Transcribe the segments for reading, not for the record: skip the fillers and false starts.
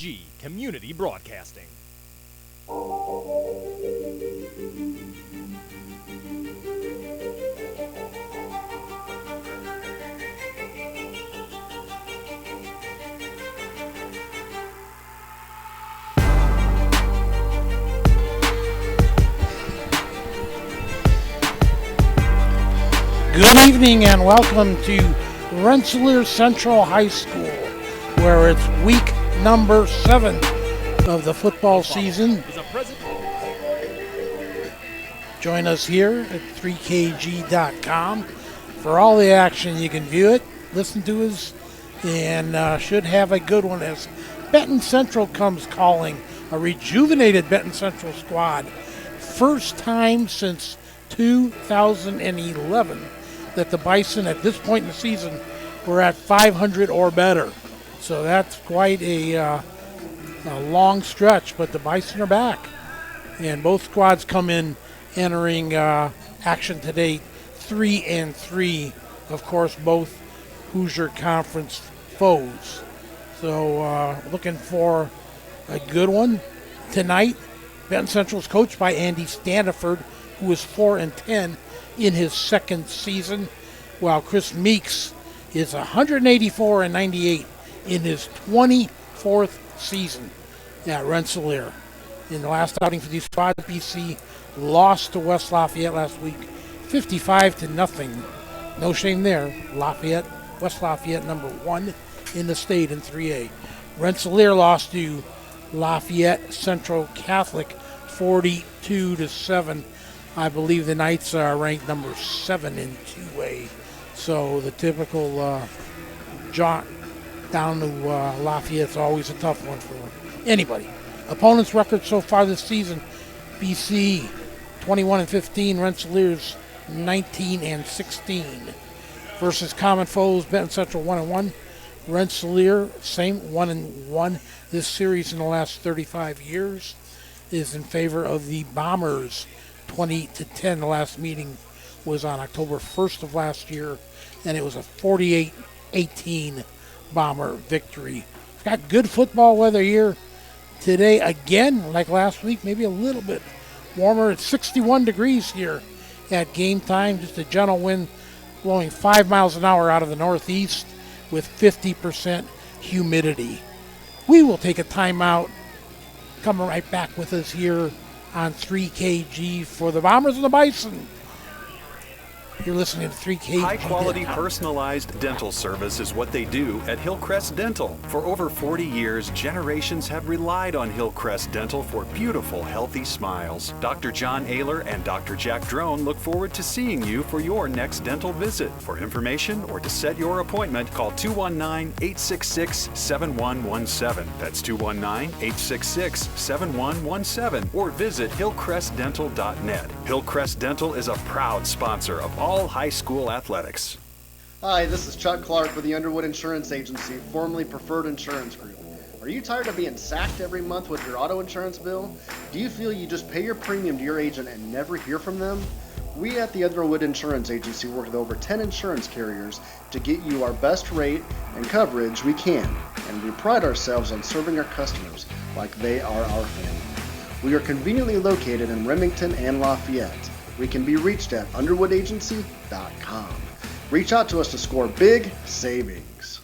3KG Community Broadcasting. Good evening and welcome to Rensselaer Central High School, where it's week number 7 of the football season. Join us here at 3kg.com for all the action. You can view it, listen to us, and should have a good one as Benton Central comes calling. A rejuvenated Benton Central squad. First time since 2011 that the Bison at this point in the season were at 500 or better. So that's quite a long stretch, but the Bison are back. And both squads come in entering action today 3-3. Of course, both Hoosier Conference foes. So looking for a good one tonight. Benton Central is coached by Andy Standiford, who is 4-10 in his second season, while Chris Meeks is 184-98 in his 24th season at Rensselaer. In the last outing for these squads, BC lost to West Lafayette last week, 55-0. No shame there. West Lafayette, number 1 in the state in 3A. Rensselaer lost to Lafayette Central Catholic, 42-7. I believe the Knights are ranked number 7 in 2A. So the typical jaunt down to Lafayette's always a tough one for anybody. Opponents' record so far this season: BC 21-15, Rensselaer's 19-16. Versus common foes: Benton Central 1-1, Rensselaer same 1-1. This series in the last 35 years is in favor of the Bombers. 20-10. The last meeting was on October 1st of last year, and it was a 48-18 Bomber victory. We've got good football weather here today again, like last week, maybe a little bit warmer. It's 61 degrees here at game time. Just a gentle wind blowing 5 miles an hour out of the northeast with 50% humidity. We will take a timeout. Come right back with us here on 3KG for the Bombers and the Bison. You're listening to 3KG. High-quality personalized dental service is what they do at Hillcrest Dental. For over 40 years, generations have relied on Hillcrest Dental for beautiful, healthy smiles. Dr. John Ayler and Dr. Jack Drone look forward to seeing you for your next dental visit. For information or to set your appointment, call 219-866-7117. That's 219-866-7117. Or visit hillcrestdental.net. Hillcrest Dental is a proud sponsor of all high school athletics. Hi, this is Chuck Clark with the Underwood Insurance Agency, formerly Preferred Insurance Group. Are you tired of being sacked every month with your auto insurance bill? Do you feel you just pay your premium to your agent and never hear from them? We at the Underwood Insurance Agency work with over 10 insurance carriers to get you our best rate and coverage we can, and we pride ourselves on serving our customers like they are our family. We are conveniently located in Remington and Lafayette. We can be reached at underwoodagency.com. Reach out to us to score big savings.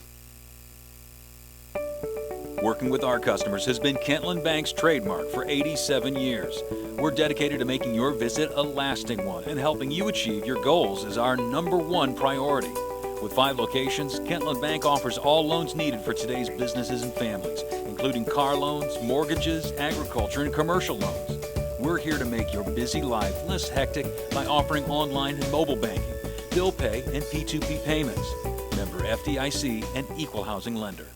Working with our customers has been Kentland Bank's trademark for 87 years. We're dedicated to making your visit a lasting one, and helping you achieve your goals is our #1 priority. With 5 locations, Kentland Bank offers all loans needed for today's businesses and families, including car loans, mortgages, agriculture, and commercial loans. We're here to make your busy life less hectic by offering online and mobile banking, bill pay, and P2P payments. Member FDIC and equal housing lender.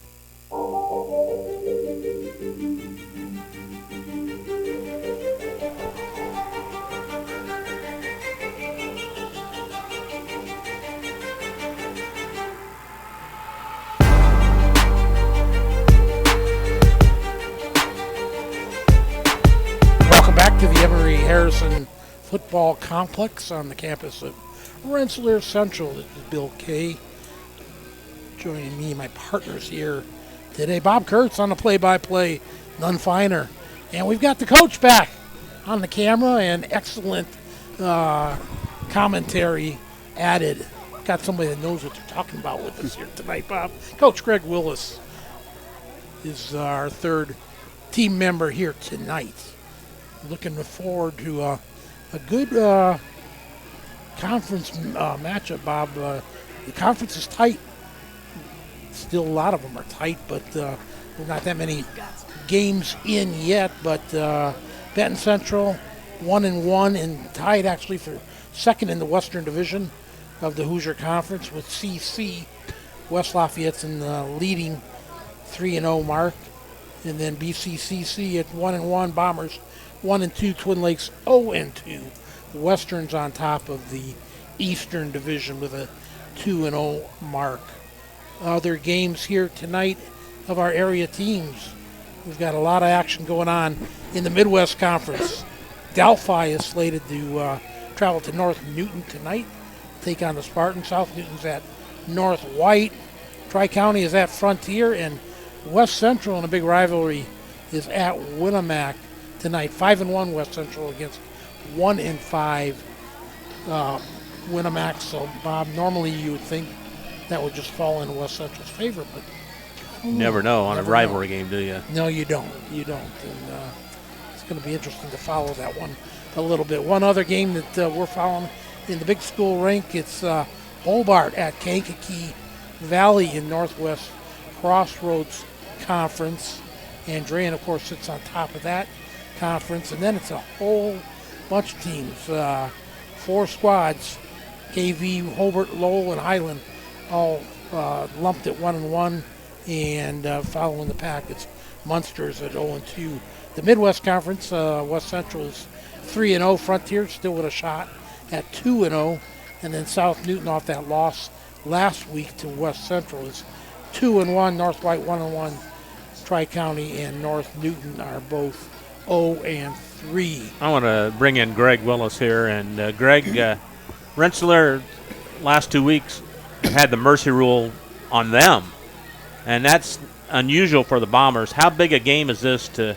To the Emory Harrison Football Complex on the campus of Rensselaer Central. This is Bill Kay joining me and my partners here today. Bob Kurtz on the play-by-play, none finer. And we've got the coach back on the camera, and excellent commentary added. Got somebody that knows what they're talking about with us here tonight, Bob. Coach Greg Willis is our third team member here tonight. Looking forward to a good conference matchup, Bob. The conference is tight. Still, a lot of them are tight, but there's not that many games in yet. But Benton Central, 1-1, and tied actually for second in the Western Division of the Hoosier Conference with CC. West Lafayette's in the leading 3-0 mark. And then BCCC at 1-1, Bombers 1-2, Twin Lakes 0-2. Western's on top of the Eastern Division with a 2-0 mark. Other games here tonight of our area teams. We've got a lot of action going on in the Midwest Conference. Delphi is slated to travel to North Newton tonight, take on the Spartans. South Newton's at North White. Tri-County is at Frontier, and West Central in a big rivalry is at Winnemac tonight. 5-1 West Central against 1-5 Winnemac. So, Bob, normally you would think that would just fall in West Central's favor, but you never know on a rivalry game, do you? No, you don't. You don't. And it's going to be interesting to follow that one a little bit. One other game that we're following in the big school rank, it's Hobart at Kankakee Valley in Northwest Crossroads Conference. And Drain, of course, sits on top of that conference. And then it's a whole bunch of teams, 4 squads, KV, Hobart, Lowell, and Highland, all lumped at 1-1. And following the pack, it's Munster's at 0-2. The Midwest Conference, West Central is 3-0. Frontier still with a shot at 2-0. And then South Newton, off that loss last week to West Central, is 2-1. North White 1-1. Tri-County and North Newton are both 0-3. I want to bring in Greg Willis here. And Greg, Rensselaer last 2 weeks have had the mercy rule on them. And that's unusual for the Bombers. How big a game is this to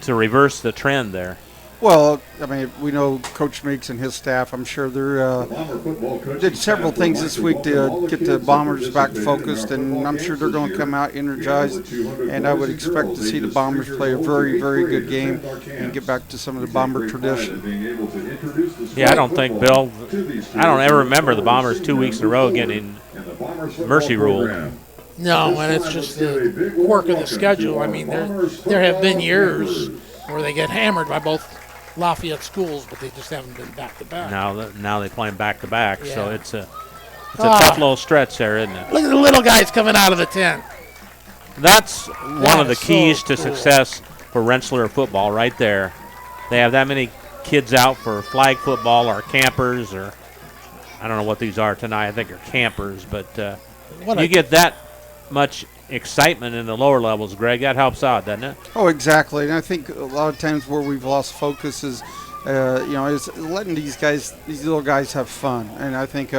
reverse the trend there? Well, I mean, we know Coach Meeks and his staff. I'm sure they did several things this week to get the Bombers back focused, and I'm sure they're going to come out energized. And I would expect to see the Bombers play a very, very good game and get back to some of the Bomber tradition. Yeah, I don't think, Bill, I don't ever remember the Bombers 2 weeks in a row getting mercy rule. No, and it's just the quirk of the schedule. I mean, there have been years where they get hammered by both Lafayette schools, but they just haven't been back-to-back. Now they play them back-to-back, yeah. So it's a tough little stretch there, isn't it? Look at the little guys coming out of the tent. That's one of the keys to success for Rensselaer football right there. They have that many kids out for flag football or campers, or I don't know what these are tonight. I think they're campers, but you get that much excitement in the lower levels, Greg. That helps out, doesn't it? Oh, exactly. And I think a lot of times where we've lost focus is, is letting these little guys have fun. And I think,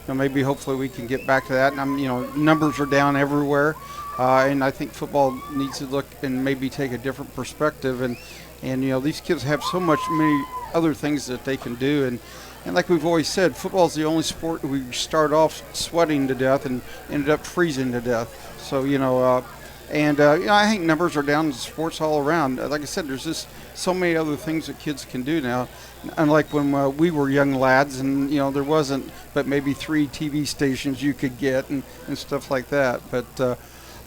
maybe hopefully we can get back to that. And numbers are down everywhere, and I think football needs to look and maybe take a different perspective. And these kids have so many other things that they can do. And like we've always said, football is the only sport we start off sweating to death and ended up freezing to death. So, I think numbers are down in sports all around. Like I said, there's just so many other things that kids can do now. Unlike when we were young lads and, there wasn't but maybe 3 TV stations you could get and stuff like that. But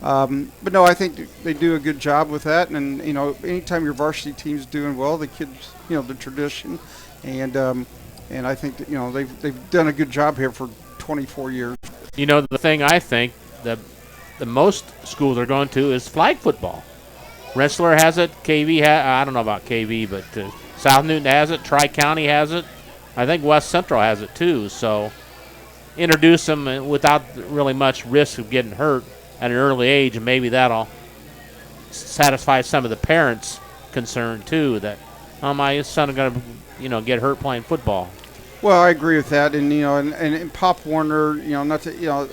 no, I think they do a good job with that. And, anytime your varsity team's doing well, the kids, the tradition. And I think that, they've done a good job here for 24 years. The thing I think that the most schools are going to is flag football. Rensselaer has it. KV I don't know about KV, but South Newton has it. Tri-County has it. I think West Central has it too. So introduce them without really much risk of getting hurt at an early age, and maybe that'll satisfy some of the parents' concern too. That my son is going to get hurt playing football. Well, I agree with that, and and Pop Warner, not to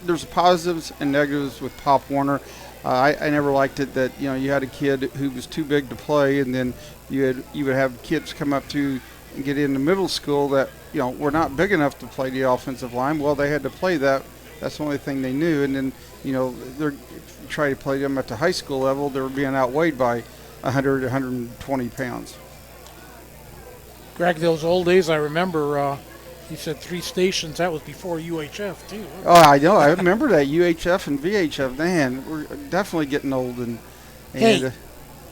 there's positives and negatives with Pop Warner. I never liked it that, you had a kid who was too big to play, and then you would have kids come up to and get into middle school that, were not big enough to play the offensive line. Well, they had to play that. That's the only thing they knew. And then, they're try to play them at the high school level, they were being outweighed by 100, 120 pounds. Greg, those old days, I remember, you said 3 stations. That was before UHF, too. Oh, I know. I remember that, UHF and VHF. Man, we're definitely getting old. Hey,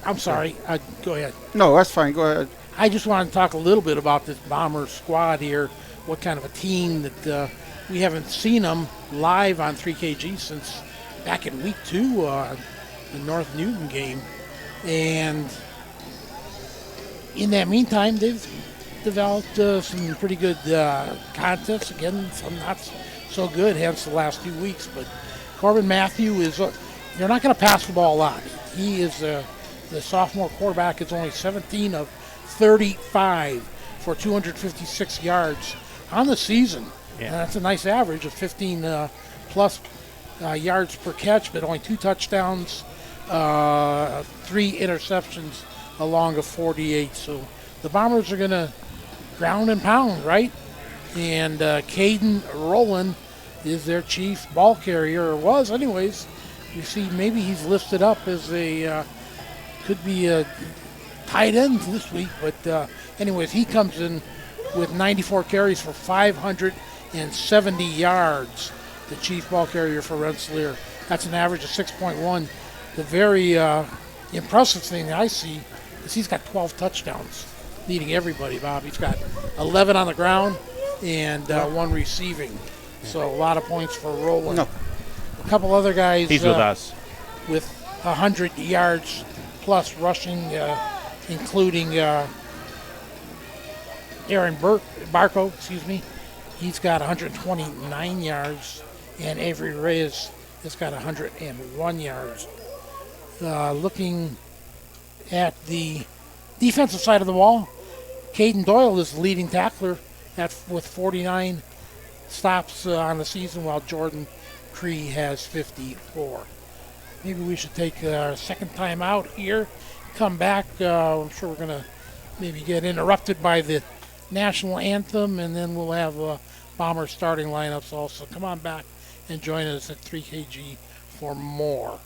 I'm sorry. Go ahead. No, that's fine. Go ahead. I just wanted to talk a little bit about this Bomber squad here, what kind of a team that we haven't seen them live on 3KG since back in week 2, the North Newton game. And in that meantime, they've developed some pretty good contests. Again, some not so good, hence the last 2 weeks. But Corbin Matthew they're not going to pass the ball a lot. He is the sophomore quarterback is only 17 of 35 for 256 yards on the season. Yeah. And that's a nice average of 15 plus yards per catch, but only 2 touchdowns, 3 interceptions along of 48. So the Bombers are going to ground and pound, right? And Caden Rowland is their chief ball carrier, or was anyways. You see, maybe he's lifted up as could be a tight end this week. But anyways, he comes in with 94 carries for 570 yards, the chief ball carrier for Rensselaer. That's an average of 6.1. The very impressive thing that I see is he's got 12 touchdowns, leading everybody, Bob. He's got 11 on the ground and 1 receiving. So a lot of points for Rowland. No. A couple other guys. He's with us. With 100 yards plus rushing, including Aaron Barco, He's got 129 yards, and Avery Reyes has got 101 yards. Looking at the defensive side of the ball, Caden Doyle is the leading tackler with 49 stops on the season, while Jordan Cree has 54. Maybe we should take our second time out here, come back. I'm sure we're going to maybe get interrupted by the national anthem, and then we'll have Bomber starting lineups also. Come on back and join us at 3KG for more.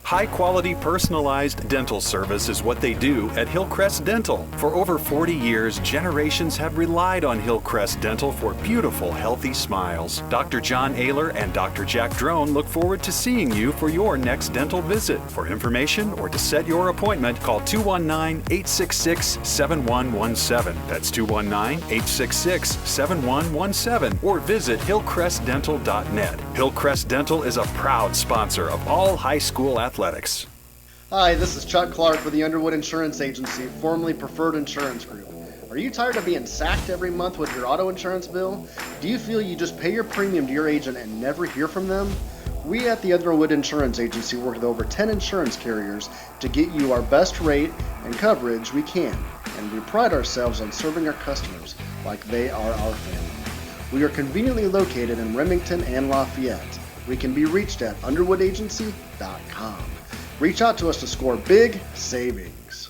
High-quality personalized dental service is what they do at Hillcrest Dental. For over 40 years, generations have relied on Hillcrest Dental for beautiful, healthy smiles. Dr. John Ayler and Dr. Jack Drone look forward to seeing you for your next dental visit. For information or to set your appointment, call 219-866-7117. That's 219-866-7117, or visit hillcrestdental.net. Hillcrest Dental is a proud sponsor of all high school athletics. Hi, this is Chuck Clark with the Underwood Insurance Agency, formerly Preferred Insurance Group. Are you tired of being sacked every month with your auto insurance bill? Do you feel you just pay your premium to your agent and never hear from them? We at the Underwood Insurance Agency work with over 10 insurance carriers to get you our best rate and coverage we can, and we pride ourselves on serving our customers like they are our family. We are conveniently located in Remington and Lafayette. We can be reached at underwoodagency.com. Reach out to us to score big savings.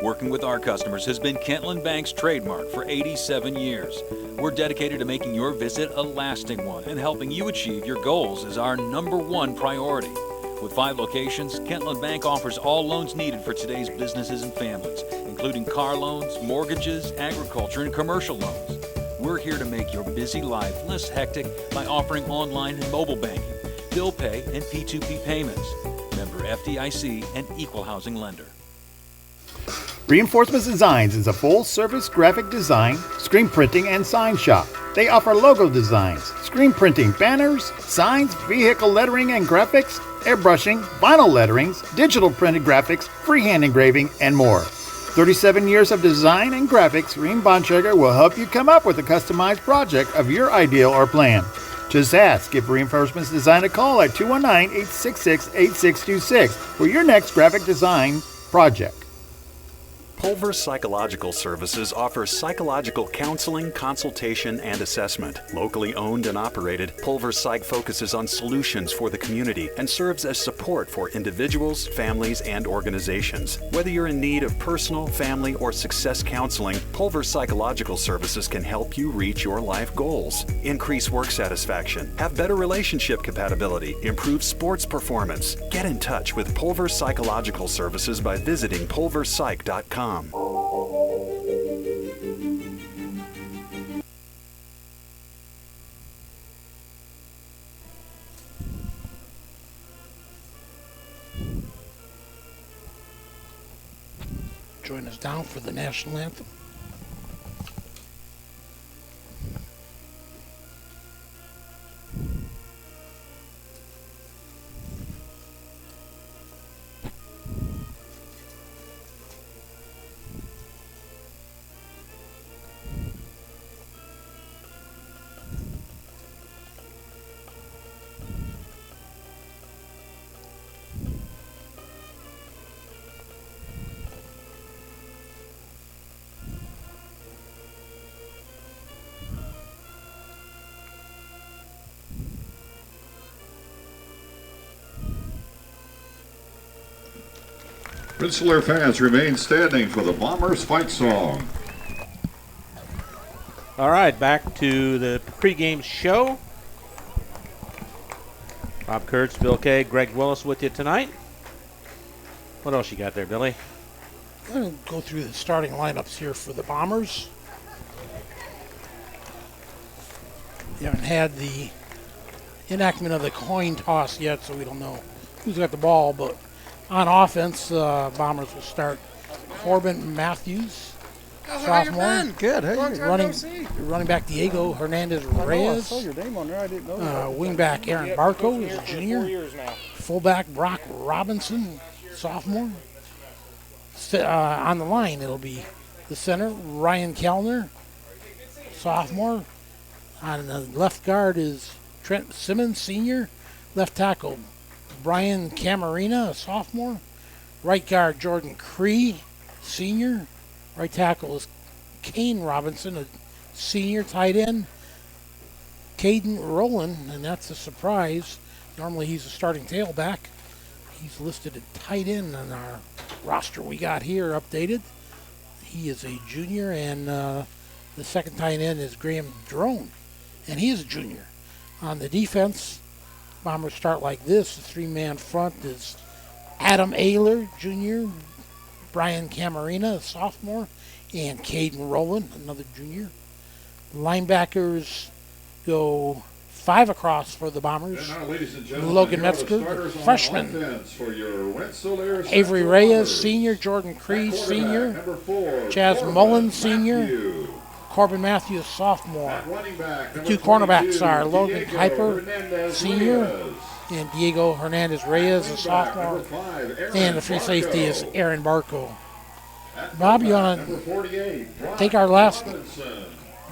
Working with our customers has been Kentland Bank's trademark for 87 years. We're dedicated to making your visit a lasting one, and helping you achieve your goals is our #1 priority. With 5 locations, Kentland Bank offers all loans needed for today's businesses and families, including car loans, mortgages, agriculture, and commercial loans. We're here to make your busy life less hectic by offering online and mobile banking, bill pay, and P2P payments. Member FDIC and equal housing lender. Reinforcements Designs is a full-service graphic design, screen printing, and sign shop. They offer logo designs, screen printing, banners, signs, vehicle lettering and graphics, airbrushing, vinyl letterings, digital printed graphics, freehand engraving, and more. 37 years of design and graphics, Reem Bontrager will help you come up with a customized project of your ideal or plan. Just ask. Give Reinforcements Design a call at 219-866-8626 for your next graphic design project. Pulver Psychological Services offers psychological counseling, consultation, and assessment. Locally owned and operated, Pulver Psych focuses on solutions for the community and serves as support for individuals, families, and organizations. Whether you're in need of personal, family, or success counseling, Pulver Psychological Services can help you reach your life goals. Increase work satisfaction, have better relationship compatibility, improve sports performance. Get in touch with Pulver Psychological Services by visiting pulverpsych.com. Join us down for the national anthem. Rensselaer fans remain standing for the Bombers fight song. All right, back to the pregame show. Bob Kurtz, Bill Kay, Greg Willis with you tonight. What else you got there, Billy? I'm going to go through the starting lineups here for the Bombers. We haven't had the enactment of the coin toss yet, so we don't know who's got the ball, but on offense, Bombers will start Corbin Matthews, sophomore. Good. Hey, Running back Diego Hernandez Reyes. I saw your name on there. I didn't know that. Wingback Aaron Barco is a junior. Fullback Brock Robinson, sophomore. On the line, it'll be the center, Ryan Kellner, sophomore. On the left guard is Trent Simmons, senior. Left tackle, Brian Camarina, a sophomore. Right guard, Jordan Cree, senior. Right tackle is Kane Robinson, a senior. Tight end, Caden Rowland, and that's a surprise. Normally he's a starting tailback. He's listed at tight end on our roster we got here updated. He is a junior, and the second tight end is Graham Drone, and he is a junior. On the defense, Bombers start like this. The three-man front is Adam Ayler, junior, Brian Camarina, a sophomore, and Caden Rowland, another junior. Linebackers go 5 across for the Bombers. And now, ladies and gentlemen, Logan here are the Metzger, starters on freshman. offense for your Rensselaer Avery Central Reyes, Bombers. senior. Jordan Cree, At quarterback, senior. number 4, Chaz Corbin Mullins, senior. Matthew. Corbin Matthews, sophomore. At running back, number Two cornerbacks 22, are Logan Diego Piper, Hernandez senior. Reyes. And Diego Hernandez Reyes, a sophomore. Number 5, Aaron And the free safety is Barco. Aaron Barco. At Bob, you fullback, want number to 48, Brock take our last Robinson.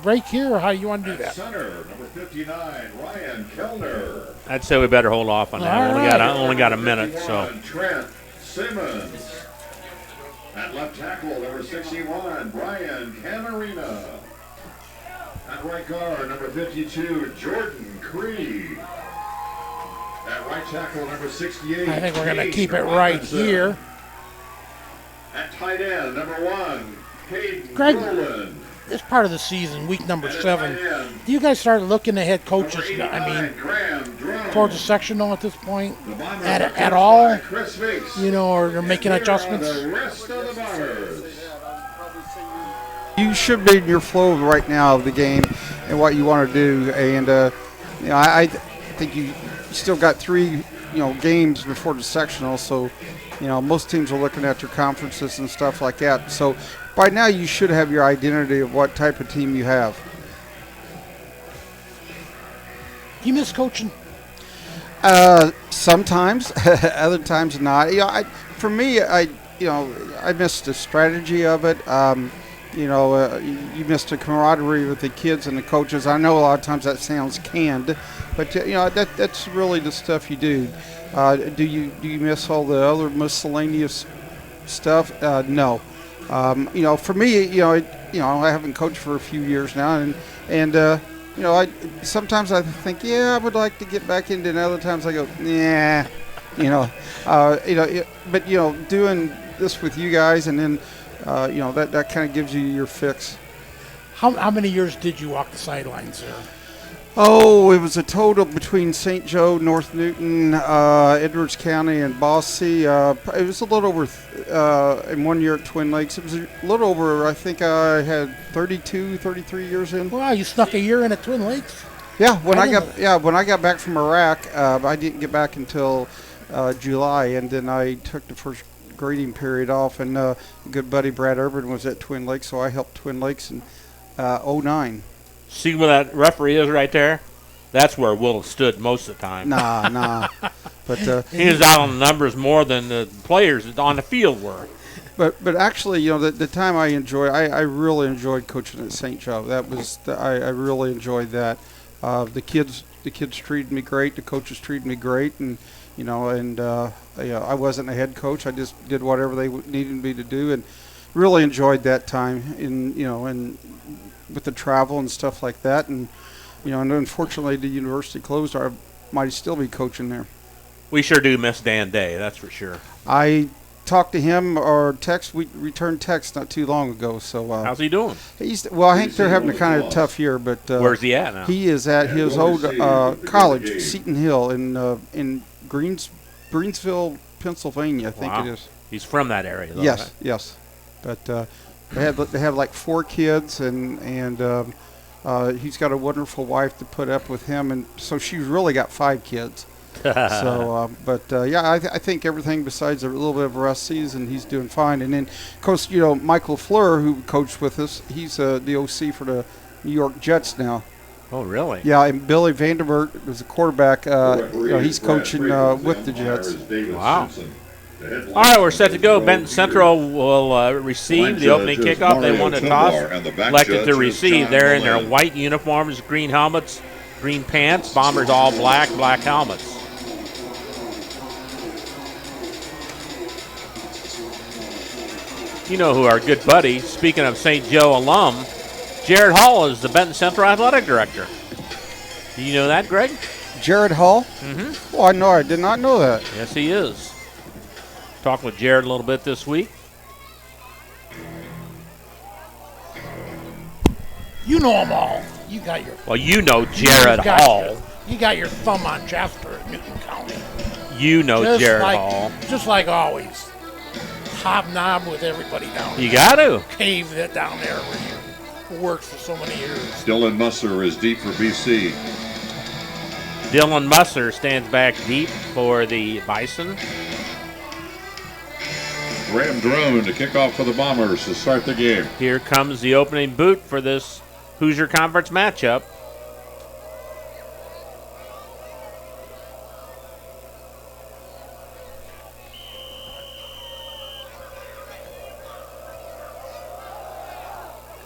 break here, or how you want to do At that? center, number 59, Ryan Kellner. I'd say we better hold off on that. All We right. only got a minute, so. 51, Trent Simmons. At left tackle, number 61, Brian Camarina. At right guard, number 52, Jordan Cree. At right tackle, number 68, I think we're going to Cade keep it right Robinson. here. At tight end, number 1, Caden Greg, Rowland. this part of the season, week number And at 7, tight end, do you guys start looking at head number coaches, 89, Graham Drum. towards the sectional at this point, The Bombers are at coached all? by Chris Weeks. Or they're making And here are adjustments? the rest of the Bombers. You should be in your flow right now of the game and what you want to do. And I think you still got 3 games before the sectional. So most teams are looking at their conferences and stuff like that. So by now you should have your identity of what type of team you have. Do you miss coaching? Sometimes, other times not. For me, I missed the strategy of it. You missed the camaraderie with the kids and the coaches. I know a lot of times that sounds canned, but that's really the stuff you do. Do you miss all the other miscellaneous stuff? No. For me, I haven't coached for a few years now, and I sometimes I think, I would like to get back into it, and other times I go, yeah, but doing this with you guys, and then that kind of gives you your fix. How many years did you walk the sidelines there? Oh, it was a total between St. Joe, North Newton, Edwards County, and Bosse. It was a little over, in 1 year at Twin Lakes. It was a little over, I think I had 33 years in. Wow, you snuck a year in at Twin Lakes? Yeah, when I got back from Iraq, I didn't get back until July, and then I took the first grading period off, and a good buddy Brad Urban was at Twin Lakes, so I helped Twin Lakes in 09. See where that referee is right there? That's where Will stood most of the time. Nah. But he was out on the numbers more than the players on the field were. But actually, the time I really enjoyed coaching at St. Joe. I really enjoyed that. The kids treated me great. The coaches treated me great, and I wasn't a head coach. I just did whatever they needed me to do, and really enjoyed that time. And with the travel and stuff like that, and and unfortunately the university closed. I might still be coaching there. We sure do miss Dan Day, that's for sure. I talked to him or we returned text not too long ago. So how's he doing? I think they're having a kind of tough year, but where's he at now? He is at his old college, Seton Hill, in Greensville, Pennsylvania. I think it is. He's from that area, though. Yes, right? yes, but. They have like 4 kids, and he's got a wonderful wife to put up with him, and so she's really got 5 kids. So, I think everything besides a little bit of a rough season, he's doing fine. And then, of course, Michael Fleur, who coached with us, he's the OC for the New York Jets now. Oh, really? Yeah, and Billy Vanderbilt was a quarterback. He's coaching with the Jets. Wow. All right, we're set to go. Benton Central will receive the opening kickoff. They won the toss, elected to receive. They're in their white uniforms, green helmets, green pants. Bombers all black helmets. You know who our good buddy, speaking of St. Joe alum, Jared Hall is the Benton Central Athletic Director. Do you know that, Greg? Jared Hall? Mm-hmm. Oh, I did not know that. Yes, he is. Talking with Jared a little bit this week. You know them all. You got your. Well, you know Jared Hall. You got your thumb on Jasper at Newton County. You know Jared Hall. Just like always. Hobnob with everybody down there. You got to. Cave that down there where you worked for so many years. Dylan Musser is deep for BC. Dylan Musser stands back deep for the Bison. Graham Drone to kick off for the Bombers to start the game. Here comes the opening boot for this Hoosier Conference matchup.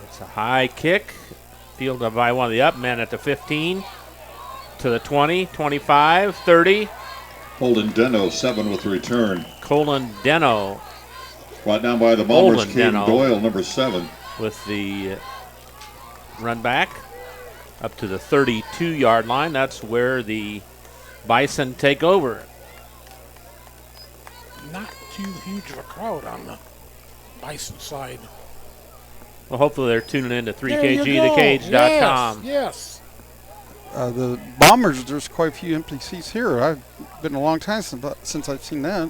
It's a high kick, fielded by one of the up men at the 15, to the 20, 25, 30. Holden Deno, 7 with the return. Colin Deno. Brought down by the Bombers, Caden Doyle, number 7. With the run back up to the 32-yard line. That's where the Bison take over. Not too huge of a crowd on the Bison side. Well, hopefully they're tuning in to 3kgthecage.com. Yes. The Bombers, there's quite a few empty seats here. I've been a long time since I've seen that.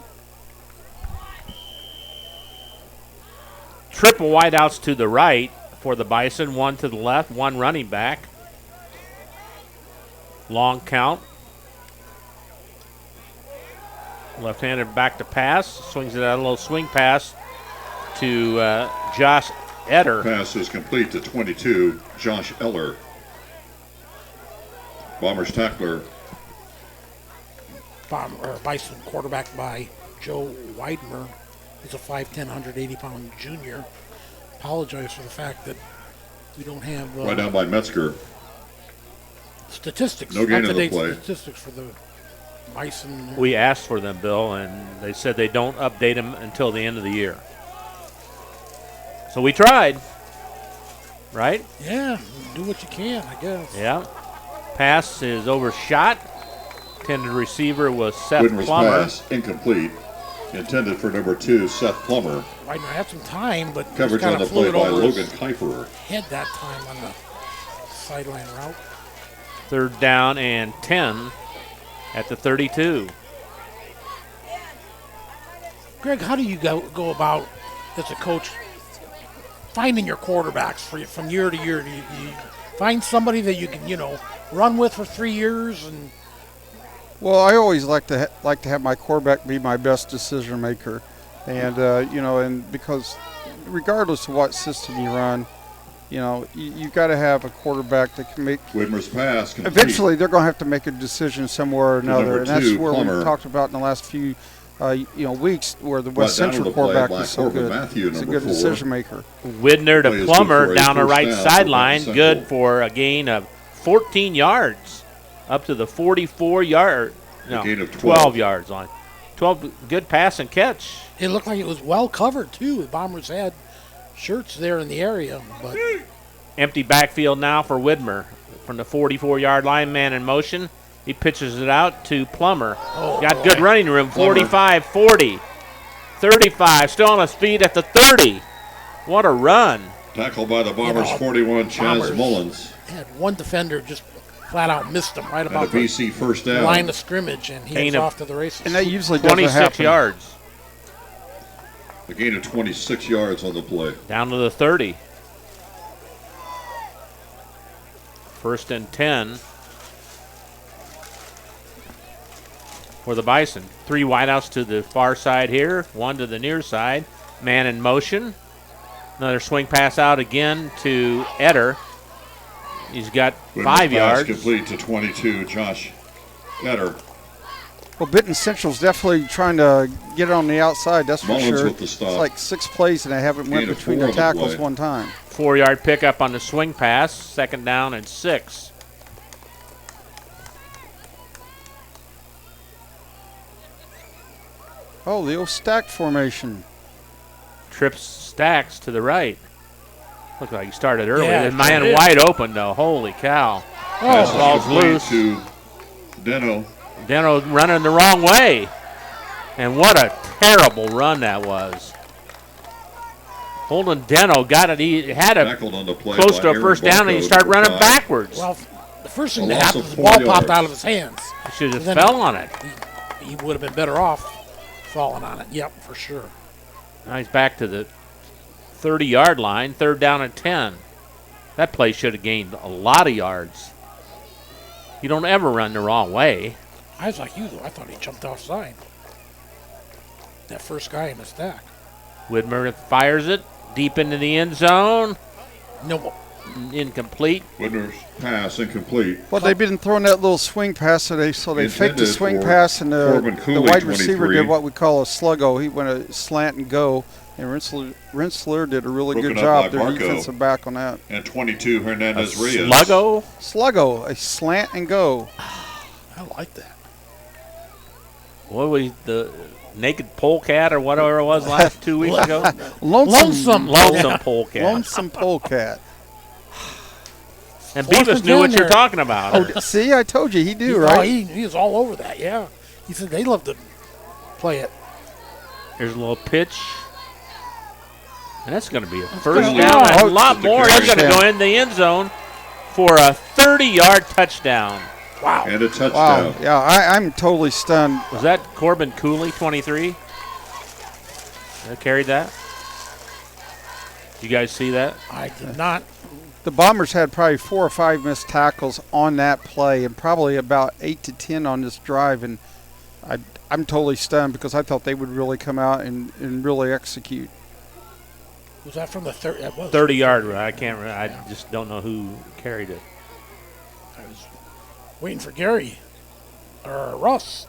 Triple wideouts to the right for the Bison, one to the left, one running back. Long count. Left-handed back to pass, swings it out a little swing pass to Josh Eder. Pass is complete to 22, Josh Eller. Bombers tackler. Bison quarterback by Joe Weidmer. He's a 5'10", 180-pound junior. Apologize for the fact that we don't have right down by Metzger. Statistics. No gain in the play. Statistics for the Bison. We asked for them, Bill, and they said they don't update them until the end of the year. So we tried, right? Yeah, do what you can, I guess. Yeah. Pass is overshot. Intended receiver was Seth Whitmer's Plummer. pass incomplete. Intended for number 2, Seth Plummer. Might not have some time, but Coverage kind on the of flew play it by over Logan his Kiefer. head that time on the sideline route. 3rd down and 10 at the 32. Greg, how do you go about, as a coach, finding your quarterbacks from year to year? Do you find somebody that you can, run with for 3 years? And Well, I always like to have my quarterback be my best decision maker, and and because regardless of what system you run, you've got to have a quarterback that can make. Whitmer's pass complete. Eventually, they're going to have to make a decision somewhere or another, and that's 2, where Plummer. we've talked about in the last few weeks, where the West Brought down Central to the play quarterback by is so Corbin good. Matthew, He's a number good 4. decision maker. Widner Play to is good Plummer for a down the first right down for sideline. Benton Good Central. for a gain of 14 yards up to the 44-yard. No, A gain of 12 yards line. 12 good pass and catch. it looked like it was well covered, too. The Bombers had shirts there in the area, but Empty backfield now for Widmer from the 44-yard line. Man in motion. He pitches it out to Plummer. Got good running room. 45, 40, 35. Still on his feet at the 30. What a run. Tackled by the Bombers, 41, Chaz Bombers Mullins. had one defender just flat out missed him right And a about the BC first down. line of scrimmage, and he Gain was of off to the races. And that usually doesn't 26 happen. yards. A gain of 26 yards on the play. Down to the 30. 1st and 10 for the Bison. 3 wideouts to the far side here, 1 to the near side. Man in motion. Another swing pass out again to Eder. He's got Whitmer's 5 pass yards. complete to 22, Josh Eder. Well, Benton Central's definitely trying to get it on the outside, that's for Mullins sure. with the stop. It's like 6 plays, and they haven't went Gain of between 4 the on the tackles play. one time. 4-yard pickup on the swing pass. 2nd down and 6. Oh, the old stack formation. Trips Stacks to the right. Looked like he started early. Yeah, The man it did. wide open, though. Holy cow. Pass is ball's complete loose. to Deno. Deno running the wrong way. And what a terrible run that was. Holden Deno got it. He had it Tackled on the play close by to a Aaron first down, and he Barco, started number running 5. backwards. Well, the first thing A that loss happened of was the 4 ball popped yards. out of his hands. He should have Then fell on it. He would have been better off falling on it. Yep, for sure. Now he's back to the 30-yard line, 3rd down and 10. That play should have gained a lot of yards. You don't ever run the wrong way. I was like you, though. I thought he jumped offside. That first guy in the stack. Widmer fires it deep into the end zone. No, Incomplete. Whitmer's pass incomplete. Well, they've been throwing that little swing pass, so they faked the Intended swing for pass, and Corbin the Cooley, wide receiver 23. did what we call a sluggo. He went a slant and go, and Rensselaer did a really Broken good up job, by their Barco. defensive back on that. And 22, Hernandez Reyes. Sluggo. Sluggo, a slant and go. I like that. What was the naked polecat or whatever it was last 2 weeks ago? Lonesome. Lonesome polecat. Lonesome polecat. And Fourth Beavis and knew what 10 you're there. talking about. Oh, see, I told you, he do, Oh, right? he was all over that, yeah. He said they love to play it. Here's a little pitch. And that's going to be a first gonna- down and Oh, a lot just a more. That's going to touchdown. go in the end zone for a 30-yard touchdown. Wow. And a touchdown. Wow, yeah, I'm totally stunned. Was that Corbin Cooley, 23? That carried that? You guys see that? I did not. The Bombers had probably 4 or 5 missed tackles on that play, and probably about 8 to 10 on this drive, and I'm totally stunned because I thought they would really come out and really execute. Was that from the 30? 30-yard run. I can't remember. I just don't know who carried it. I was waiting for Gary or Russ.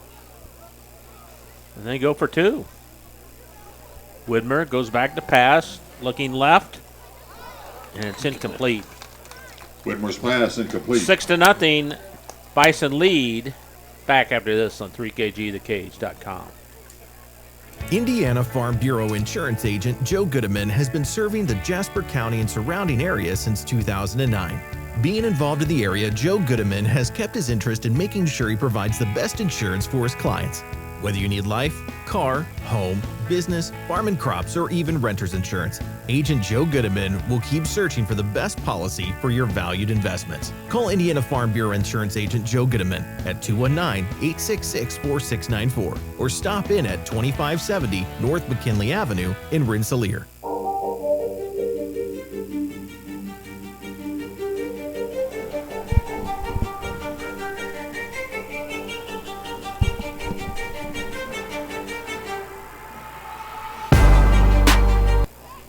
And they go for 2. Widmer goes back to pass, looking left, and it's incomplete. Whitmer's pass incomplete. 6-0, Bison lead. Back after this on 3kgthecage.com. Indiana Farm Bureau Insurance Agent Joe Goodeman has been serving the Jasper County and surrounding area since 2009. Being involved in the area, Joe Goodeman has kept his interest in making sure he provides the best insurance for his clients. Whether you need life, car, home, business, farm and crops, or even renter's insurance, Agent Joe Goodeman will keep searching for the best policy for your valued investments. Call Indiana Farm Bureau Insurance Agent Joe Goodeman at 219-866-4694 or stop in at 2570 North McKinley Avenue in Rensselaer.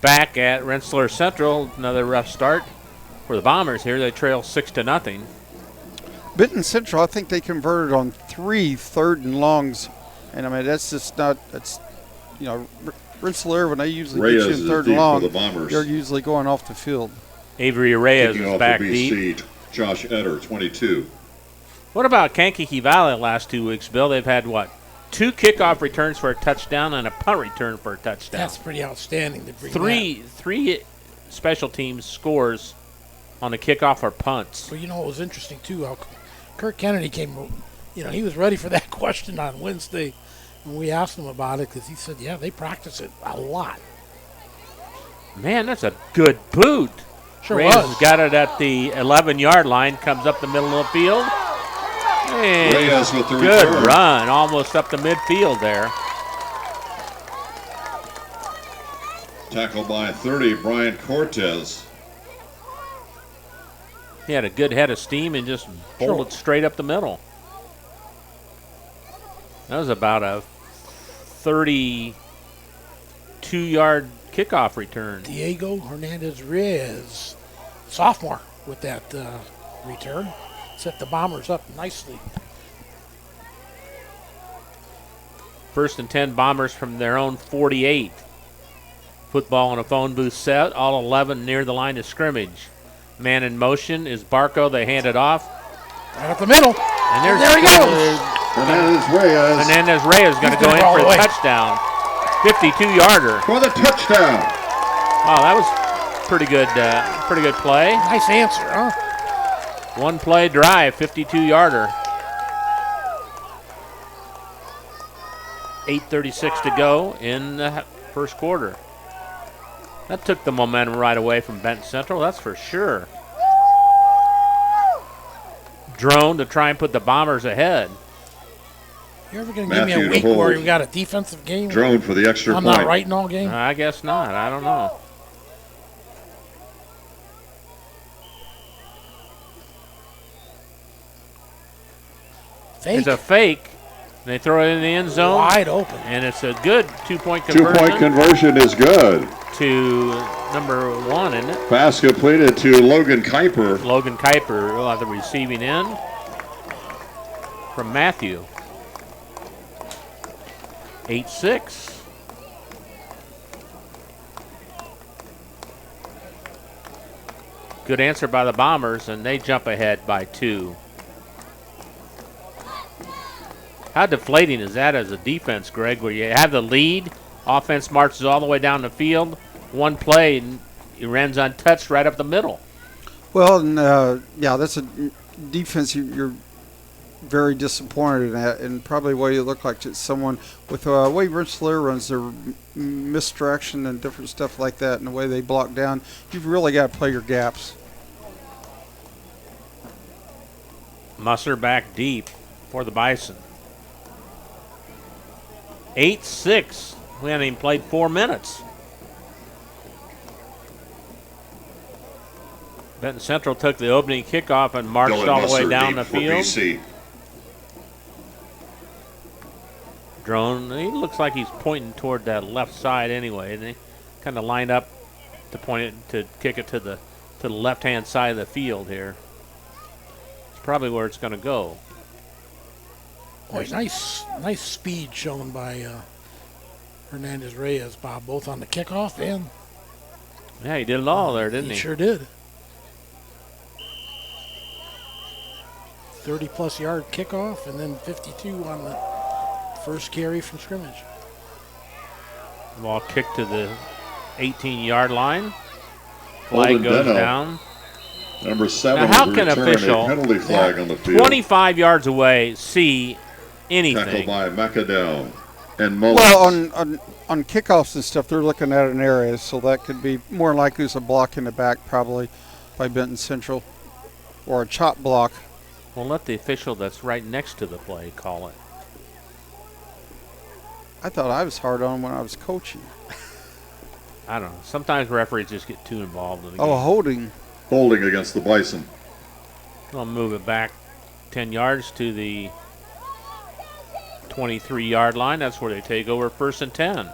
Back at Rensselaer Central, another rough start for the Bombers here. They trail 6-0. Benton Central, I think they converted on 3 third and longs. And, I mean, that's just not – that's, you know, Rensselaer, when they usually get you in third and long, they're usually going off the field. Avery Reyes is back deep. Josh Etter, 22. What about Kankakee Valley the last 2 weeks, Bill? They've had, 2 kickoff returns for a touchdown and a punt return for a touchdown. That's pretty outstanding to bring three special teams scores on a kickoff or punts. Well, you know, it was interesting, too, how Kirk Kennedy came, he was ready for that question on Wednesday when we asked him about it because he said, yeah, they practice it a lot. Man, that's a good boot. Sure Reyes was. has got it at the 11-yard line, comes up the middle of the field. And Reyes with the good return. run, almost up the midfield there. Tackled by 30, Brian Cortez. He had a good head of steam and just bolted straight up the middle. That was about a 32-yard kickoff return. Diego Hernandez-Reyes, sophomore, with that return. Set the Bombers up nicely. 1st and 10 Bombers from their own 48. Football on a phone booth set, all 11 near the line of scrimmage. Man in motion is Barco. They hand it off. Right up the middle. And there he goes. Hernandez-Reyes is going to go in for a touchdown. 52-yarder. For the touchdown. Wow, that was pretty good play. Nice answer, huh? 1 play drive, 52-yarder. 8:36 to go in the first quarter. That took the momentum right away from Benton Central, that's for sure. Drone to try and put the Bombers ahead. You ever going to give me a week where we got a defensive game? Drone for the extra point. I'm not writing all game? I guess not. I don't know. Fake. It's a fake. They throw it in the end zone. Wide open. And it's a good 2-point conversion. 2-point conversion is good. To number 1, isn't it? Pass completed to Logan Kuiper. Logan Kuiper will have the receiving end from Matthew. 8-6. Good answer by the Bombers, and they jump ahead by 2. How deflating is that as a defense, Greg, where you have the lead, offense marches all the way down the field, 1 play, and it runs untouched right up the middle. Well, and, that's a defense you're very disappointed in that, and probably what you look like to someone with the way Rensselaer runs their misdirection and different stuff like that, and the way they block down. You've really got to play your gaps. Musser back deep for the Bison. 8-6. We haven't even played 4 minutes. Benton Central took the opening kickoff and marched Dylan all the Musser way down deep the for field. BC. Drone, he looks like he's pointing toward that left side anyway, and he kind of lined up to point it to kick it to the left-hand side of the field here. It's probably where it's going to go. Boy, nice speed shown by Hernandez-Reyes, Bob, both on the kickoff and... Yeah, he did it all there, didn't he? He sure did. 30-plus yard kickoff and then 52 on the first carry from scrimmage. Ball kicked to the 18-yard line. Flag Holden goes Benno. down. Number 7 Now, how will can return official a penalty flag on the field. 25 yards away see anything? Tackled by McAdown and Mullins. Well, on kickoffs and stuff, they're looking at an area, so that could be more likely as a block in the back, probably by Benton Central, or a chop block. We'll let the official that's right next to the play call it. I thought I was hard on when I was coaching. I don't know. Sometimes referees just get too involved in the game. Oh, holding. Holding against the Bison. We'll move it back 10 yards to the 23-yard line. That's where they take over 1st and 10.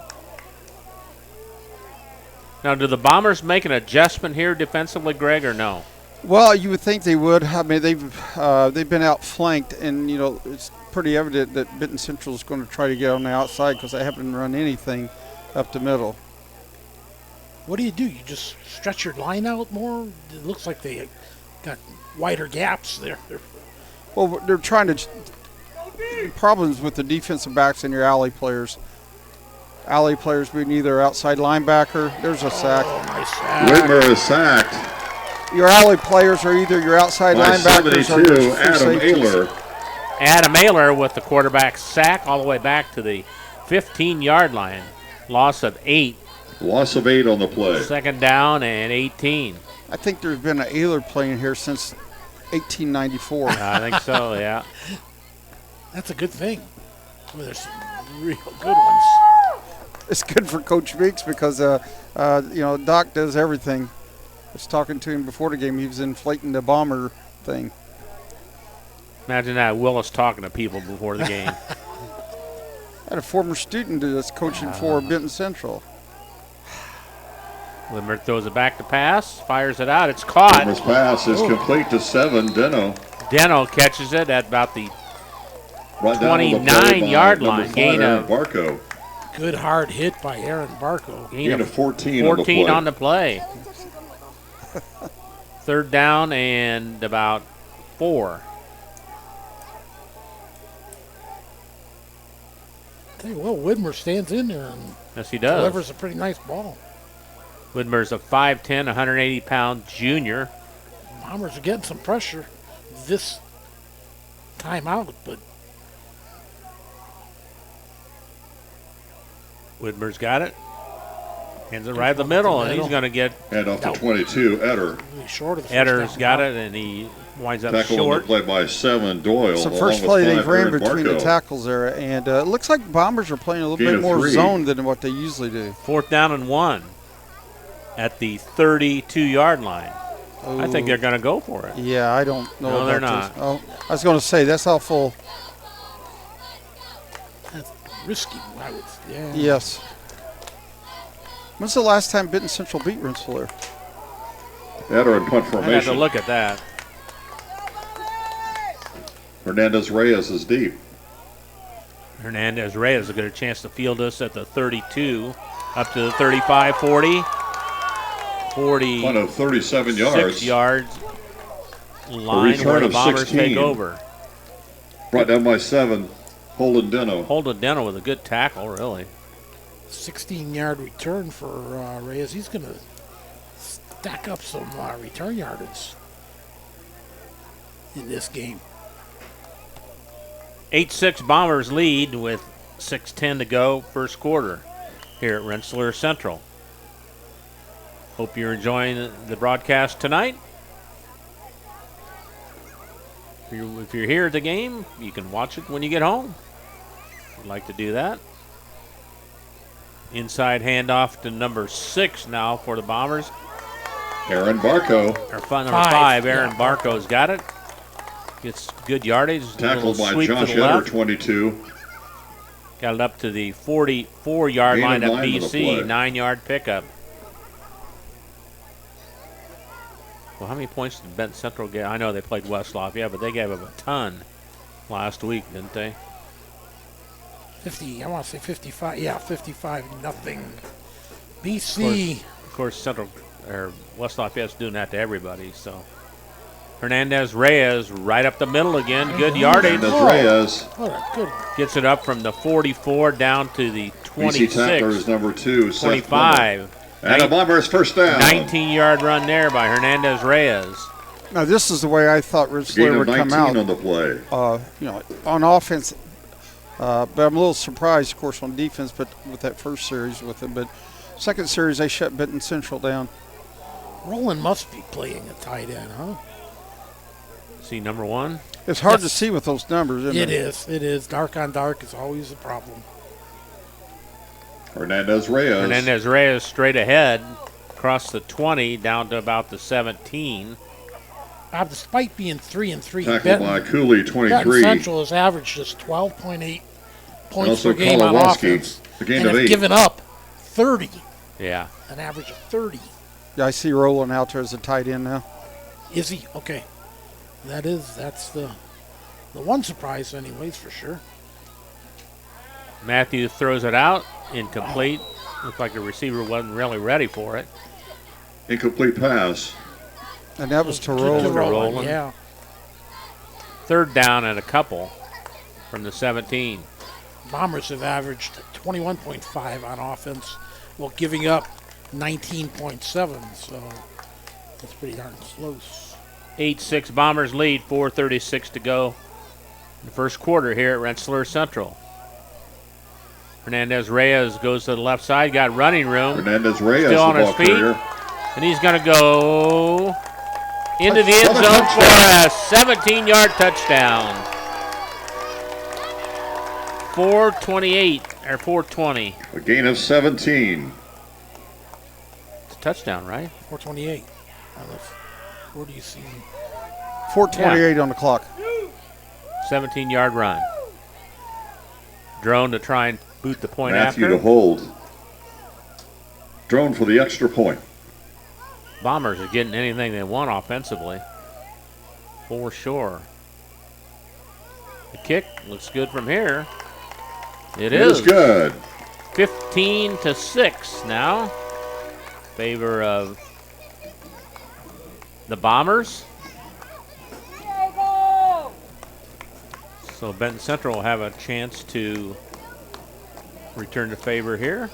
Now, do the Bombers make an adjustment here defensively, Greg, or no? Well, you would think they would. I mean, they've been outflanked, and you know it's pretty evident that Benton Central is going to try to get on the outside because they haven't run anything up the middle. What do? You just stretch your line out more? It looks like they got wider gaps there. Well, they're trying to problems with the defensive backs and your alley players. Alley players being either outside linebacker. There's a sack. Oh, nice sack. Whitmer is sacked. Your alley players are either your outside By linebackers or 72, your free Adam safeties. Ayler. Adam Ayler with the quarterback sack all the way back to the 15-yard line. Loss of 8. Loss of 8 on the play. 2nd down and 18. I think there's been an Ayler playing here since 1894. I think so, yeah. That's a good thing. Well, there's some real good ones. It's good for Coach Meeks because, Doc does everything. I was talking to him before the game. He was inflating the bomber thing. Imagine that, Willis talking to people before the game. I had a former student that's coaching for Benton Central. Whitmer throws it back to pass, fires it out. It's caught. Whitmer's pass is complete to 7. Deno catches it at about the Right down on the play by 29-yard number line. 5, Gain Aaron of Barco. Good hard hit by Aaron Barco. gain Gain of of 14 on the play. 3rd down and about 4. Tell you what, Whitmer stands in there and Yes, he does. delivers a pretty nice ball. Whitmer's a 5'10", 180-pound junior. Bombers are getting some pressure this time out, but Whitmer's got it. Hands it right in the middle, and he's going to get And off to 22, Eder. really short of the first Edder's down. got it, and he winds up Tackle on the short. play by 7, Doyle. It's the along first with play 5, they've ran Aaron between the Barco. tackles there, and it looks like Bombers are playing a little Gain bit of more 3. zone than what they usually do. 4th down and 1 at the 32-yard line. I think Ooh. they're going to go for it. Yeah, I don't know No, about they're this. not. Oh, I was going to say, that's awful. That's risky. I would, yeah. Yes. When's the last time Benton Central beat Rensselaer? Eder in punt I'd have to formation. look at that. Hernandez Reyes is deep. Hernandez Reyes will get a chance to field us at the 32, up to the 35, 40. Punt of 37 yards. 6 yards line return where the of Bombers 16. take over. Brought down by 7, Holden Deno. Holden Deno with a good tackle, really. 16-yard return for Reyes. He's going to stack up some return yardage in this game. 8-6 Bombers lead with 6:10 to go, first quarter here at Rensselaer Central. Hope you're enjoying the broadcast tonight. If you're here at the game, you can watch it when you get home. If you'd like to do that. Inside handoff to number 6 now for the Bombers. Aaron Barco. Or number 5, Aaron Barco's got it. Gets good yardage. Tackled by sweep Josh to the Eder, left. 22. Got it up to the 44-yard Gain line of at 9 with the BC, play. 9-yard pickup. Well, how many points did Benton Central get? I know they played West Lafayette, but they gave up a ton last week, didn't they? 50, I want to say 55. Yeah, 55, nothing. BC. Of course, Central or West Lafayette's doing that to everybody, so. Hernandez Reyes right up the middle again. Good yardage. Hernandez Reyes. Good. Gets it up from the 44 down to the BC 26. tackler is number 2, Seth 25. Blumer. And a Bombers first down. 19-yard run there by Hernandez Reyes. Now, this is the way I thought Gain Rensselaer of would 19 come out. on the play. On offense, but I'm a little surprised, of course, on defense, but with that first series with them. But second series, they shut Benton Central down. Roland must be playing a tight end, huh? See number 1? It's hard to see with those numbers, isn't it? It is. Dark on dark is always a problem. Hernandez Reyes. Hernandez Reyes straight ahead, across the 20, down to about the 17. Despite being 3-3, Tackled by Cooley, 23. Benton Central has averaged just 12.8 points also per game on Kowalski, offense. a gain and of have 8. given up 30. Yeah. An average of 30. Yeah, I see Roland out there as a tight end now. Is he? Okay. That's the one surprise anyways, for sure. Matthews throws it out, incomplete. Looks like the receiver wasn't really ready for it. Incomplete pass. And that was to Roland. Roland. Yeah. Third down and a couple from the 17. Bombers have averaged 21.5 on offense while giving up 19.7, so that's pretty darn close. 8-6 Bombers lead, 4:36 to go in the first quarter here at Rensselaer Central. Hernandez Reyes goes to the left side, got running room. Hernandez Reyes, still on the his ball feet, carrier. and he's going to go into the end zone for a 17-yard touchdown. 4:28 or 4:20. A gain of 17. It's a touchdown, right? 4:28. Where do you see? 4:28 on the clock. 17-yard run. Drone to try and boot the point Matthew after. to hold. Drone for the extra point. Bombers are getting anything they want offensively, for sure. The kick looks good from here. It is good. 15-6 now. Favor of the Bombers. So Benton Central will have a chance to return the favor here.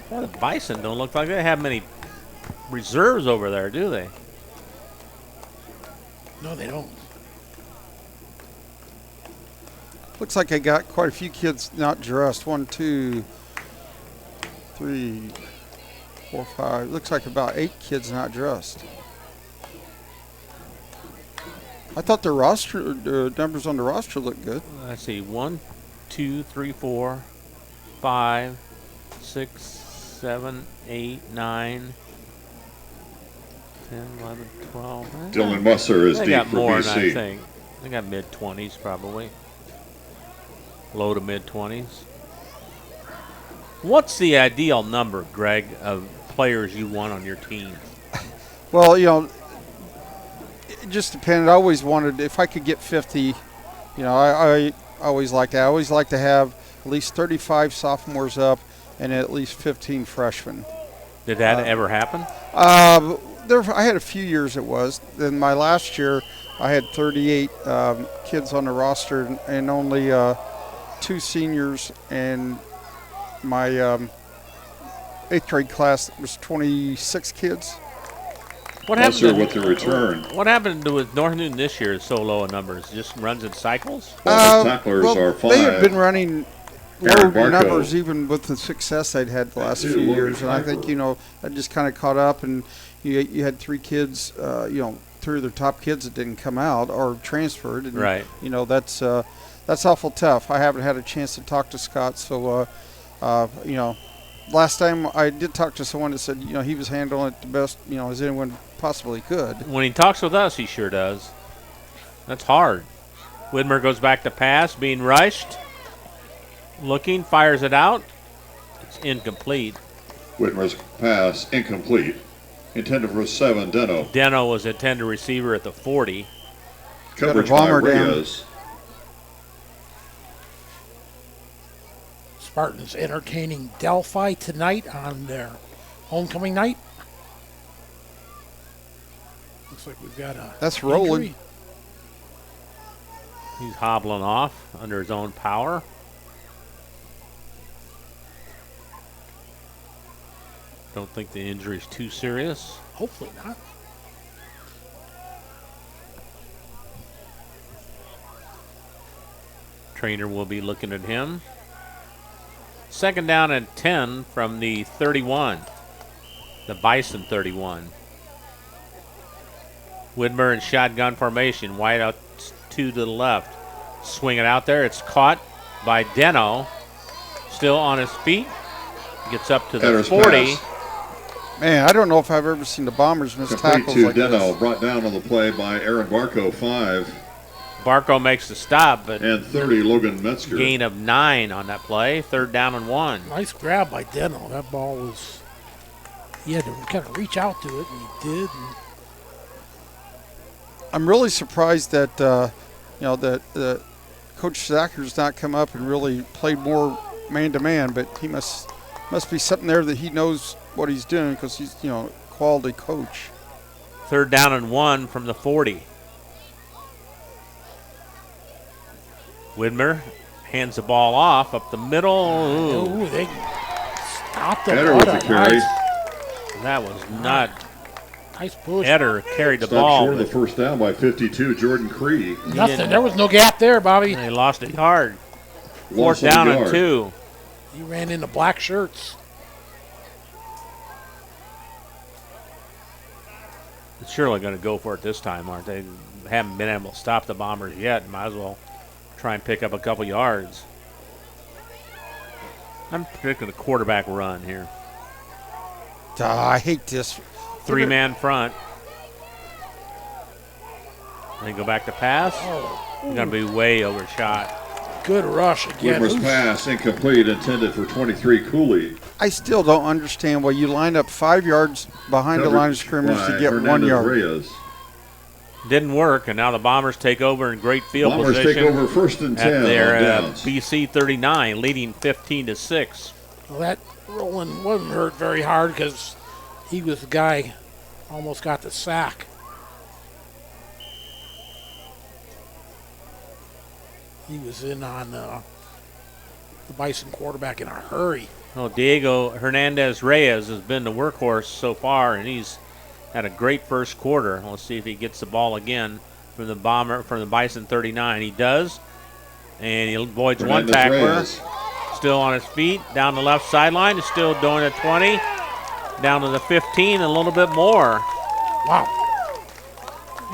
Well, the Bison don't look like they have many reserves over there, do they? No, they don't. Looks like they got quite a few kids not dressed. 1, 2, 3, 4, 5. Looks like about 8 kids not dressed. I thought the roster numbers on the roster looked good. Let's see. 1, 2, 3, 4, 5, 6, 7, 8, 9, 10, 11, 12. Dylan Musser is They deep got for more, BC. I think. They got mid-20s probably. Low to mid-20s. What's the ideal number, Greg, of players you want on your team? Well, it just depended. I always wanted, if I could get 50, I always liked that. I always like to have at least 35 sophomores up and at least 15 freshmen. Did that ever happen? I had a few years it was. Then my last year, I had 38 kids on the roster and only 2 seniors, and my 8th grade class was 26 kids. What happened with the return? What happened with North Newton this year? Is so low in numbers, just runs in cycles. Well, the tacklers are 5. They had been running low Aaron Barco. numbers even with the success they'd had the last few years, and I think that just kind of caught up, and you had 3 kids, 3 of their top kids that didn't come out or transferred, and right. That's awful tough. I haven't had a chance to talk to Scott, so last time I did talk to someone that said he was handling it the best as anyone possibly could. When he talks with us, he sure does. That's hard. Widmer goes back to pass, being rushed. Looking, fires it out. It's incomplete. Whitmer's pass incomplete. Intended for 7, Deno. Deno was intended receiver at the 40. Coverage by Reyes. Spartans entertaining Delphi tonight on their homecoming night. Looks like we've got a That's rolling. injury. He's hobbling off under his own power. Don't think the injury's too serious. Hopefully not. Trainer will be looking at him. Second down and 10 from the 31. The Bison 31. Widmer in shotgun formation. Wide out to the left. Swing it out there. It's caught by Deno. Still on his feet. Gets up to the Header's 40. pass. Man, I don't know if I've ever seen the Bombers miss Complete tackles to like Deno, this. brought down on the play by Aaron Barco, 5. Barco makes the stop, but And 30, Logan Metzger. gain of 9 on that play. Third down and 1. Nice grab by Deno. That ball was, he had to kind of reach out to it, and he did. And I'm really surprised that that Coach Zacker's not come up and really played more man-to-man, but he must be something there that he knows what he's doing, because he's quality coach. Third down and 1 from the 40. Widmer hands the ball off up the middle. ooh, they stopped the Header with ball. the carry. That was not. Nice push. Eder carried the Stopped ball. short of the but first down by 52, Jordan Cree. Nothing. There was no gap there, Bobby. They lost it hard. Fourth Loss of a down and yard. 2. He ran into black shirts. They're surely going to go for it this time, aren't they? Haven't been able to stop the Bombers yet. Might as well try and pick up a couple yards. I'm predicting a quarterback run here. I hate this. 3-man front. They go back to pass. They're going to be way overshot. Good rush again. Widmer's pass incomplete, intended for 23, Cooley. I still don't understand why you line up 5 yards behind the line of scrimmage to by get 1 Hernandez yard. Reyes. Didn't work, and now the Bombers take over in great field Bombers position. take over first and 10 at their on downs. BC 39, leading 15-6. Well, that Roland wasn't hurt very hard because he was the guy almost got the sack. He was in on the Bison quarterback in a hurry. Well, Diego Hernandez Reyes has been the workhorse so far, and he's had a great first quarter. Let's see if he gets the ball again from the Bison 39. He does, and he avoids one Hernandez tackler. Reyes. Still on his feet, down the left sideline. He's still doing a 20, down to the 15, a little bit more. Wow.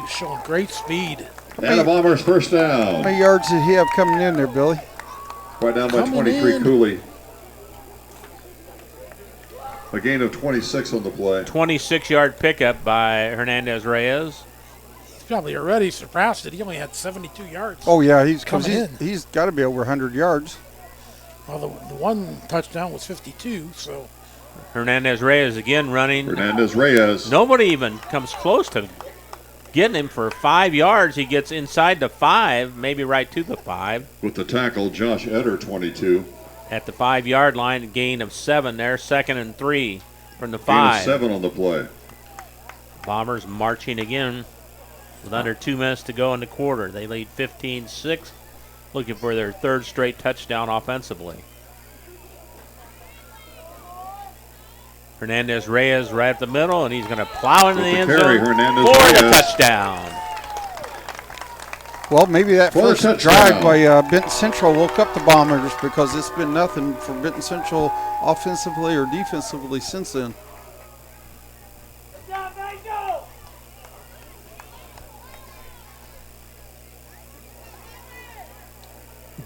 He's showing great speed. And the Bombers first How down. many yards did he have coming in there, Billy? Right down by Coming 23, in. Cooley. A gain of 26 on the play. 26-yard pickup by Hernandez Reyes. He's probably already surpassed it. He only had 72 yards. Oh, yeah, Coming in. he's got to be over 100 yards. Well, the one touchdown was 52, so Hernandez Reyes again running. Hernandez Reyes. Nobody even comes close to getting him for 5 yards. He gets inside the 5, maybe right to the 5. With the tackle, Josh Eder, 22. At the 5-yard line, a gain of 7 there. 2nd and 3 from the Gain of 5. 7 on the play. Bombers marching again with under 2 minutes to go in the quarter. They lead 15-6, looking for their 3rd straight touchdown offensively. Hernandez Reyes right up the middle, and he's going to plow into With the the end carry, zone Hernandez for the Reyes. touchdown. Well, maybe that For a first touchdown. drive by Benton Central woke up the Bombers, because it's been nothing for Benton Central offensively or defensively since then.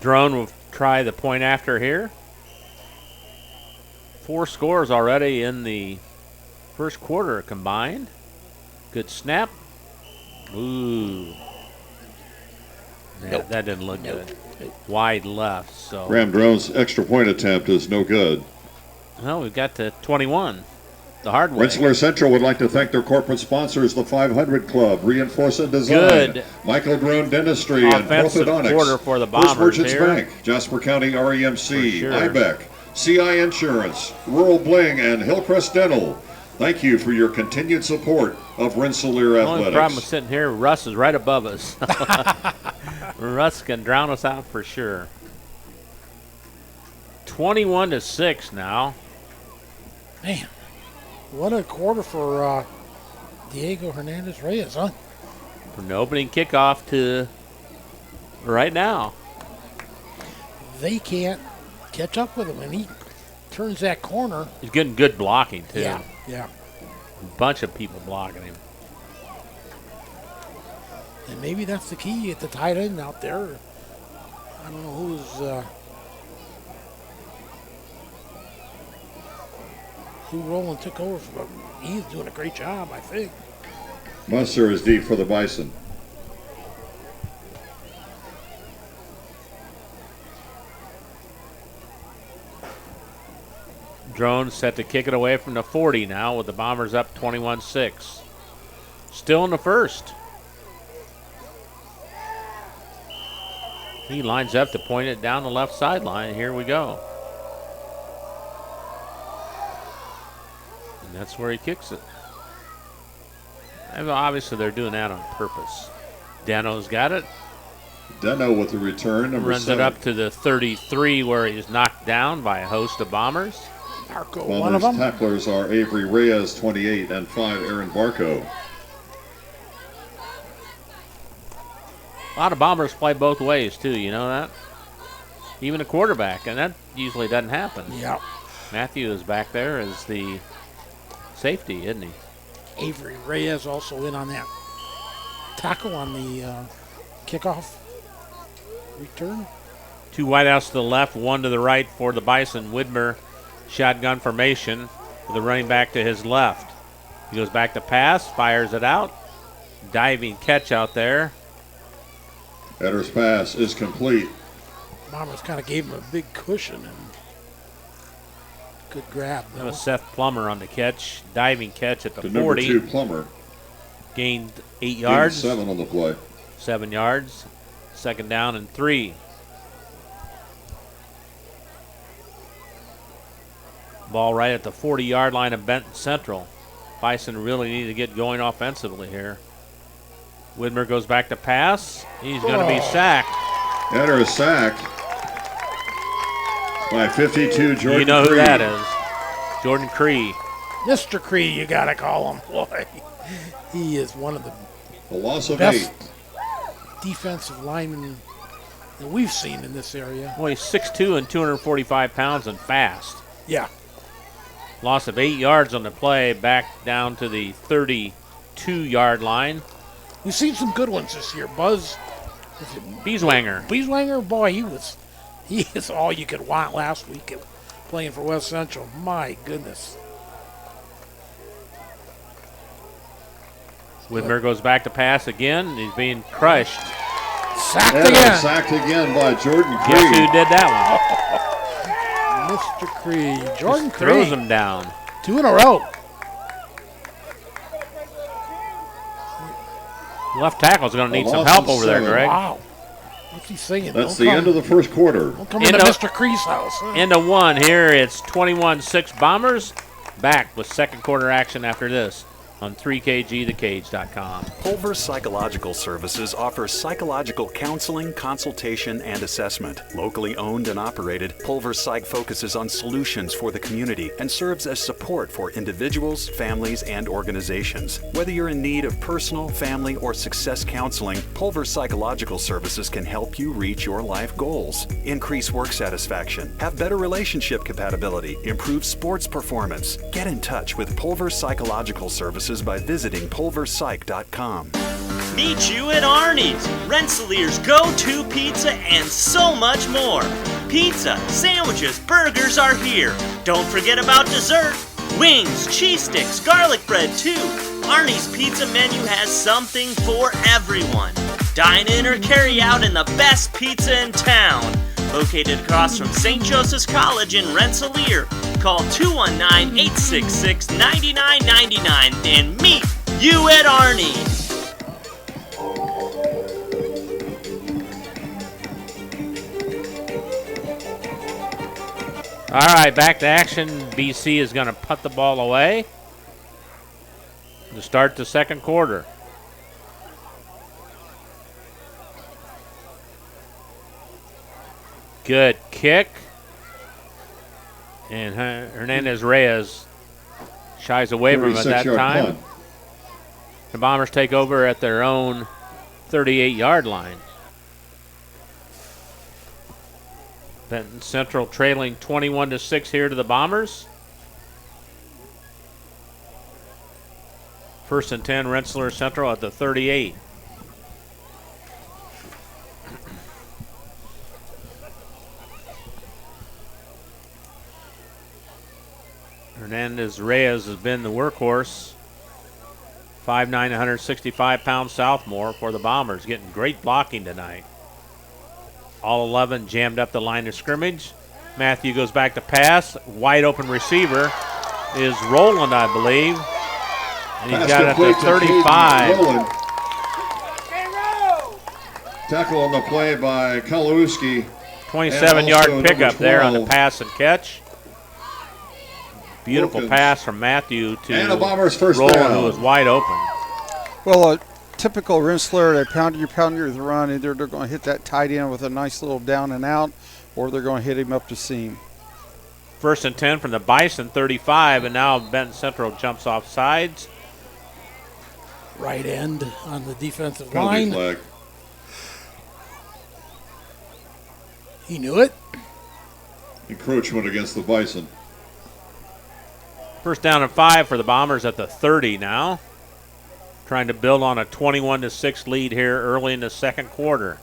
Drone will try the point after here. 4 scores already in the first quarter combined. Good snap. Ooh. Yeah, that didn't look good. Wide left. So Ram Drone's extra point attempt is no good. well, we've got to 21. the hard way. Rensselaer Central would like to thank their corporate sponsors, the 500 Club, Reinforce and Design, Good Michael Drone Dentistry, and offensive Orthodontics, quarter for the First Bombers Merchants here. Bank, Jasper County REMC, For sure. IBEC, CI Insurance, Rural Bling, and Hillcrest Dental. Thank you for your continued support of Rensselaer The only problem with Athletics. sitting here, Russ is right above us. Russ can drown us out for sure. 21-6 now. Man, what a quarter for Diego Hernandez Reyes, huh? From the opening kickoff to right now. They can't catch up with him, and he turns that corner. He's getting good blocking, too. Yeah. A bunch of people blocking him. And maybe that's the key at the tight end out there. I don't know who Roland took over from. He's doing a great job, I think. Munster is deep for the Bison. Drone set to kick it away from the 40 now with the Bombers up 21-6. Still in the first. He lines up to point it down the left sideline. Here we go. And that's where he kicks it. And obviously they're doing that on purpose. Dano's got it. Deno with the return, number Runs 7. it up to the 33 where he's knocked down by a host of Bombers. Marco, Bombers one of them. tacklers are Avery Reyes, 28, and 5, Aaron Barco. A lot of Bombers play both ways, too. You know that? Even a quarterback, and that usually doesn't happen. Yeah. Matthew is back there as the safety, isn't he? Avery Reyes also in on that tackle on the kickoff return. Two wideouts to the left, one to the right for the Bison. Widmer, shotgun formation with the running back to his left. He goes back to pass, fires it out. Diving catch out there. Eder's pass is complete. Bombers kind of gave him a big cushion and good grab. That was Seth Plummer on the catch. Diving catch at the To 40. number 2, Plummer. Gained 8 Gained yards. 7 on the play. 7 yards. Second down and 3. Ball right at the 40-yard line of Benton Central. Bison really need to get going offensively here. Widmer goes back to pass. He's going to be sacked. Eder is sacked by 52, Jordan You know who Creed. that is. Jordan Cree. Mr. Cree, you got to call him. Boy, he is one of the A loss of best 8. defensive linemen that we've seen in this area. Well, he's 6'2" and 245 pounds and fast. Yeah. Loss of 8 yards on the play, back down to the 32-yard line. We've seen some good ones this year. Buzz Bieswanger. Boy, he is all you could want last week playing for West Central. My goodness. Widmer goes back to pass again. He's being crushed. Sacked Eder again. sacked again by Jordan Creed. Guess who did that Mr. Cree. one? Jordan Just throws Cree. him down. 2 in a row. Left tackle's going to need A some loss help of over there, 7. Greg. Wow. What's he singing? That's the end of the first quarter. Don't come into Into- Mr. Cree's house. Huh? Into 1 here. It's 21-6 Bombers. Back with second quarter action after this on 3kgthecage.com. Pulver Psychological Services offers psychological counseling, consultation, and assessment. Locally owned and operated, Pulver Psych focuses on solutions for the community and serves as support for individuals, families, and organizations. Whether you're in need of personal, family, or success counseling, Pulver Psychological Services can help you reach your life goals. Increase work satisfaction, have better relationship compatibility, improve sports performance. Get in touch with Pulver Psychological Services by visiting pulverpsych.com. Meet you at Arnie's, Rensselaer's go-to pizza, and so much more. Pizza, sandwiches, burgers are here. Don't forget about dessert. Wings, cheese sticks, garlic bread too. Arnie's pizza menu has something for everyone. Dine in or carry out in the best pizza in town. Located across from St. Joseph's College in Rensselaer. Call 219-866-9999 and meet you at Arnie's. All right, back to action. BC is going to punt the ball away to start the second quarter. Good kick. And Hernandez-Reyes shies away from it that time. Punt. The Bombers take over at their own 38-yard line. Benton Central trailing 21-6 here to the Bombers. First and 10, Rensselaer Central at the 38. Hernandez-Reyes has been the workhorse. 5'9", 165-pound sophomore for the Bombers, getting great blocking tonight. All 11 jammed up the line of scrimmage. Matthew goes back to pass. Wide open receiver is Roland, I believe. And he's got it at the 35. Tackle on the play by Kalowski. 27-yard pickup there on the pass and catch. Beautiful pass from Matthew to and a Bombers first Roland, down. who was wide open. Well, typical Rensselaer, they pound your run. Either they're going to hit that tight end with a nice little down and out, or they're going to hit him up the seam. First and 10 from the Bison 35, and now Benton Central jumps off sides. Right end on the defensive Penalty line. flag. He knew it. Encroachment against the Bison. First down and 5 for the Bombers at the 30 now. Trying to build on a 21-6 lead here early in the second quarter.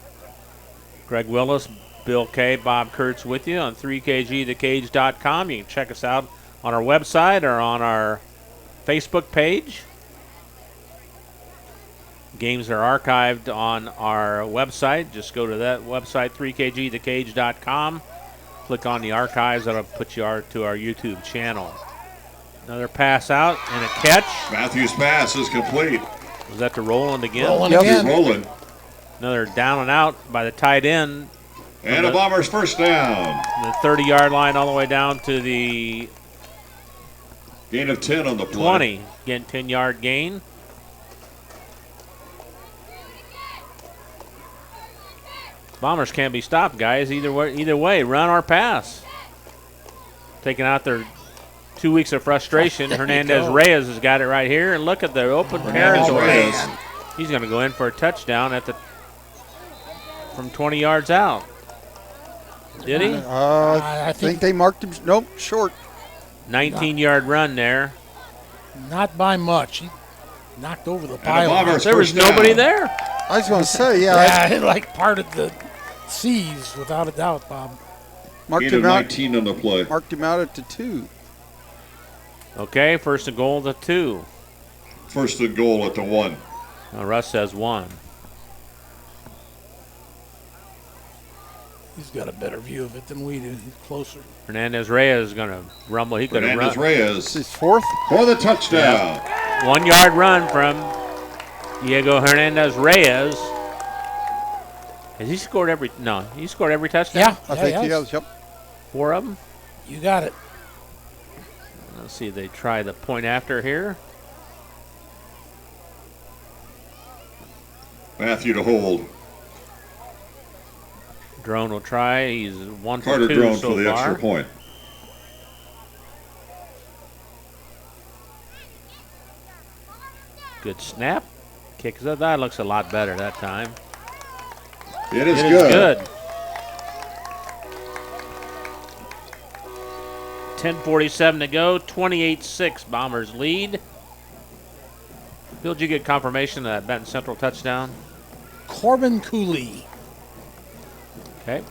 Greg Willis, Bill Kay, Bob Kurtz with you on 3kgthecage.com. You can check us out on our website or on our Facebook page. Games are archived on our website. Just go to that website, 3kgthecage.com. Click on the archives. That'll put you to our YouTube channel. Another pass out and a catch. Matthews' pass is complete. Was that to Roland again? Roland again. Roland. Another down and out by the tight end. And a Bombers first down. The 30-yard line all the way down to the Gain of 10 on the play. 20. Again, 10-yard gain. Bombers can't be stopped, guys. Either way, run or pass. Taking out their 2 weeks of frustration. Hernandez-Reyes has got it right here. And look at the open territory. He's going to go in for a touchdown from 20 yards out. Did he? I think they marked him. Nope, short. 19-yard run there. Not by much. He knocked over the pylon. There was nobody there. I was going to say, yeah. It like parted the seas without a doubt, Bob. Marked Gain of him out. 19 on the play. Marked him out at the 2. Okay, first and goal at 2. First and goal at the 1. Now Russ says 1. He's got a better view of it than we do. He's closer. Hernandez-Reyes is going to rumble. He could have run. Hernandez-Reyes His 4th. for the touchdown. 1 yard run from Diego Hernandez-Reyes. Has he scored every? No, he scored every touchdown. Yeah, I think he has. Yep. 4 of them. You got it. Let's see. They try the point after here. Matthew to hold. Drone will try. He's 1 for Carter 2 Drone so for the far. extra point. Good snap. Kick. That looks a lot better that time. It is It good. is good. 10:47 to go. 28-6 Bombers lead. Bill, did you get confirmation of that Benton Central touchdown? Corbin Cooley. Okay.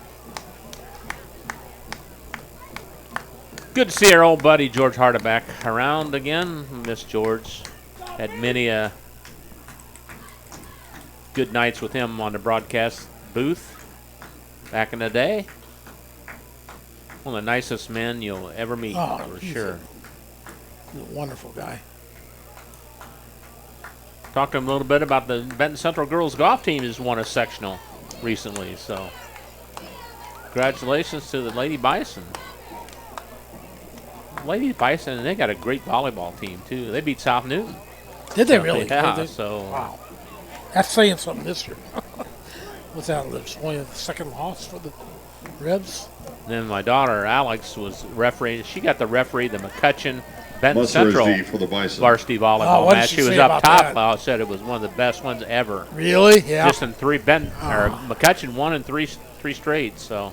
Good to see our old buddy George Hardeback around again. Miss George. Had many good nights with him on the broadcast booth back in the day. One of the nicest men you'll ever meet, for sure. He's a wonderful guy. Talked to him a little bit about the Benton Central girls golf team has won a sectional recently, so congratulations to the Lady Bison. Lady Bison, and they got a great volleyball team too. They beat South Newton. Did they really? Yeah, so wow. That's saying something this year. What's that? It's only the second loss for the Rebs. Then my daughter Alex was refereeing. She got the referee the McCutcheon Benton Central for the Bison. varsity volleyball what did match. she She was say up about top. that? I said it was one of the best ones ever. Really? Yeah. Just in three or McCutcheon won in three straight. So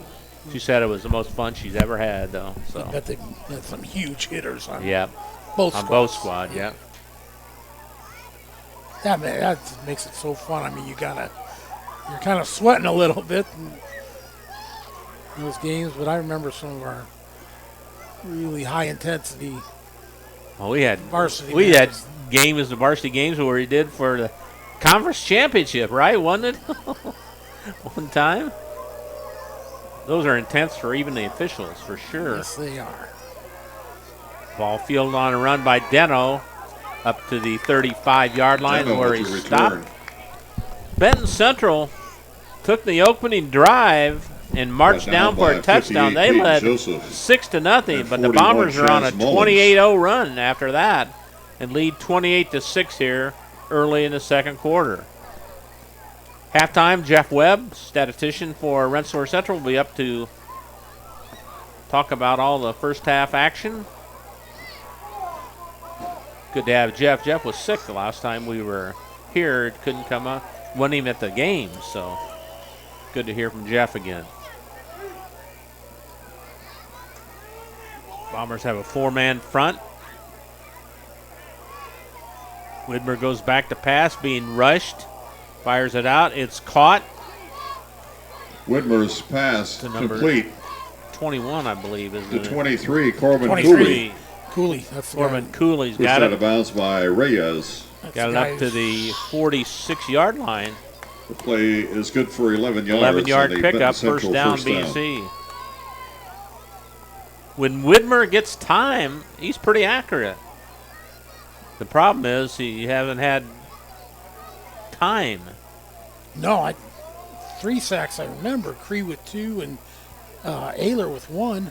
she said it was the most fun she's ever had, though. So I bet they had some huge hitters on both squads. both squad. Yeah. Yeah, man, that just makes it so fun. I mean, you're kind of sweating a little bit in those games, but I remember some of our really high intensity. Well, we had varsity. We had games, the varsity games, where we did for the conference championship, right? Wasn't it? One time. Those are intense for even the officials, for sure. Yes, they are. Ball fielded on a run by Deno up to the 35-yard line where he stopped. Benton Central took the opening drive and marched down for a touchdown. They led 6-0, but the Bombers are on a 28-0 run after that and lead 28-6 here early in the second quarter. Halftime, Jeff Webb, statistician for Rensselaer Central, will be up to talk about all the first half action. Good to have Jeff. Jeff was sick the last time we were here. Couldn't come up. Wasn't even at the game, so good to hear from Jeff again. Bombers have a four-man front. Widmer goes back to pass, being rushed. Fires it out. It's caught. Widmer's pass complete. 21, I believe, isn't it? To 23, Corbin Cooley. Cooley. That's Corbin Cooley's pushed got out it. of bounds by Reyes. Got it up to the 46-yard line. The play is good for 11 yards. 11-yard pickup, first down, BC. When Widmer gets time, he's pretty accurate. The problem is he hasn't had time. No, 3 sacks I remember. Cree with 2 and Ayler with 1.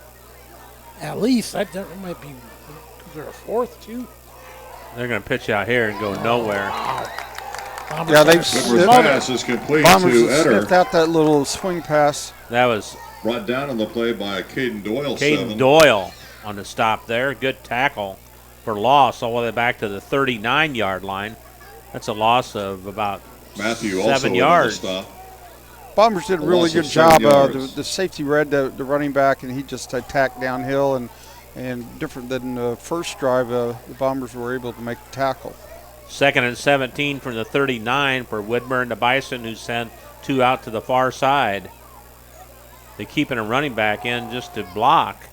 At least. That might be, is there a 4th too? They're going to pitch out here and go nowhere. Yeah, they've pass is complete to Eder. Sniffed out that little swing pass. That was brought down on the play by Caden Doyle. Caden Doyle on the stop there. Good tackle for loss all the way back to the 39-yard line. That's a loss of about Matthew 7 yards. Bombers did a really good job. The safety read the running back, and he just attacked downhill. And different than the first drive, the Bombers were able to make the tackle. 2nd and 17 from the 39 for Widmer and the Bison, who sent 2 out to the far side. They're keeping a running back in just to block.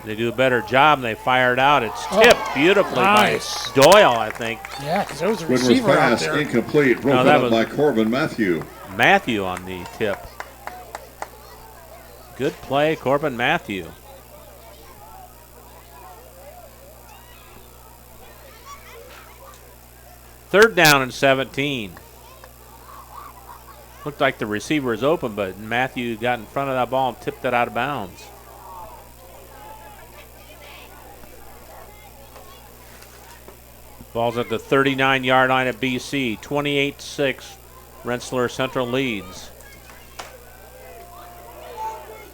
They do a better job, and they fire it out. It's tipped beautifully by Doyle, I think. Yeah, because there was a receiver pass out there. Incomplete, broken up by Corbin Matthew. Matthew on the tip. Good play, Corbin Matthew. Third down and 17. Looked like the receiver was open, but Matthew got in front of that ball and tipped it out of bounds. Ball's at the 39-yard line at BC. 28-6. Rensselaer Central leads.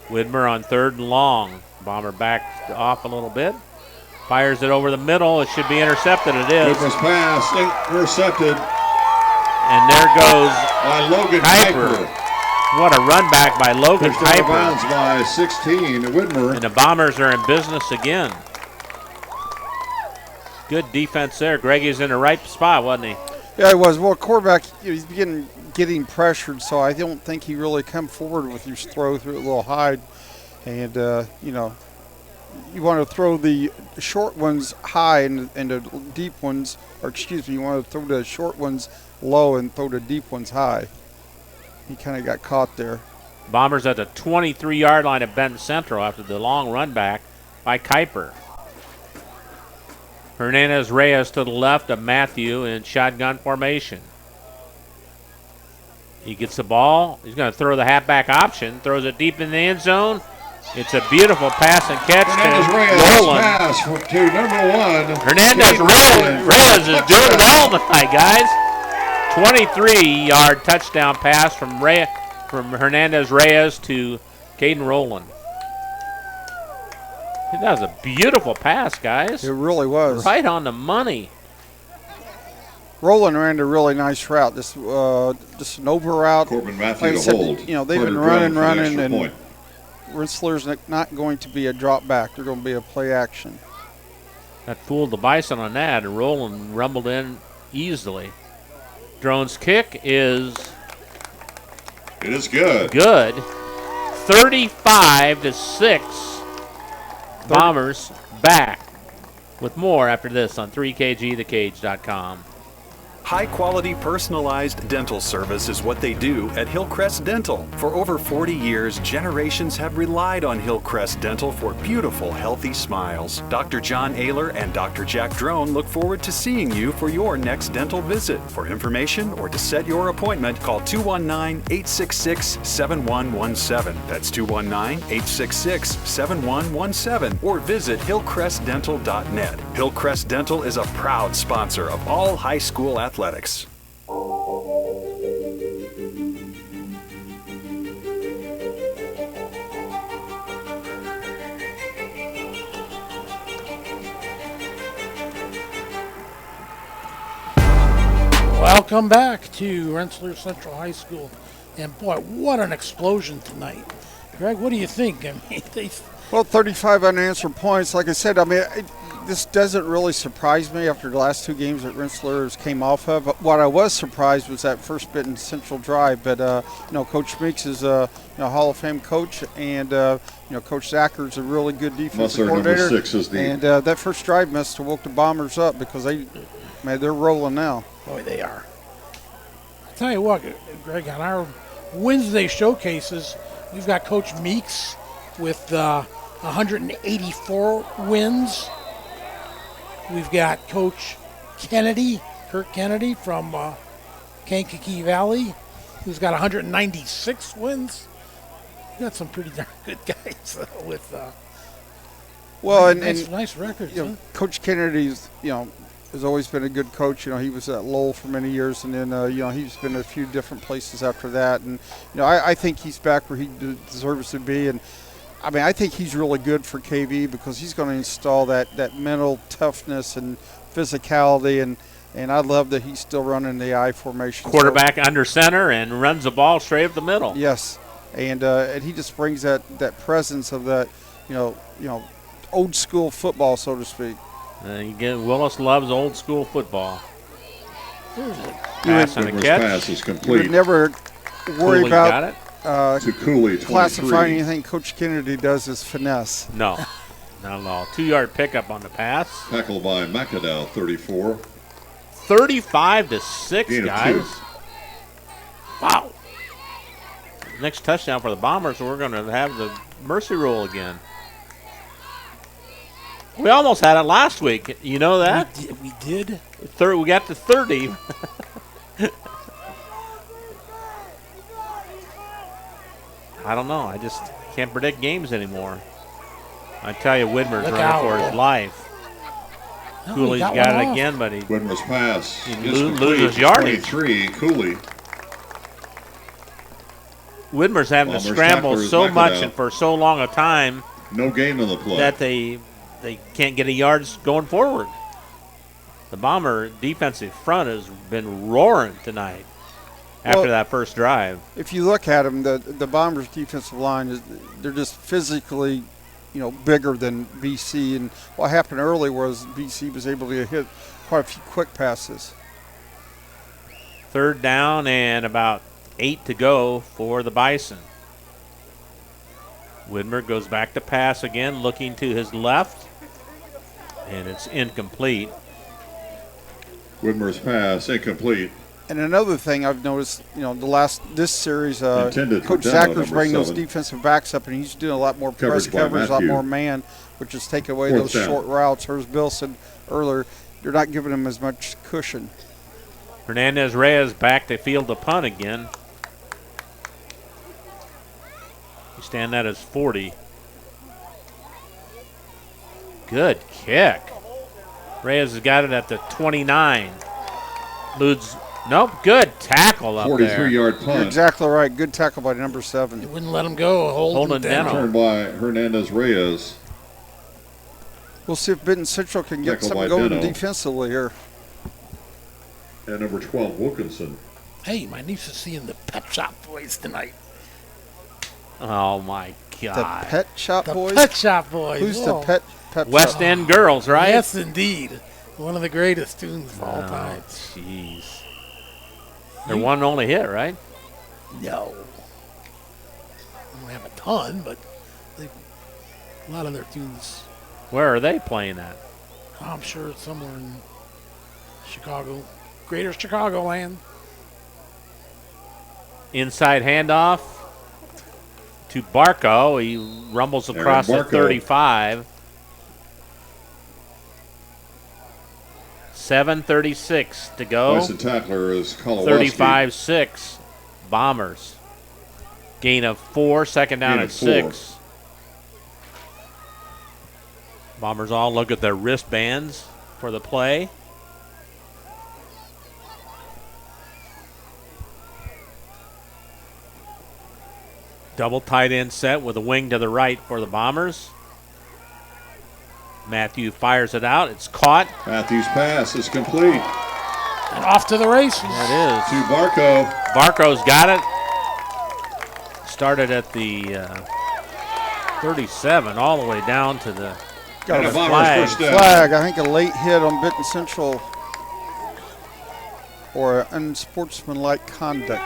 Widmer on 3rd and long. Bomber backs off a little bit. Fires it over the middle. It should be intercepted. It is. Widmer's pass intercepted. And there goes by Logan Kuiper. What a run back by Logan Pushed out of Kuiper. bounds by 16, Widmer. And the Bombers are in business again. Good defense there. Greggy's in the right spot, wasn't he? Yeah, he was. Well, quarterback, he's getting pressured, so I don't think he really come forward with your throw through a little hide. And, you want to throw the short ones high and the deep ones, you want to throw the short ones low and throw the deep ones high. He kind of got caught there. Bombers at the 23-yard line of Benton Central after the long run back by Kuiper. Hernandez Reyes to the left of Matthew in shotgun formation. He gets the ball. He's going to throw the halfback option. Throws it deep in the end zone. It's a beautiful pass and catch to Roland. Pass to number 1. Hernandez Reyes is doing it all tonight, guys. 23-yard touchdown pass from Hernandez Reyes to Caden Rowland. That was a beautiful pass, guys. It really was. Right on the money. Roland ran a really nice route. Just an over route. Corbin Matthew like I to said, hold. They've been running, and Rensselaer's not going to be a drop back. They're going to be a play action. That fooled the Bison on that, and Roland rumbled in easily. Drone's kick is... It is good. Good. 35-6. Bombers back with more after this on 3kgthecage.com. High-quality personalized dental service is what they do at Hillcrest Dental. For over 40 years, generations have relied on Hillcrest Dental for beautiful, healthy smiles. Dr. John Ayler and Dr. Jack Drone look forward to seeing you for your next dental visit. For information or to set your appointment, call 219-866-7117. That's 219-866-7117. Or visit hillcrestdental.net. Hillcrest Dental is a proud sponsor of all high school athletics. Welcome back to Rensselaer Central High School. And boy, what an explosion tonight. Greg, what do you think? I mean, 35 unanswered points. Like I said, this doesn't really surprise me after the last 2 games that Rensselaer's came off of. What I was surprised was that first Benton Central drive. But Coach Meeks is a Hall of Fame coach, and Coach Zacker's a really good defensive coordinator. Number 6 is and that first drive must have woke the Bombers up because they're rolling now. Boy, they are. I'll tell you what, Greg, on our Wednesday showcases, we've got Coach Meeks with 184 wins. We've got Coach Kirk Kennedy from Kankakee Valley, who's got 196 wins. We got some pretty darn good guys with nice records. Coach Kennedy's, has always been a good coach. He was at Lowell for many years, and then he's been a few different places after that. And I think he's back where he deserves to be. And I think he's really good for KV because he's going to install that mental toughness and physicality, and I love that he's still running the I formation. Quarterback under center and runs the ball straight up the middle. Yes, and he just brings that presence of that old school football, so to speak. Willis loves old school football. Pass and a catch. Pass is complete. You would never worry Cooley about got it. To Cooley, 23. Classifying anything Coach Kennedy does as finesse. No, not at all. 2-yard pickup on the pass. Tackle by McAdow, 34. 35-6, guys. 2. Wow. Next touchdown for the Bombers, we're going to have the mercy rule again. We almost had it last week. You know that? We did. We got to 30. I don't know. I just can't predict games anymore. I tell you, Widmer's running for his life. Cooley's got it again, but Widmer's pass. He loses yardage. 23, Cooley. Widmer's having to scramble so much and for so long a time. No gain on the play. That they can't get a yards going forward. The Bomber defensive front has been roaring tonight after that first drive. If you look at them, the Bombers' defensive line, they're just physically, bigger than BC. And what happened early was BC was able to hit quite a few quick passes. 3rd down and about 8 to go for the Bison. Widmer goes back to pass again, looking to his left, and it's incomplete. Widmer's pass incomplete. And another thing I've noticed, this series, Intended for Coach demo, Zacker's number bringing those 7. defensive backs up, and he's doing a lot more press Coverage by coverage, a lot Matthew. more man, which is taking away Fourth those down. short routes. Or as Bill said earlier, you're not giving them as much cushion. Hernandez-Reyes back to field the punt again. You stand that as 40. Good kick. Reyes has got it at the 29. Nope, good tackle up there. 43-yard punt. You're exactly right. Good tackle by number 7. You wouldn't let him go. Holden Dental. Turned by Hernandez-Reyes. We'll see if Benton Central can get Tackle something by going Dental. defensively here. And number 12, Wilkinson. Hey, my niece is seeing the Pet Shop Boys tonight. Oh, my God. The Pet Shop The Boys? Pet Shop Boys. Who's Whoa. the Pet West Shop? End Girls, right? Yes, indeed. One of the greatest tunes of all Oh, time. jeez. Their one and only hit, right? No. I don't have a ton, but a lot of their tunes, Where are they playing at? I'm sure it's somewhere in Chicago, greater Chicagoland. Inside handoff to Barco. He rumbles across the Barco. 35. 7:36 to go. Vice tackler is Kowalski. 35-6. Bombers. Gain of 4. Second down Gain at of 4. 6. Bombers all look at their wristbands for the play. Double tight end set with a wing to the right for the Bombers. Matthew fires it out. It's caught. Matthews' pass is complete And off to the races. That is. to Barco. Barco's got it. Started at the 37 all the way down to the Got And a a Bombers flag. first down. flag. I think a late hit on Benton Central or unsportsmanlike conduct.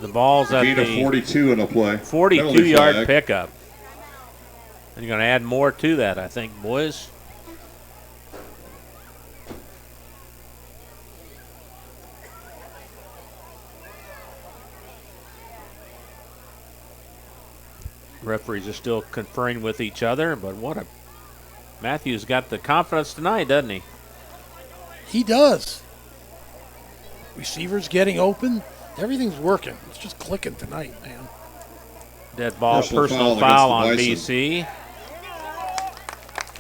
the ball's at Gain of the 42 in a play. Penalty 42-yard flag. pickup. And you're going to add more to that, I think, boys. Referees are still conferring with each other, but Matthew's got the confidence tonight, doesn't he? He does. Receivers getting open. Everything's working. It's just clicking tonight, man. Dead ball, Personal personal foul foul on against the BC.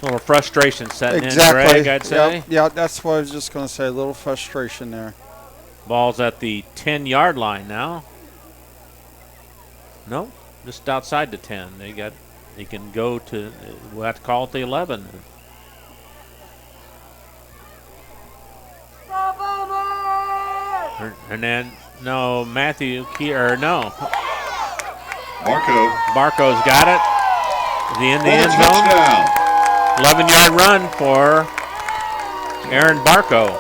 A little frustration setting Exactly. in, Greg, I'd say. Yep, yeah, that's what I was just going to say. A little frustration there. Ball's at the 10-yard line now. No, just outside the 10. They can go to, we'll have to call it the 11. And then, no, Matthew, no. Barco. Barco's got it. In the end zone. Touchdown. 11-yard run for Aaron Barco.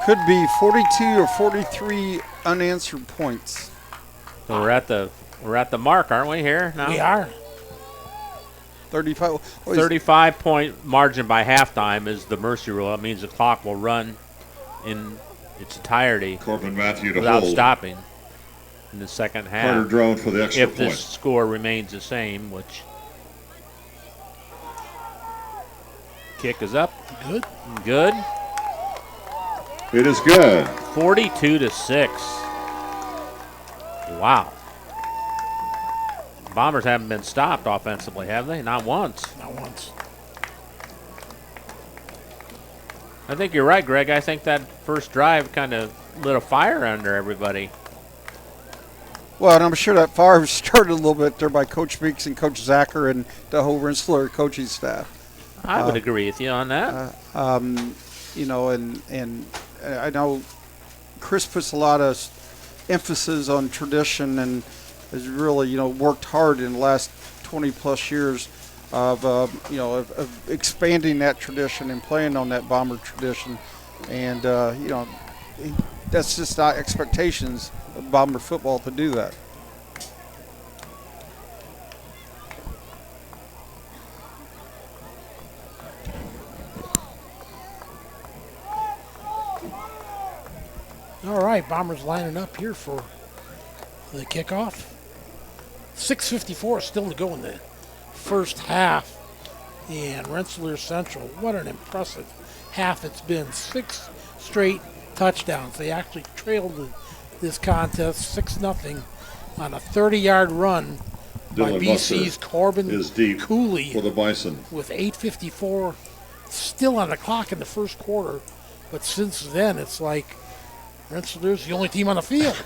Could be 42 or 43 unanswered points. So we're at the mark, aren't we, here now? We are. 35. 35-point margin by halftime is the mercy rule. That means the clock will run in its entirety Corbin Matthew to without hold. stopping in the second Carter half. drone for the extra If point. this score remains the same, which kick is up. Good. Good. It is good. 42-6. Wow. Bombers haven't been stopped offensively, have they? Not once. Not once. I think you're right, Greg. I think that first drive kind of lit a fire under everybody. Well, and I'm sure that fire started a little bit there by Coach Meeks and Coach Zacher and the whole Rensselaer coaching staff. I would agree with you on that. You know, and I know Chris puts a lot of emphasis on tradition and has really, you know, worked hard in the last 20-plus years of, of expanding that tradition and playing on that Bomber tradition. And, that's just not expectations of Bomber football to do that. All right, Bombers lining up here for the kickoff. 6:54 still to go in the first half. And Rensselaer Central, what an impressive half it's been. 6 straight touchdowns. They actually trailed this contest 6-0 on a 30-yard run by Dylan BC's Corbin is deep Cooley for the Bison. with 8:54 still on the clock in the first quarter. But since then, it's like Rensselaer's the only team on the field.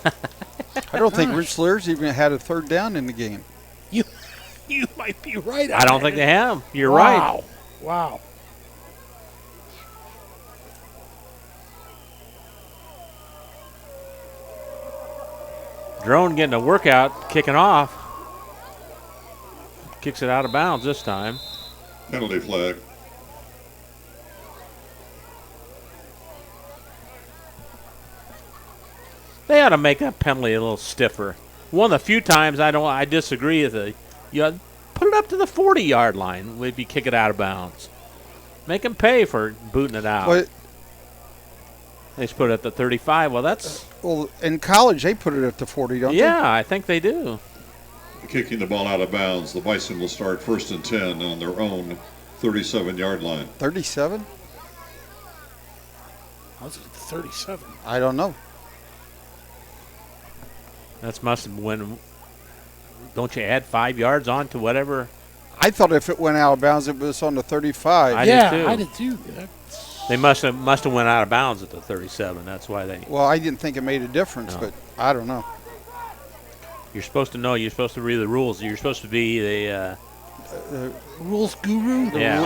I don't think Rensselaer's even had a third down in the game. You might be right. I don't think they have. You're right. Wow. Drone getting a workout, kicking off. Kicks it out of bounds this time. Penalty flag. They ought to make that penalty a little stiffer. One of the few times I disagree with it. You put it up to the 40-yard line if you kick it out of bounds. Make them pay for booting it out. Well, They just put it at the 35. Well, that's... Well, in college, they put it at the 40, don't they? Yeah, I think they do. Kicking the ball out of bounds, the Bison will start 1st and 10 on their own 37-yard line. 37? How's it 37? I don't know. That's must have when. Don't you add 5 yards on to whatever? I thought if it went out of bounds, it was on the 35. I did too. They must have went out of bounds at the 37. That's why they. Well, I didn't think it made a difference, No. but I don't know. You're supposed to know. You're supposed to read the rules. You're supposed to be the. Rules guru. Yeah.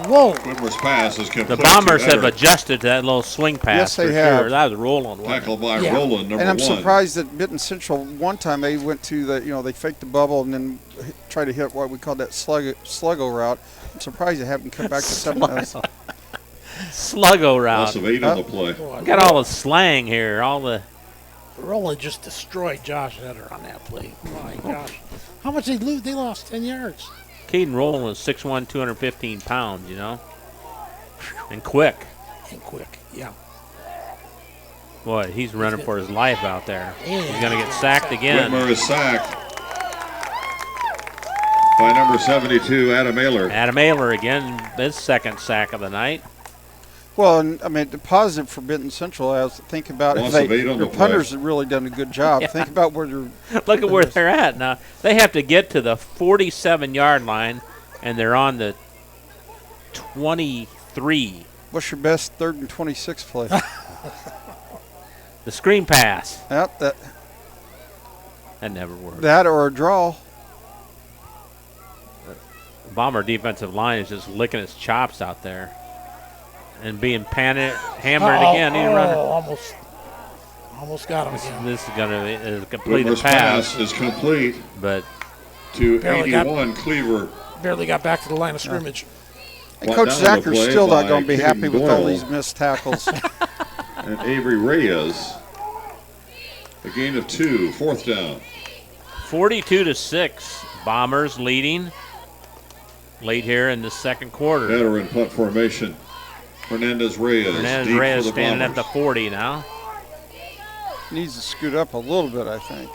Whoa. Whitmer's pass is complete. The Bombers to Eder. have adjusted to that little swing pass. Yes, they for have. Sure. That was Roland. wasn't it? Tackled by Roland, number And I'm 1. surprised that Benton Central, one time they went to the, they faked the bubble and then tried to hit what we call that sluggo route. I'm surprised they haven't come back to something else. Sluggo route. Loss of 8 on the play. Got all the slang here. All the. Roland just destroyed Josh Eder on that play. My gosh. How much they lose? They lost 10 yards. Caden Roland was 6'1", 215 pounds, and quick. Yeah. Boy, he's running for his life out there. Yeah. He's going to get sacked again. Whitmer is sacked by number 72, Adam Ayler. Adam Ayler again, his second sack of the night. Well, and, I mean, the positive for Benton Central, I was thinking about Loss if of 8 on their the punters play. have really done a good job. Yeah. Think about where they're. Look at where they're at now. They have to get to the 47-yard line, and they're on the 23. What's your best 3rd and 26 play? The screen pass. Yep, That never worked. that or a draw. Bomber defensive line is just licking his chops out there. And being hammered again. He's running. Almost got him again. This is going to complete a Whitmer's pass. pass is complete But to Barely 81, Cleaver. Barely got back to the line of scrimmage. And Brought Coach down the Zacker's play still not by going to be Caden happy with all Doyle. these missed tackles. And Avery Reyes. A gain of 2, 4th down. 42-6. Bombers leading late here in the second quarter. Veteran punt formation. Hernandez Reyes. Hernandez deep Reyes for the standing at Bombers. the 40 now. Needs to scoot up a little bit, I think.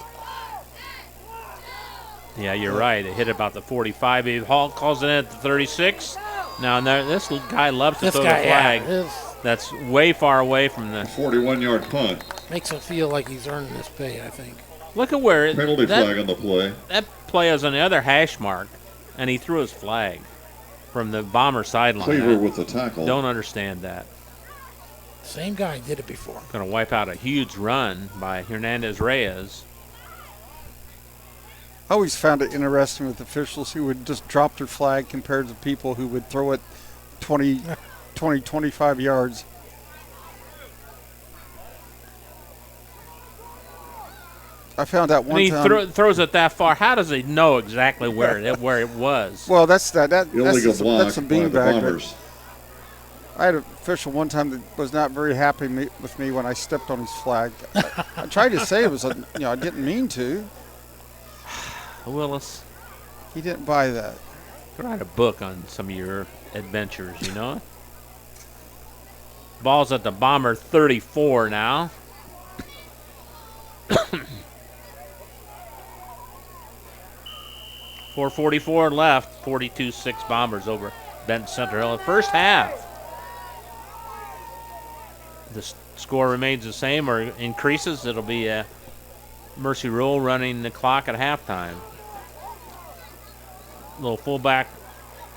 Yeah, you're right. It hit about the 45. Hall calls it in at the 36. Now, this guy loves to This throw guy, the flag. yeah, That's way far away from the. 41-yard punt. makes him feel like he's earning this pay, I think. Look at where Penalty flag on the play. that play is on the other hash mark, and he threw his flag from the Bomber sideline. Cleaver with the tackle. Don't understand that. Same guy did it before. Going to wipe out a huge run by Hernandez Reyes. I always found it interesting with officials who would just drop their flag compared to people who would throw it 20, 25 yards. I found that one And he time. throws it that far. How does he know exactly where it was? Well, that's Illegal block that's a by the beanbag. Bombers. I had an official one time that was not very happy with me when I stepped on his flag. I tried to say it was, I didn't mean to. Willis, He didn't buy that. write a book on some of your adventures, Ball's at the Bomber 34 now. 4:44 left. 42-6 Bombers over Benton Central Hill. The first half. The score remains the same or increases. It'll be a Mercy Rule running the clock at halftime. Little fullback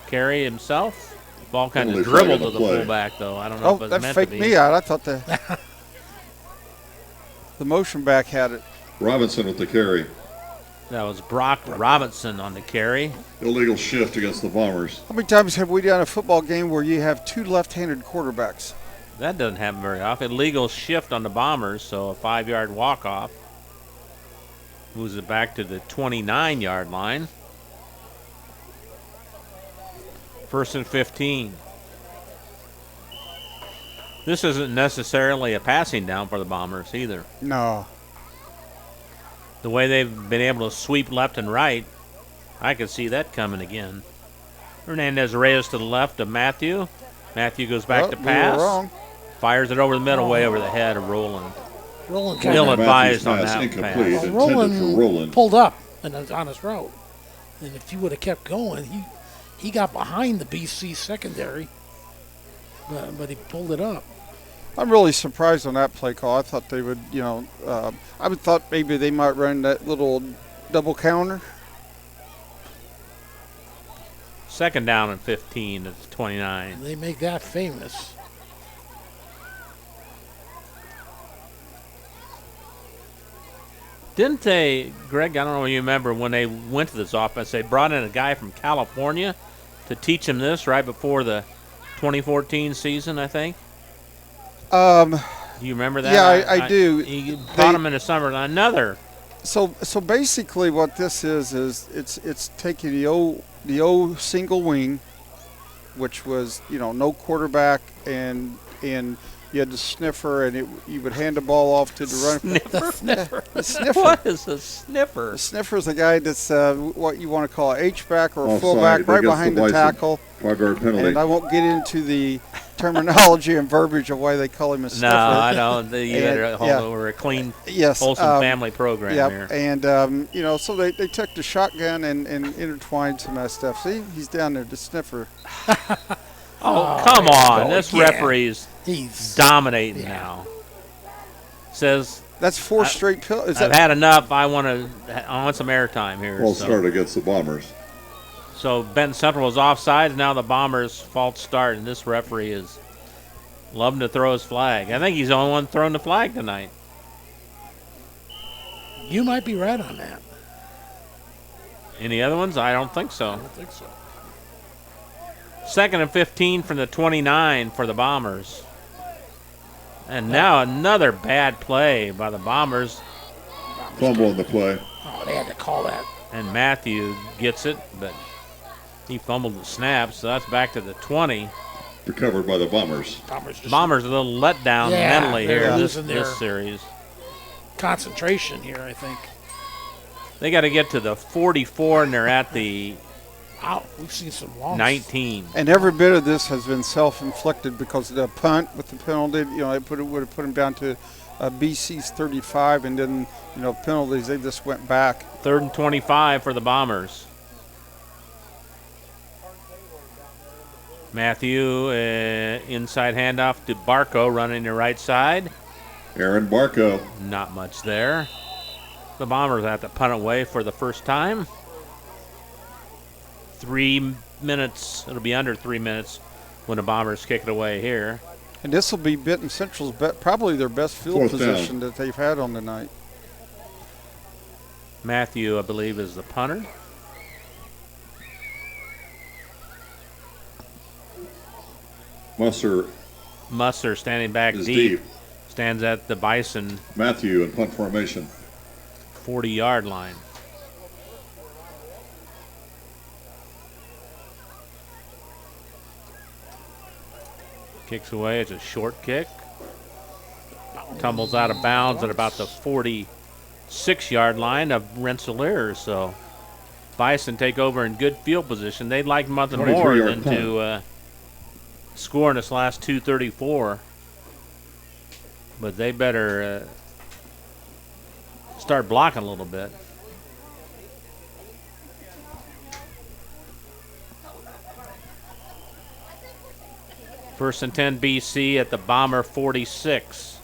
carry himself. Ball kind of dribbled to the fullback, though. I don't know if it was meant to be. That faked me out. I thought the motion back had it. Robinson with the carry. That was Brock Robinson on the carry. Illegal shift against the Bombers. How many times have we done a football game where you have two left-handed quarterbacks? That doesn't happen very often. Illegal shift on the Bombers, so a 5-yard walk-off. Moves it back to the 29-yard line. 1st and 15. This isn't necessarily a passing down for the Bombers either. No. The way they've been able to sweep left and right, I could see that coming again. Hernandez Reyes to the left of Matthew. Matthew goes back to pass. Wrong. Fires it over the middle, way over the head of Roland. Roland Ill-advised on that incomplete. pass. Roland pulled up and on his route. And if he would have kept going, he got behind the BC secondary, but he pulled it up. I'm really surprised on that play call. I thought they would, I would thought maybe they might run that little double counter. 2nd down and 15 at 29. They make that famous. Didn't they, Greg, I don't know if you remember, when they went to this offense, they brought in a guy from California to teach them this right before the 2014 season, I think? Do you remember that? Yeah, I do. He brought him in the summer. Another. So basically what this is it's taking the old single wing, which was, no quarterback, and you had the sniffer, and you would hand the ball off to the runner. Sniffer? The sniffer. What is a sniffer? The sniffer is a guy that's what you want to call an H-back or a Offside fullback, right behind the tackle. 5-yard penalty. And I won't get into the terminology and verbiage of why they call him a sniffer. No, I don't. We're a clean, wholesome family program here. And, so they took the shotgun and intertwined some of that stuff. See, he's down there, the sniffer. Come on. This referee's dominating now. Says that's 4 straight pills. I've had enough. I want some airtime here. False start against the Bombers. So Benton Central was offside. Now the Bombers false start, and this referee is loving to throw his flag. I think he's the only one throwing the flag tonight. You might be right on that. Any other ones? I don't think so. I don't think so. 2nd and 15 from the 29 for the Bombers. And now another bad play by the Bombers. Fumble in the play. Oh, they had to call that. And Matthew gets it, but he fumbled the snap, so that's back to the 20. Recovered by the Bombers. Bombers a little let down mentally here this their series. Concentration here, I think. They got to get to the 44, and they're at the we've seen some longs. 19. And every bit of this has been self-inflicted because of the punt with the penalty. They would have put him down to BC's 35, and then penalties. They just went back. 3rd and 25 for the Bombers. Matthew, inside handoff to Barco, running the right side. Aaron Barco. Not much there. The Bombers have to punt away for the first time. 3 minutes. It'll be under 3 minutes when the Bombers kick it away here. And this will be Benton Central's probably their best field position that they've had on the night. Matthew, I believe, is the punter. Musser standing back deep. Stands at the Bison. Matthew in punt formation. 40-yard line. Kicks away. It's a short kick. Tumbles out of bounds at about the 46-yard line of Rensselaer. So Bison take over in good field position. They'd like nothing more than to score in this last 2:34. but they better start blocking a little bit. First and 10 BC at the Bomber 46.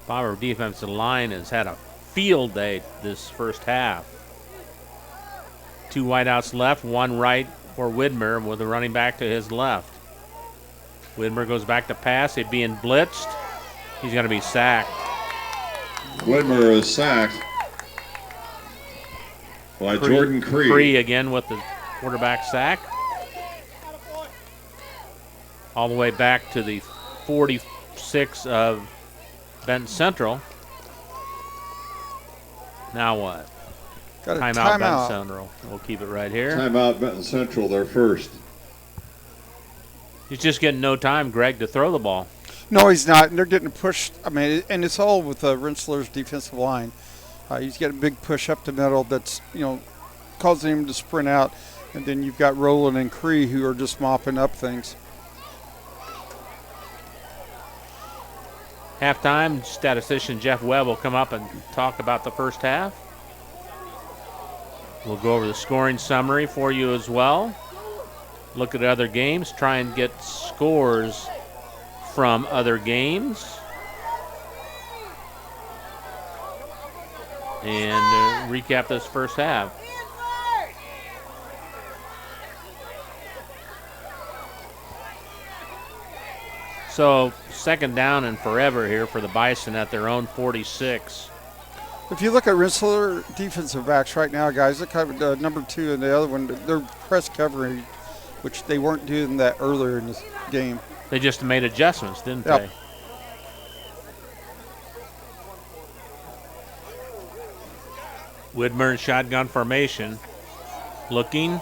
Bomber defensive line has had a field day this first half. 2 wideouts left, 1 right for Widmer with a running back to his left. Widmer goes back to pass. He's being blitzed. He's going to be sacked. Widmer is sacked by Jordan Cree. Cree again with the quarterback sack. All the way back to the 46 of Benton Central. Now what? Got a timeout Benton Central. We'll keep it right here. Timeout Benton Central, their first. He's just getting no time, Greg, to throw the ball. No, he's not. And they're getting pushed. I mean, and it's all with Rensselaer's defensive line. He's got a big push up the middle that's, causing him to sprint out. And then you've got Rowland and Cree who are just mopping up things. Halftime, statistician Jeff Webb will come up and talk about the first half. We'll go over the scoring summary for you as well. Look at other games, try and get scores from other games. And recap this first half. So, second down and forever here for the Bison at their own 46. If you look at Rensselaer defensive backs right now, guys, look at number 2 and the other one. They're press covering, which they weren't doing that earlier in this game. They just made adjustments, didn't Yep. they? Widmer in shotgun formation. Looking.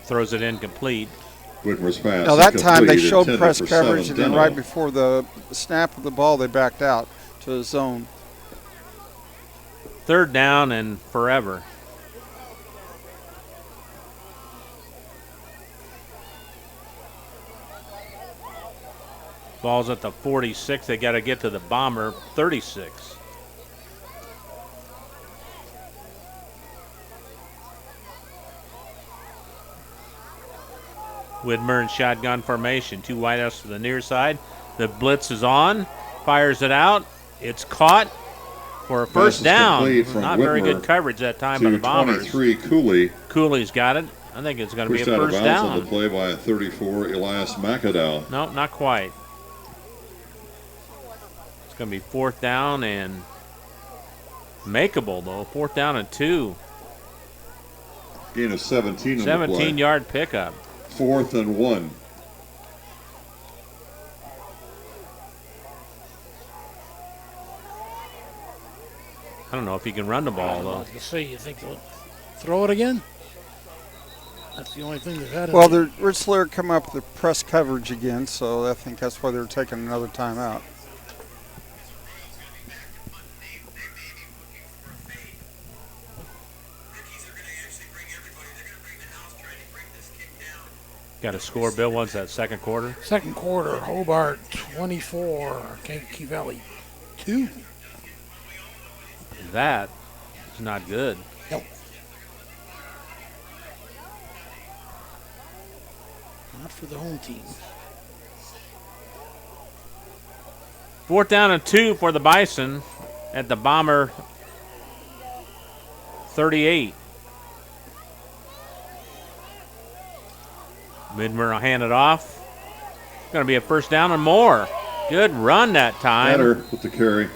Throws it incomplete. Widmer's pass. Now that time they showed intended press for coverage, 7 and then Dental. right before the snap of the ball, they backed out to the zone. Third down and forever. Ball's at the 46. They got to get to the Bomber 36. Widmer in shotgun formation. 2 wideouts to the near side. The blitz is on. Fires it out. It's caught for a first down. Not very good coverage that time by the Bombers. 23 Cooley. Cooley's got it. I think it's going to be a Pushed out of first bounds down. on the play by a 34 Elias McAdow. No, not quite. It's going to be 4th down and makeable, though. 4th down and 2. Gain of 17 on the play. 17-yard pickup. 4th and 1. I don't know if he can run the ball, though. You see, you think they'll throw it again? That's the only thing they've had. Well, the Rensselaer come up with press coverage again, so I think that's why they're taking another timeout. Got a score, Bill, once that second quarter. Second quarter, Hobart 24, Kankakee Valley 2. That is not good. Nope. Not for the home team. 4th down and 2 for the Bison at the Bomber 38. Widmer will hand it off. Going to be a first down and more. Good run that time. Better with the carry.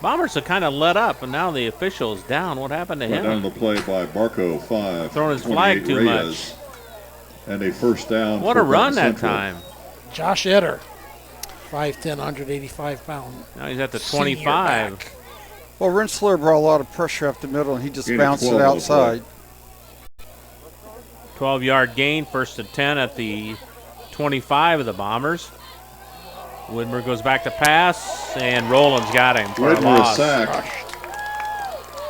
Bombers have kind of let up, and now the official is down. What happened to Right him? down the play by Barco 5. Throwing his flag too much. And a first down. What for a run Benton that Central. time. Josh Etter, 5'10", 185 pound. Now he's at the senior 25. back. Well, Rensselaer brought a lot of pressure up the middle, and he just Gain of bounced it 12 on the play. outside. 12-yard gain, 1st and 10 at the 25 of the Bombers. Widmer goes back to pass, and Rowland's got him for a Widmer loss. is sacked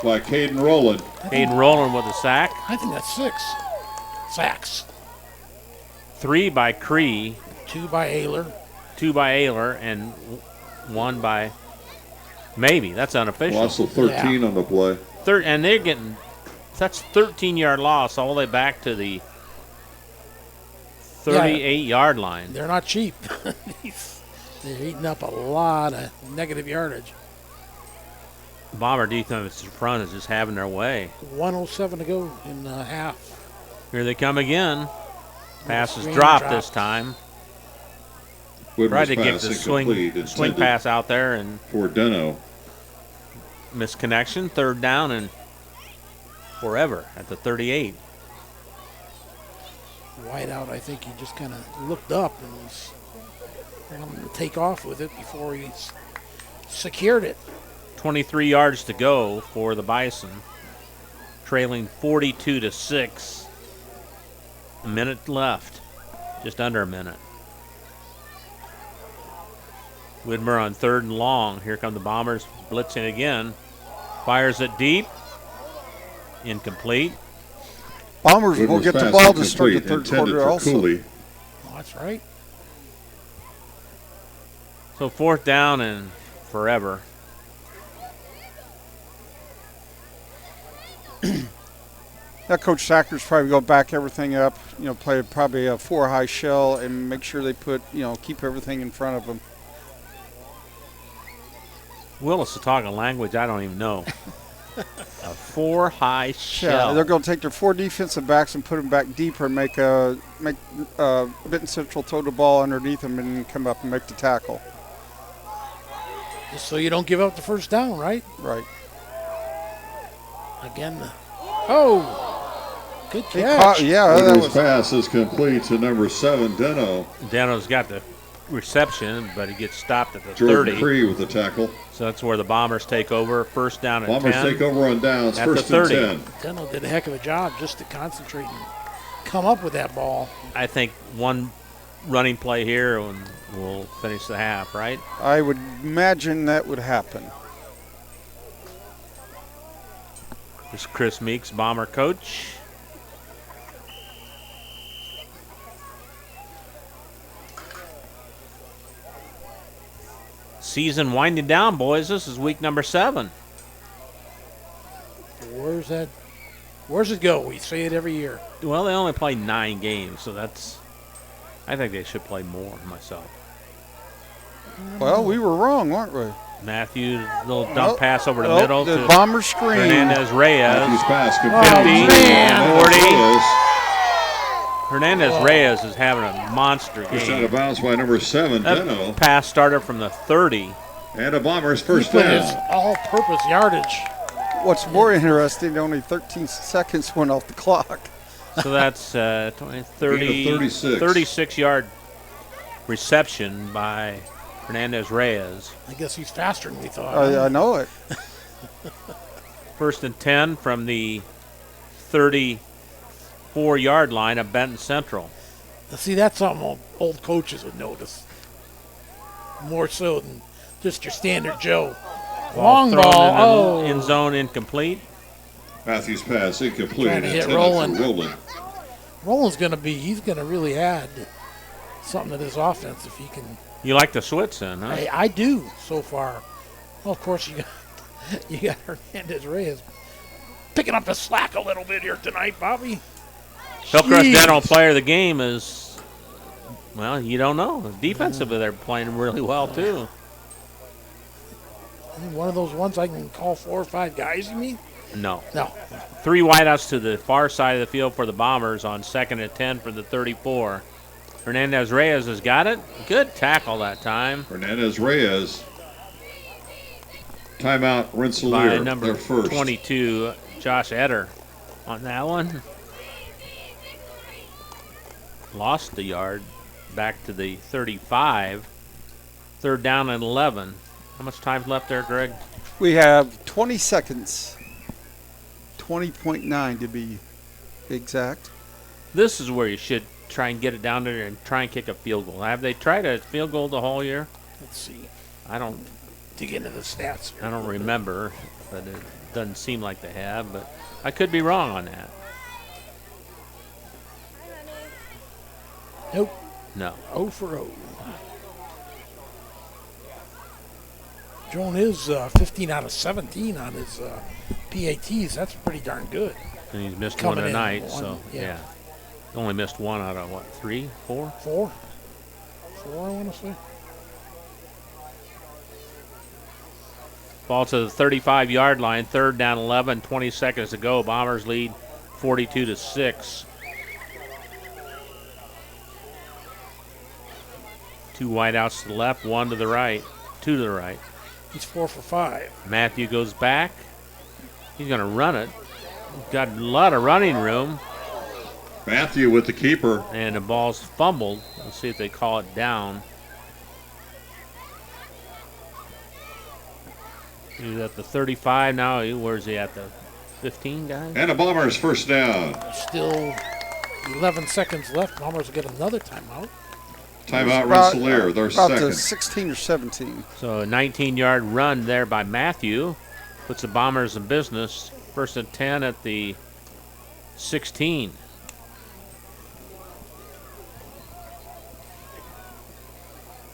by Caden Rowland. Caden Rowland with a sack. I think that's 6 sacks. 3 by Cree, 2 by Ayler. 2 by Ayler, and won by maybe. That's unofficial. Loss of 13 on the play. And they're getting that's 13-yard loss all the way back to the 38-yard line. They're not cheap. They're eating up a lot of negative yardage. Bomber defense front is just having their way. 1:07 to go in half. Here they come again. Pass is dropped this time. Tried to get the swing pass out there and for Deno. Misconnection. 3rd down and forever at the 38. Whiteout, I think he just kind of looked up and was going to take off with it before he secured it. 23 yards to go for the Bison, trailing 42-6. A minute left, just under a minute. Widmer on 3rd and long. Here come the Bombers blitzing again. Fires it deep. Incomplete. Bombers will get the ball to start the 3rd quarter also. Oh, that's right. So 4th down and forever. Now Coach Sacker's probably going to back everything up, play probably a 4-high shell and make sure they put, keep everything in front of them. Willis is talking language I don't even know. A 4-high shell. Yeah, they're going to take their 4 defensive backs and put them back deeper and make Benton Central throw the ball underneath them and come up and make the tackle. Just so you don't give up the 1st down, right? Right. Again. Good catch. That pass is complete to number 7, Deno. Deno's got the reception, but he gets stopped at the Jordan 30. Cree with the tackle. So that's where the Bombers take over. 1st down and 10. Bombers take over on downs. At 1st the 30. and 10. Deno did a heck of a job just to concentrate and come up with that ball. I think one running play here and we'll finish the half, right? I would imagine that would happen. This is Chris Meeks, Bomber coach. Season winding down, boys. This is week number 7. Where's it go? We say it every year. Well, they only play 9 games, so I think they should play more myself. Well, we were wrong, weren't we? Matthews, little dump pass over the middle. The to Bomber screen. Hernandez Reyes. Matthews pass 50, 40. Hernandez Reyes is having a monster game. Pushed out of bounds by number 7, Deno. Pass started from the 30. And a Bombers 1st down. His all-purpose yardage. What's more interesting, only 13 seconds went off the clock. So that's 36-yard reception by Hernandez Reyes. I guess he's faster than we thought. I know it. 1st and 10 from the 34-yard line of Benton Central. Now, see, that's something old coaches would notice. More so than just your standard Joe. Long ball. End zone incomplete. Matthews pass incomplete. Trying to hit Roland. Roland's going to really add something to this offense if he can. You like the Switz then, huh? I do so far. Well, of course, you got Hernandez Reyes picking up the slack a little bit here tonight, Bobby. Hillcrest Dental player of the game is, well, you don't know. Defensively, they're playing really well, too. I think one of those ones I can call 4 or 5 guys, you mean? No. 3 wideouts to the far side of the field for the Bombers on 2nd and 10 for the 34. Hernandez Reyes has got it. Good tackle that time. Hernandez Reyes. Timeout, Rensselaer. By number their first. 22, Josh Eder on that one. Lost the yard back to the 35. 3rd down and 11. How much time's left there, Greg? We have 20 seconds. 20.9 to be exact. This is where you should try and get it down there and try and kick a field goal. Have they tried a field goal the whole year? Let's see. I don't dig into the stats here. I don't remember, but it doesn't seem like they have, but I could be wrong on that. Nope. No. 0 for 0. Drone is 15 out of 17 on his PATs. That's pretty darn good. And he's missed Coming one in, tonight, so yeah. Only missed one out of what, 3, 4? 4, I want to say. Ball to the 35-yard line, 3rd down 11, 20 seconds to go. Bombers lead 42-6. 2 wideouts to the left, 1 to the right, 2 to the right. He's 4 for 5. Matthew goes back. He's going to run it. He's got a lot of running room. Matthew with the keeper. And the ball's fumbled. Let's see if they call it down. He's at the 35 now. Where's he at? The 15, guys? And the Bombers first down. Still 11 seconds left. Bombers will get another timeout. Timeout Rensselaer, their about second. 16 or 17. So a 19-yard run there by Matthew puts the Bombers in business. 1st and 10 at the 16.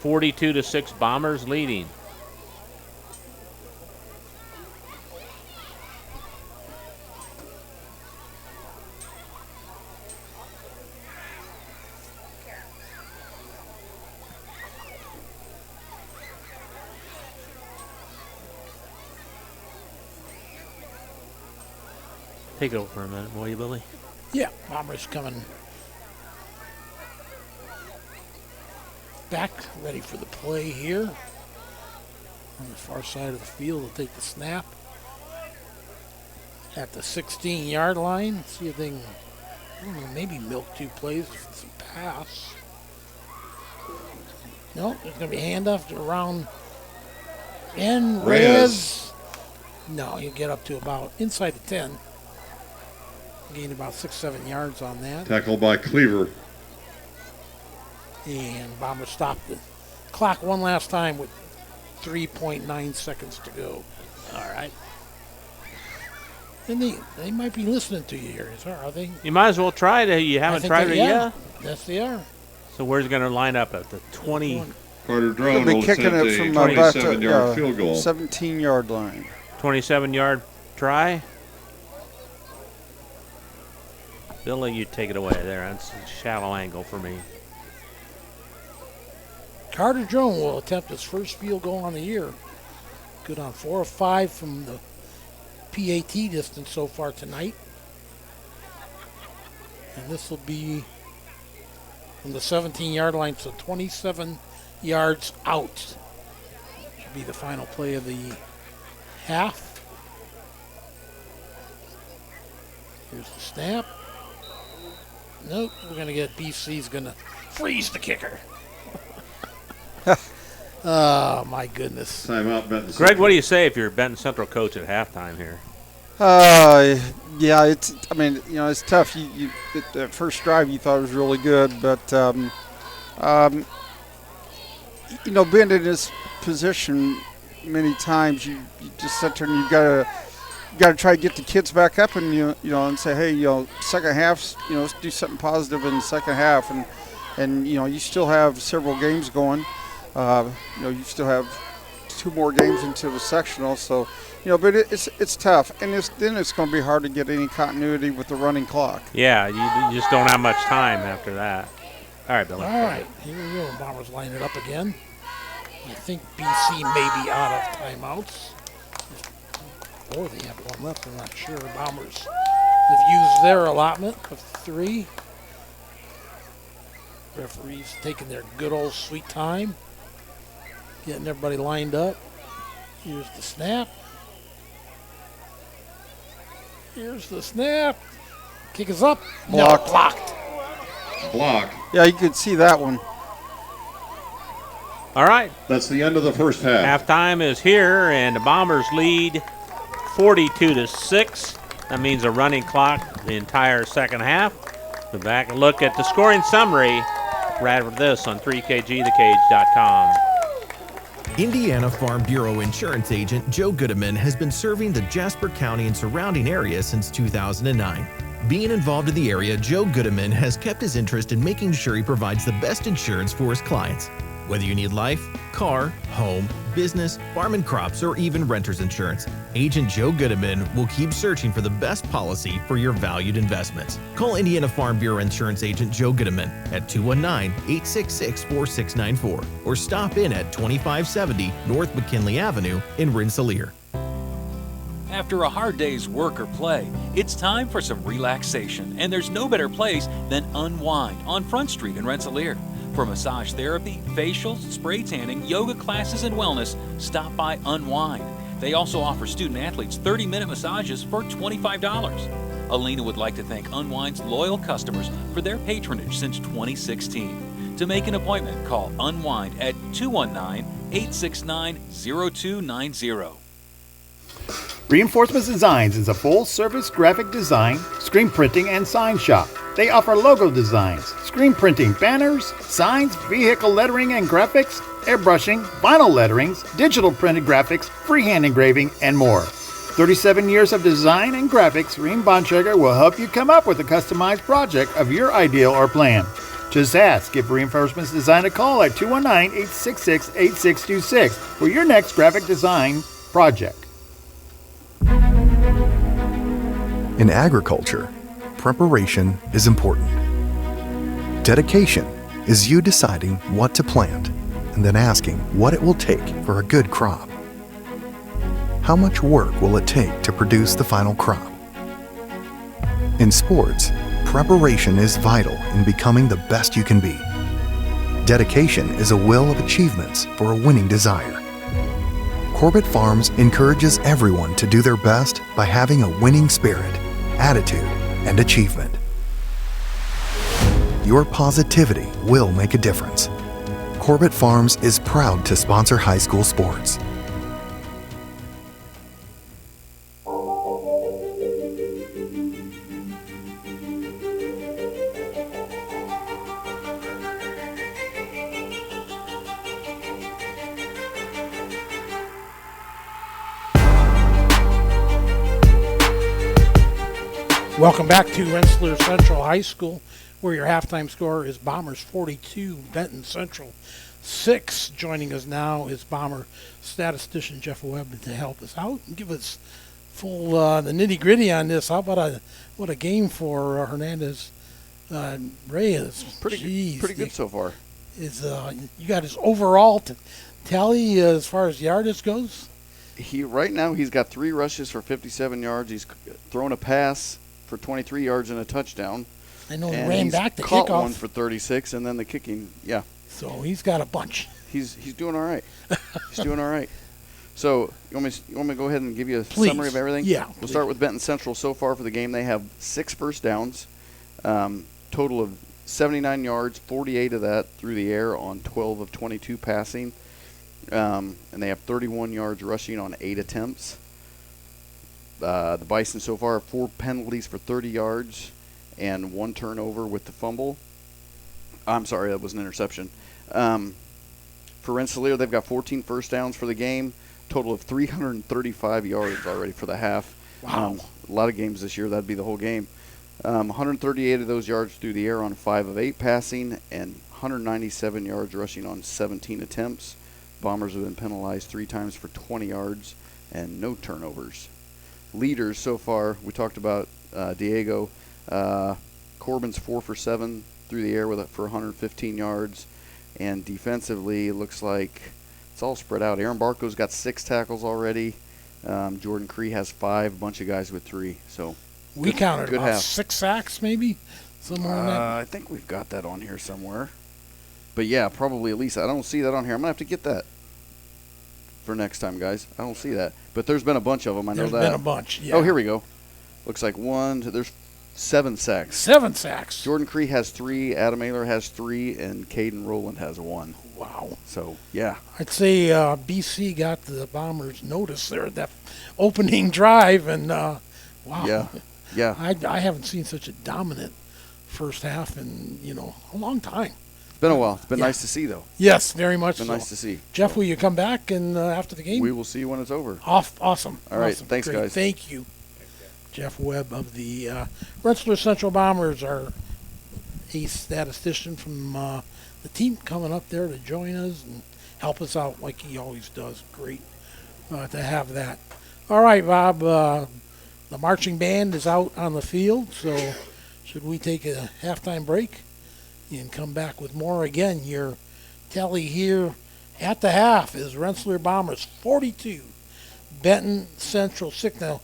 (42-6) Bombers leading. Take it over for a minute, will you, Billy? Yeah, Bombers coming back, ready for the play here. On the far side of the field, they'll take the snap. At the 16-yard line, see if they can, I don't know, maybe milk 2 plays if it's a pass. No, there's going to be a handoff around. And Reyes. No, you get up to about inside the 10. Gained about 6-7 yards on that. Tackled by Cleaver. And Bombers stopped the clock one last time with 3.9 seconds to go. All right. And they might be listening to you here, are they? You might as well try it. You haven't tried it yet? Yes, they are. So where's it going to line up at the 20? Carter Drone They'll will be kicking attempt it a from 27-yard field goal. 17-yard line. 27-yard try. Billy, you take it away there. That's a shallow angle for me. Carter Drone will attempt his first field goal on the year. Good on 4 of 5 from the PAT distance so far tonight. And this will be from the 17-yard line, so 27 yards out. Should be the final play of the half. Here's the snap. Nope, we're going to get BC's going to freeze the kicker. Oh, my goodness. Timeout, Benton. Greg, what do you say if you're a Benton Central coach at halftime here? Yeah, it's tough. That first drive you thought was really good, but being in this position many times, you just sit there and you got to try to get the kids back up and and say, hey, second half, let's do something positive in the second half, and you still have several games going. You still have 2 more games into the sectional, so but it's tough, and then it's going to be hard to get any continuity with the running clock. Yeah, you just don't have much time after that. All right, Billy. All right, here we go. Bombers line it up again. I think BC may be out of timeouts, or they have 1 left. I'm not sure. Bombers have used their allotment of 3. Referees taking their good old sweet time, getting everybody lined up. Here's the snap. Here's the snap. Kick is up. Blocked. No, blocked. Block. Yeah, you could see that one. All right. That's the end of the first half. Halftime is here, and the Bombers lead 42-6. That means a running clock the entire second half. We're back and look at the scoring summary right after this on 3kgthecage.com. Indiana Farm Bureau insurance agent Joe Goodeman has been serving the Jasper County and surrounding area since 2009. Being involved in the area, Joe Goodeman has kept his interest in making sure he provides the best insurance for his clients. Whether you need life, car, home, business, farm and crops, or even renter's insurance, Agent Joe Goodeman will keep searching for the best policy for your valued investments. Call Indiana Farm Bureau Insurance Agent Joe Goodeman at 219-866-4694 or stop in at 2570 North McKinley Avenue in Rensselaer. After a hard day's work or play, it's time for some relaxation, and there's no better place than Unwind on Front Street in Rensselaer. For massage therapy, facials, spray tanning, yoga classes, and wellness, stop by Unwind. They also offer student athletes 30-minute massages for $25. Alina would like to thank Unwind's loyal customers for their patronage since 2016. To make an appointment, call Unwind at 219-869-0290. Reinforcements Designs is a full-service graphic design, screen printing, and sign shop. They offer logo designs, screen printing, banners, signs, vehicle lettering and graphics, airbrushing, vinyl letterings, digital printed graphics, freehand engraving, and more. 37 years of design and graphics, Reem Bontrager will help you come up with a customized project of your ideal or plan. Just ask. Give Reinforcements Design a call at 219-866-8626 for your next graphic design project. In agriculture, preparation is important. Dedication is you deciding what to plant and then asking what it will take for a good crop. How much work will it take to produce the final crop? In sports, preparation is vital in becoming the best you can be. Dedication is a will of achievements for a winning desire. Corbett Farms encourages everyone to do their best by having a winning spirit, attitude, and achievement. Your positivity will make a difference. Corbett Farms is proud to sponsor high school sports. Welcome back to Rensselaer Central High School, where your halftime score is Bombers 42, Benton Central 6. Joining us now is Bomber statistician Jeff Webb to help us out and give us full the nitty-gritty on this. How about what a game for Hernandez Reyes. Pretty good so far. You got his overall tally as far as yardage goes? Right now he's got 3 rushes for 57 yards. He's thrown a pass for 23 yards and a touchdown. I know he ran back the caught kickoff. One for 36, and then the kicking, yeah. So he's got a bunch. He's doing all right. He's doing all right. So you want me to go ahead and give you a Please. summary of everything? Yeah. We'll start with Benton Central. So far for the game, they have 6 first downs, total of 79 yards, 48 of that through the air on 12 of 22 passing, and they have 31 yards rushing on 8 attempts. The Bison so far have 4 penalties for 30 yards and 1 turnover with the fumble. I'm sorry, that was an interception. For Rensselaer, they've got 14 first downs for the game, total of 335 yards already for the half. Wow. A lot of games this year, that'd be the whole game. 138 of those yards through the air on 5 of 8 passing and 197 yards rushing on 17 attempts. Bombers have been penalized 3 times for 20 yards and no turnovers. Leaders so far, we talked about Diego. Corbin's 4 for 7 through the air for 115 yards. And defensively, it looks like it's all spread out. Aaron Barco's got 6 tackles already. Jordan Cree has 5, a bunch of guys with 3. So we counted good about half. 6 sacks maybe, somewhere in that. I think we've got that on here somewhere. But yeah, probably at least. I don't see that on here. I'm going to have to get that for next time, guys. I don't see that. But there's been a bunch of them. I know that. There's been a bunch, yeah. Oh, here we go. Looks like there's 7 sacks. 7 sacks. Jordan Cree has 3, Adam Ayler has 3, and Caden Rowland has 1. Wow. So, yeah. I'd say BC got the Bombers' notice there at that opening drive, and wow. Yeah. I haven't seen such a dominant first half in, a long time. It's been a while. It's been nice to see, though. Yes, very much It's been nice to see. Jeff, will you come back and after the game? We will see you when it's over. Awesome. All right. Awesome. Thanks, Great. guys. Thank you. Jeff Webb of the Rensselaer Central Bombers, our ace statistician from the team coming up there to join us and help us out like he always does. Great to have that. All right, Bob, the marching band is out on the field, so should we take a halftime break and come back with more? Again, your tally here at the half is Rensselaer Bombers 42, Benton Central 6. Now,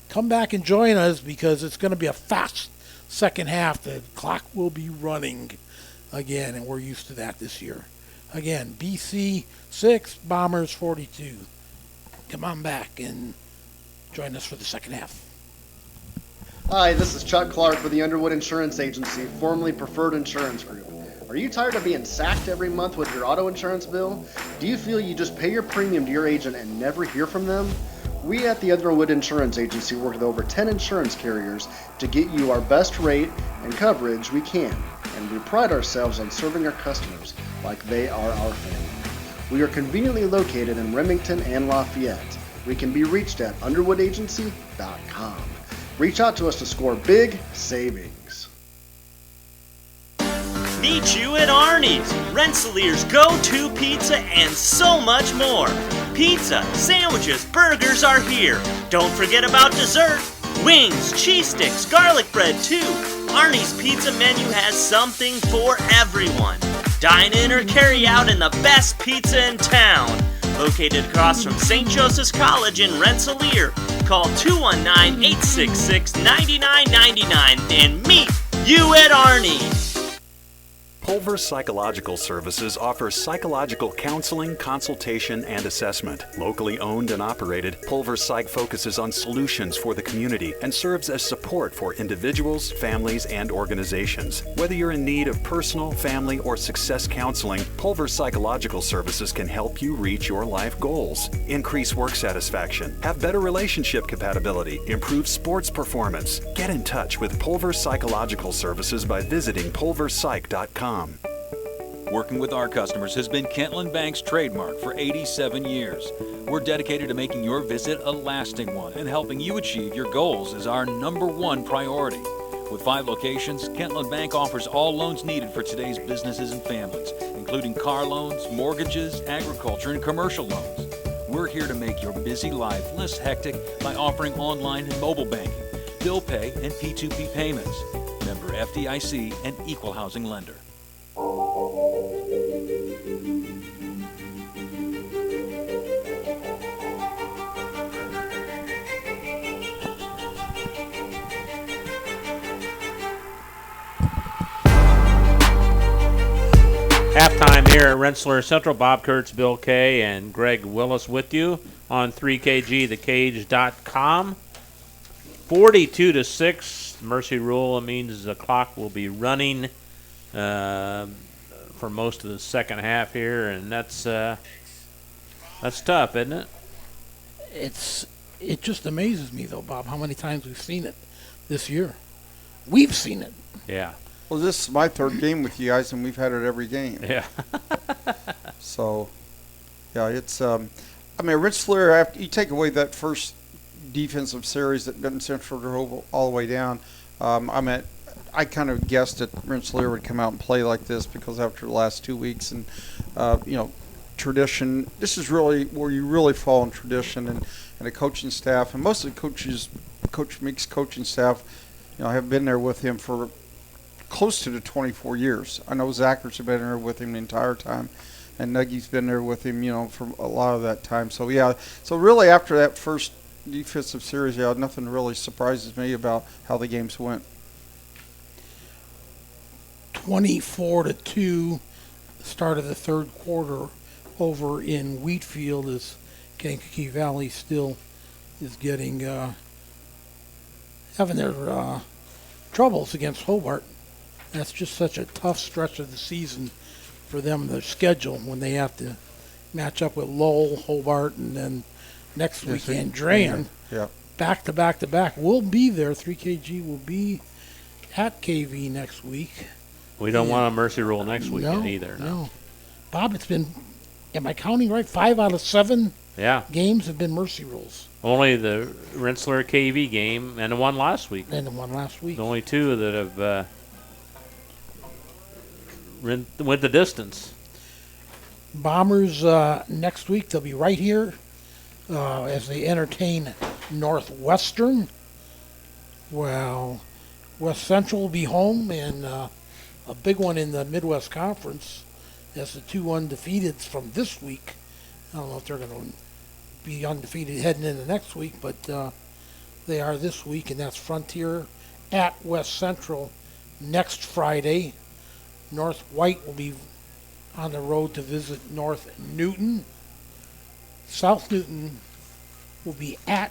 come back and join us because it's going to be a fast second half. The clock will be running again, and we're used to that this year. Again, BC 6, Bombers 42. Come on back and join us for the second half. Hi, this is Chuck Clark with the Underwood Insurance Agency, formerly Preferred Insurance Group. Are you tired of being sacked every month with your auto insurance bill? Do you feel you just pay your premium to your agent and never hear from them? We at the Underwood Insurance Agency work with over 10 insurance carriers to get you our best rate and coverage we can, and we pride ourselves on serving our customers like they are our family. We are conveniently located in Remington and Lafayette. We can be reached at underwoodagency.com. Reach out to us to score big savings. Meet you at Arnie's, Rensselaer's go-to pizza and so much more. Pizza, sandwiches, burgers are here. Don't forget about dessert. Wings, cheese sticks, garlic bread too. Arnie's pizza menu has something for everyone. Dine in or carry out in the best pizza in town. Located across from St. Joseph's College in Rensselaer. Call 219-866-9999 and meet you at Arnie's. Pulver Psychological Services offers psychological counseling, consultation, and assessment. Locally owned and operated, Pulver Psych focuses on solutions for the community and serves as support for individuals, families, and organizations. Whether you're in need of personal, family, or success counseling, Pulver Psychological Services can help you reach your life goals, increase work satisfaction, have better relationship compatibility, improve sports performance. Get in touch with Pulver Psychological Services by visiting pulverpsych.com. Working with our customers has been Kentland Bank's trademark for 87 years. We're dedicated to making your visit a lasting one, and helping you achieve your goals is our #1 priority. With 5 locations, Kentland Bank offers all loans needed for today's businesses and families, including car loans, mortgages, agriculture, and commercial loans. We're here to make your busy life less hectic by offering online and mobile banking, bill pay, and P2P payments. Member FDIC and equal housing lender. Halftime here at Rensselaer Central. Bob Kurtz, Bill Kay, and Greg Willis with you on 3kgthecage.com. 42-6. Mercy rule means the clock will be running for most of the second half here, and that's tough, isn't it? It just amazes me though, Bob, how many times we've seen it this year. We've seen it. Yeah. Well, this is my 3rd game with you guys, and we've had it every game. Yeah. So, yeah, it's Rensselaer, after you take away that first defensive series that Benton Central drove all the way down, I kind of guessed that Rensselaer would come out and play like this because after the last 2 weeks and, tradition, this is really where you really fall in tradition and the coaching staff. And most of the coaches, Coach Meek's coaching staff, have been there with him for close to the 24 years. I know Zachers has been there with him the entire time, and Nuggy's been there with him, for a lot of that time. So, yeah, so really after that first defensive series, nothing really surprises me about how the games went. 24-2, start of the 3rd quarter over in Wheatfield as Kankakee Valley still is getting having their troubles against Hobart. That's just such a tough stretch of the season for them, their schedule, when they have to match up with Lowell, Hobart, and then next week Andrean. Yeah. Back to back to back. We'll be there. 3KG will be at KV next week. We don't want a mercy rule next weekend either. No. Bob, it's been, am I counting right? 5 out of 7 games have been mercy rules. Only the Rensselaer KV game and the one last week. And the one last week. The only 2 that have went the distance. Bombers next week, they'll be right here as they entertain Northwestern. Well, West Central will be home, and a big one in the Midwest Conference as the 2 undefeateds from this week. I don't know if they're going to be undefeated heading into next week, but they are this week, and that's Frontier at West Central next Friday. North White will be on the road to visit North Newton. South Newton will be at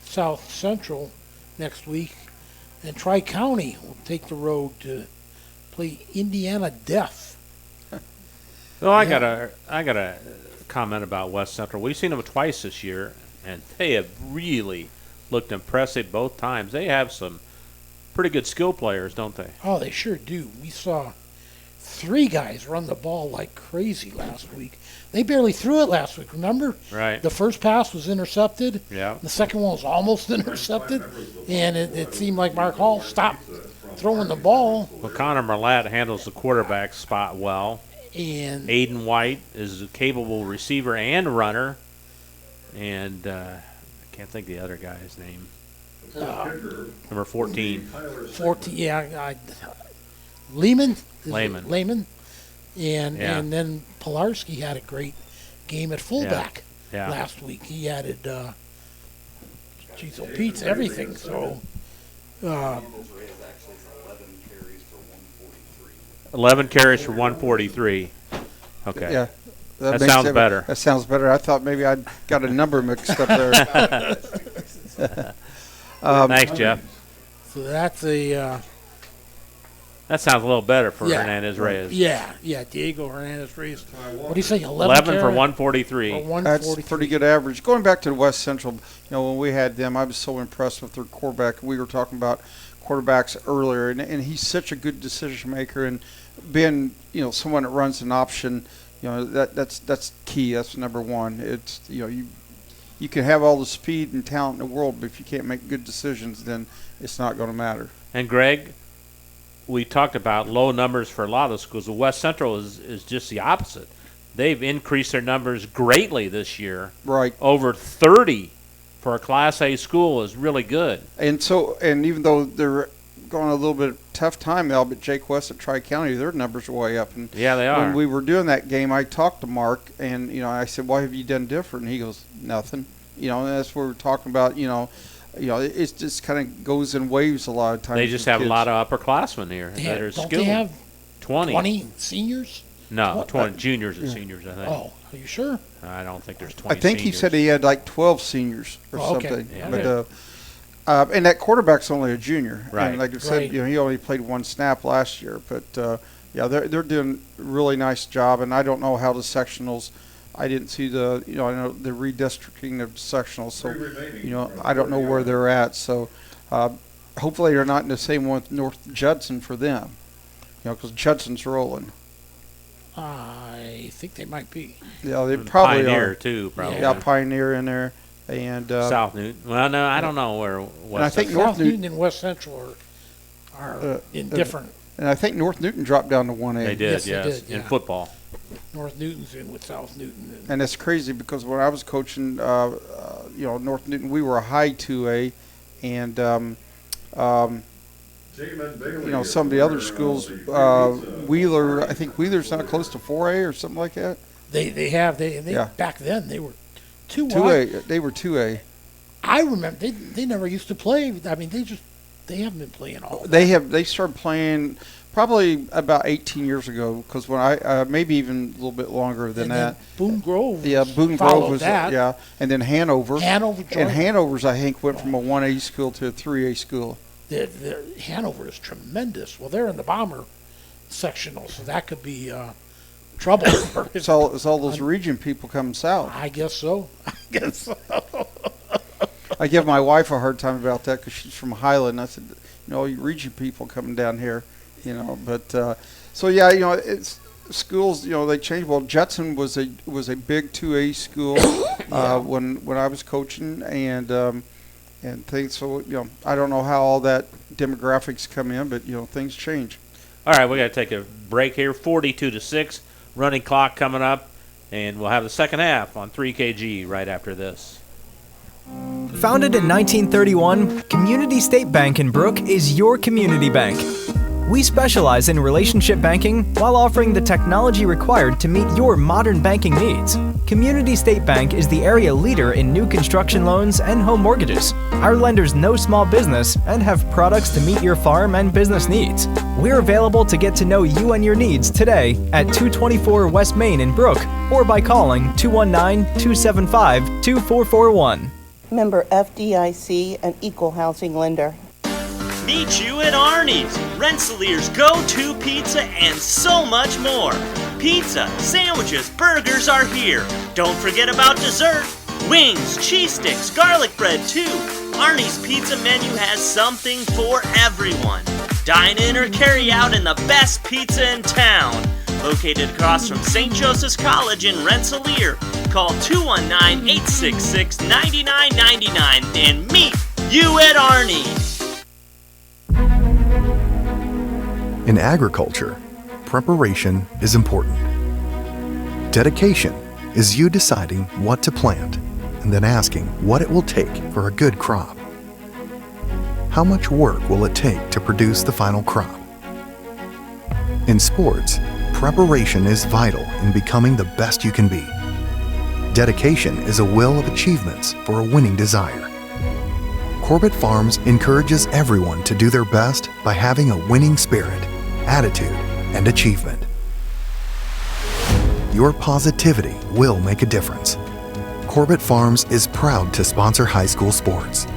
South Central next week, and Tri-County will take the road to play Indiana Deaf. Well, I got a comment about West Central. We've seen them twice this year, and they have really looked impressive both times. They have some pretty good skill players, don't they? Oh, they sure do. We saw 3 guys run the ball like crazy last week. They barely threw it last week, remember? Right. The first pass was intercepted. Yeah. The second one was almost intercepted. And it seemed like Mark Hall stopped throwing the ball. Well, Connor Merlatt handles the quarterback spot well. And Aiden White is a capable receiver and runner. And I can't think of the other guy's name. Number 14. 14, yeah. Lehman. Lehman. And then Pilarski had a great game at fullback last week. He added, Pete's everything. So, 11 carries for 143. Okay. Yeah. That sounds better. That sounds better. I thought maybe I got a number mixed up there. Thanks, Jeff. So that's that sounds a little better for Hernandez Reyes. Yeah, Diego Hernandez Reyes. What do you say? 11 for 143. That's pretty good average. Going back to West Central, when we had them, I was so impressed with their quarterback. We were talking about quarterbacks earlier, and he's such a good decision maker. And being someone that runs an option, that's key. That's number one. It's you can have all the speed and talent in the world, but if you can't make good decisions, then it's not going to matter. And Greg, we talked about low numbers for a lot of the schools. The West Central is just the opposite. They've increased their numbers greatly this year. Right. Over 30 for a Class A school is really good. And even though they're going a little bit tough time now, but Jake West at Tri-County, their numbers are way up. And yeah, they are. When we were doing that game, I talked to Mark, and I said, "Why have you done different?" And he goes, "Nothing." And that's what we're talking about. It just kind of goes in waves a lot of times. They just have a lot of upperclassmen here that are skilled. Don't they have 20 seniors? No, 20 juniors and seniors, I think. Oh, are you sure? I don't think there's 20 I think seniors. he said he had like 12 seniors or something. Okay. Yeah. But and that quarterback's only a junior. Right. And like I said, he only played 1 snap last year. But they're doing a really nice job. And I don't know how the sectionals. I didn't see I know the redistricting of sectionals, so I don't know where they're at. So hopefully they're not in the same one with North Judson for them, because Judson's rolling. I think they might be. Yeah, they probably Pioneer are. too, probably. Yeah, Pioneer in there, and South Newton. Well, no, I don't know where West. And I think North Newton and West Central are in different. And I think North Newton dropped down to 1A. They did, Yes, they did, in football. North Newton's in with South Newton. And it's crazy because when I was coaching, North Newton, we were a high 2A, and some of the other schools, Wheeler, I think Wheeler's not close to 4A or something like that. They back then they were 2A. 2A. They were 2A. I remember they never used to play. I mean, they haven't been playing all. They started playing probably about 18 years ago, because when I maybe even a little bit longer than that. Boone Grove. Yeah, Boone Grove was that. and then Hanover. Hanover joined. And Hanover's, I think, went from a 1A school to a 3A school. Hanover is tremendous. Well, they're in the bomber sectional, so that could be trouble. It's all those region people coming south. I guess so. I give my wife a hard time about that because she's from Highland. I said, you region people coming down here, But so yeah, it's schools. They change. Well, Judson was a big 2A school when I was coaching, and things. So I don't know how all that demographics come in, but things change. All right, we got to take a break here. 42-6, running clock coming up, and we'll have the second half on 3KG right after this. Founded in 1931, Community State Bank in Brook is your community bank. We specialize in relationship banking while offering the technology required to meet your modern banking needs. Community State Bank is the area leader in new construction loans and home mortgages. Our lenders know small business and have products to meet your farm and business needs. We're available to get to know you and your needs today at 224 West Main in Brook or by calling 219-275-2441. Member FDIC, an equal housing lender. Meet you at Arnie's, Rensselaer's go-to pizza and so much more. Pizza, sandwiches, burgers are here. Don't forget about dessert. Wings, cheese sticks, garlic bread too. Arnie's pizza menu has something for everyone. Dine in or carry out in the best pizza in town. Located across from St. Joseph's College in Rensselaer. Call 219-866-9999 and meet you at Arnie's. In agriculture, preparation is important. Dedication is you deciding what to plant and then asking what it will take for a good crop. How much work will it take to produce the final crop? In sports, preparation is vital in becoming the best you can be. Dedication is a will of achievements for a winning desire. Corbett Farms encourages everyone to do their best by having a winning spirit, attitude, and achievement. Your positivity will make a difference. Corbett Farms is proud to sponsor high school sports.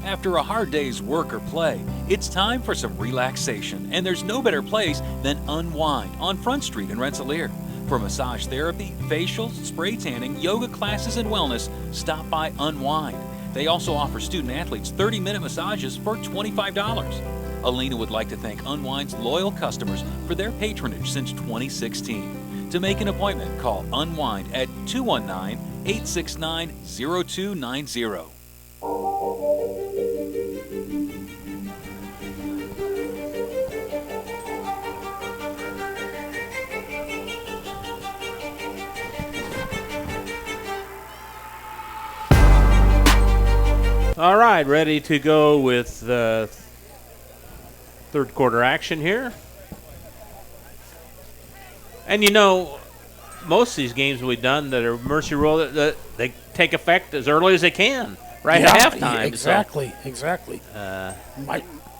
After a hard day's work or play, it's time for some relaxation, and there's no better place than Unwind on Front Street in Rensselaer. For massage therapy, facials, spray tanning, yoga classes, and wellness, stop by Unwind. They also offer student-athletes 30-minute massages for $25. Alina would like to thank Unwind's loyal customers for their patronage since 2016. To make an appointment, call Unwind at 219-869-0290. All right, ready to go with the third quarter action here. And you know, most of these games we've done that are Mercy Rule, they take effect as early as they can, right at halftime. Exactly.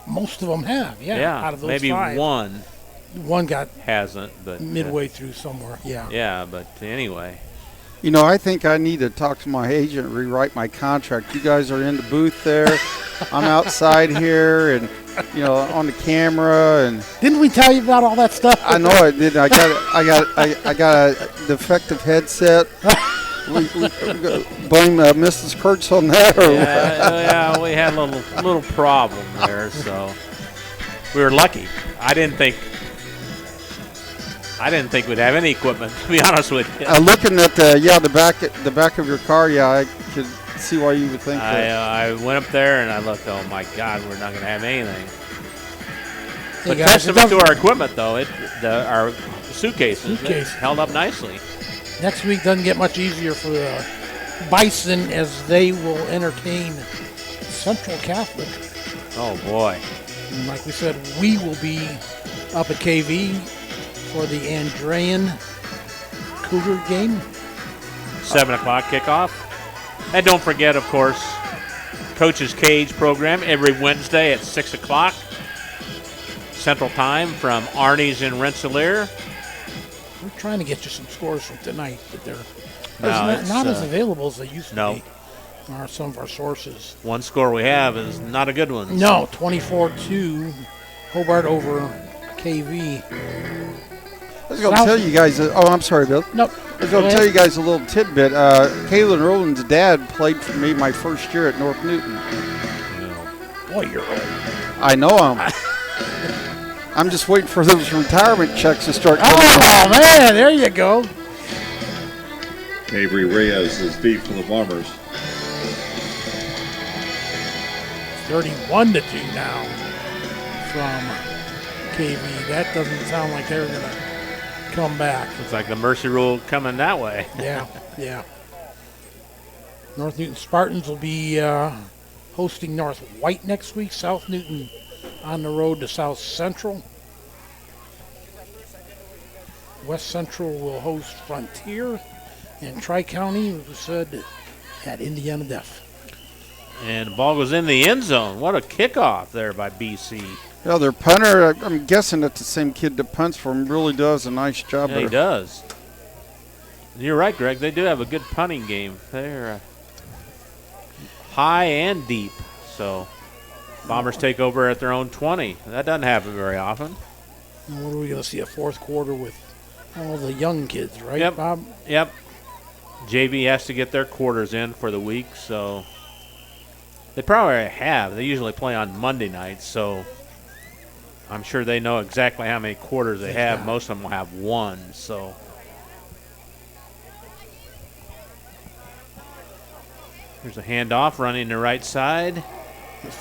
Most of them have, out of those maybe five. One hasn't, but midway through somewhere. Yeah, but anyway. You know, I think I need to talk to my agent, rewrite my contract. You guys are in the booth there. I'm outside here, and on the camera. And didn't we tell you about all that stuff? I know I did. I got a defective headset. we blame Mrs. Kurtz on that. Yeah, we had a little problem there, so we were lucky. I didn't think we'd have any equipment, to be honest with you. Looking at the back of your car, I could see why you would think that. I went up there and I looked. Oh my God, we're not going to have anything. Hey But guys, testament to our equipment, though, our suitcases held up nicely. Next week doesn't get much easier for the Bison as they will entertain Central Catholic. Oh boy! And like we said, we will be up at KV for the Andrean Cougar game. 7 o'clock kickoff. And don't forget, of course, Coach's Cage program every Wednesday at 6 o'clock Central Time from Arnie's in Rensselaer. We're trying to get you some scores from tonight, but they're not as available as they used to be. Are some of our sources. One score we have is not a good one. No, 24-2, Hobart over KV. I was going to tell you guys. I'm sorry, Bill. Nope. I was going to tell you guys a little tidbit. Kaylin Rowland's dad played for me my first year at North Newton. Boy, you're old. I know I'm just waiting for those retirement checks to start coming. Oh, man, there you go. Avery Reyes is deep for the Bombers. 31-2 now from KV. That doesn't sound like they're going to come back. It's like the mercy rule coming that way. Yeah, yeah. North Newton Spartans will be hosting North White next week. South Newton on the road to South Central. West Central will host Frontier. And Tri-County, as we said, at Indiana Deaf. And the ball goes in the end zone. What a kickoff there by BC. Yeah, their punter, I'm guessing that the same kid that punts for him really does a nice job Yeah, there. he does. You're right, Greg. They do have a good punting game. They're high and deep. So Bombers take over at their own 20. That doesn't happen very often. And what are we going to see, a fourth quarter with all the young kids, right, Yep. Bob? Yep. JV has to get their quarters in for the week, so they probably have. They usually play on Monday nights, so I'm sure they know exactly how many quarters they have. Most of them will have one, so. Here's a handoff running the right side.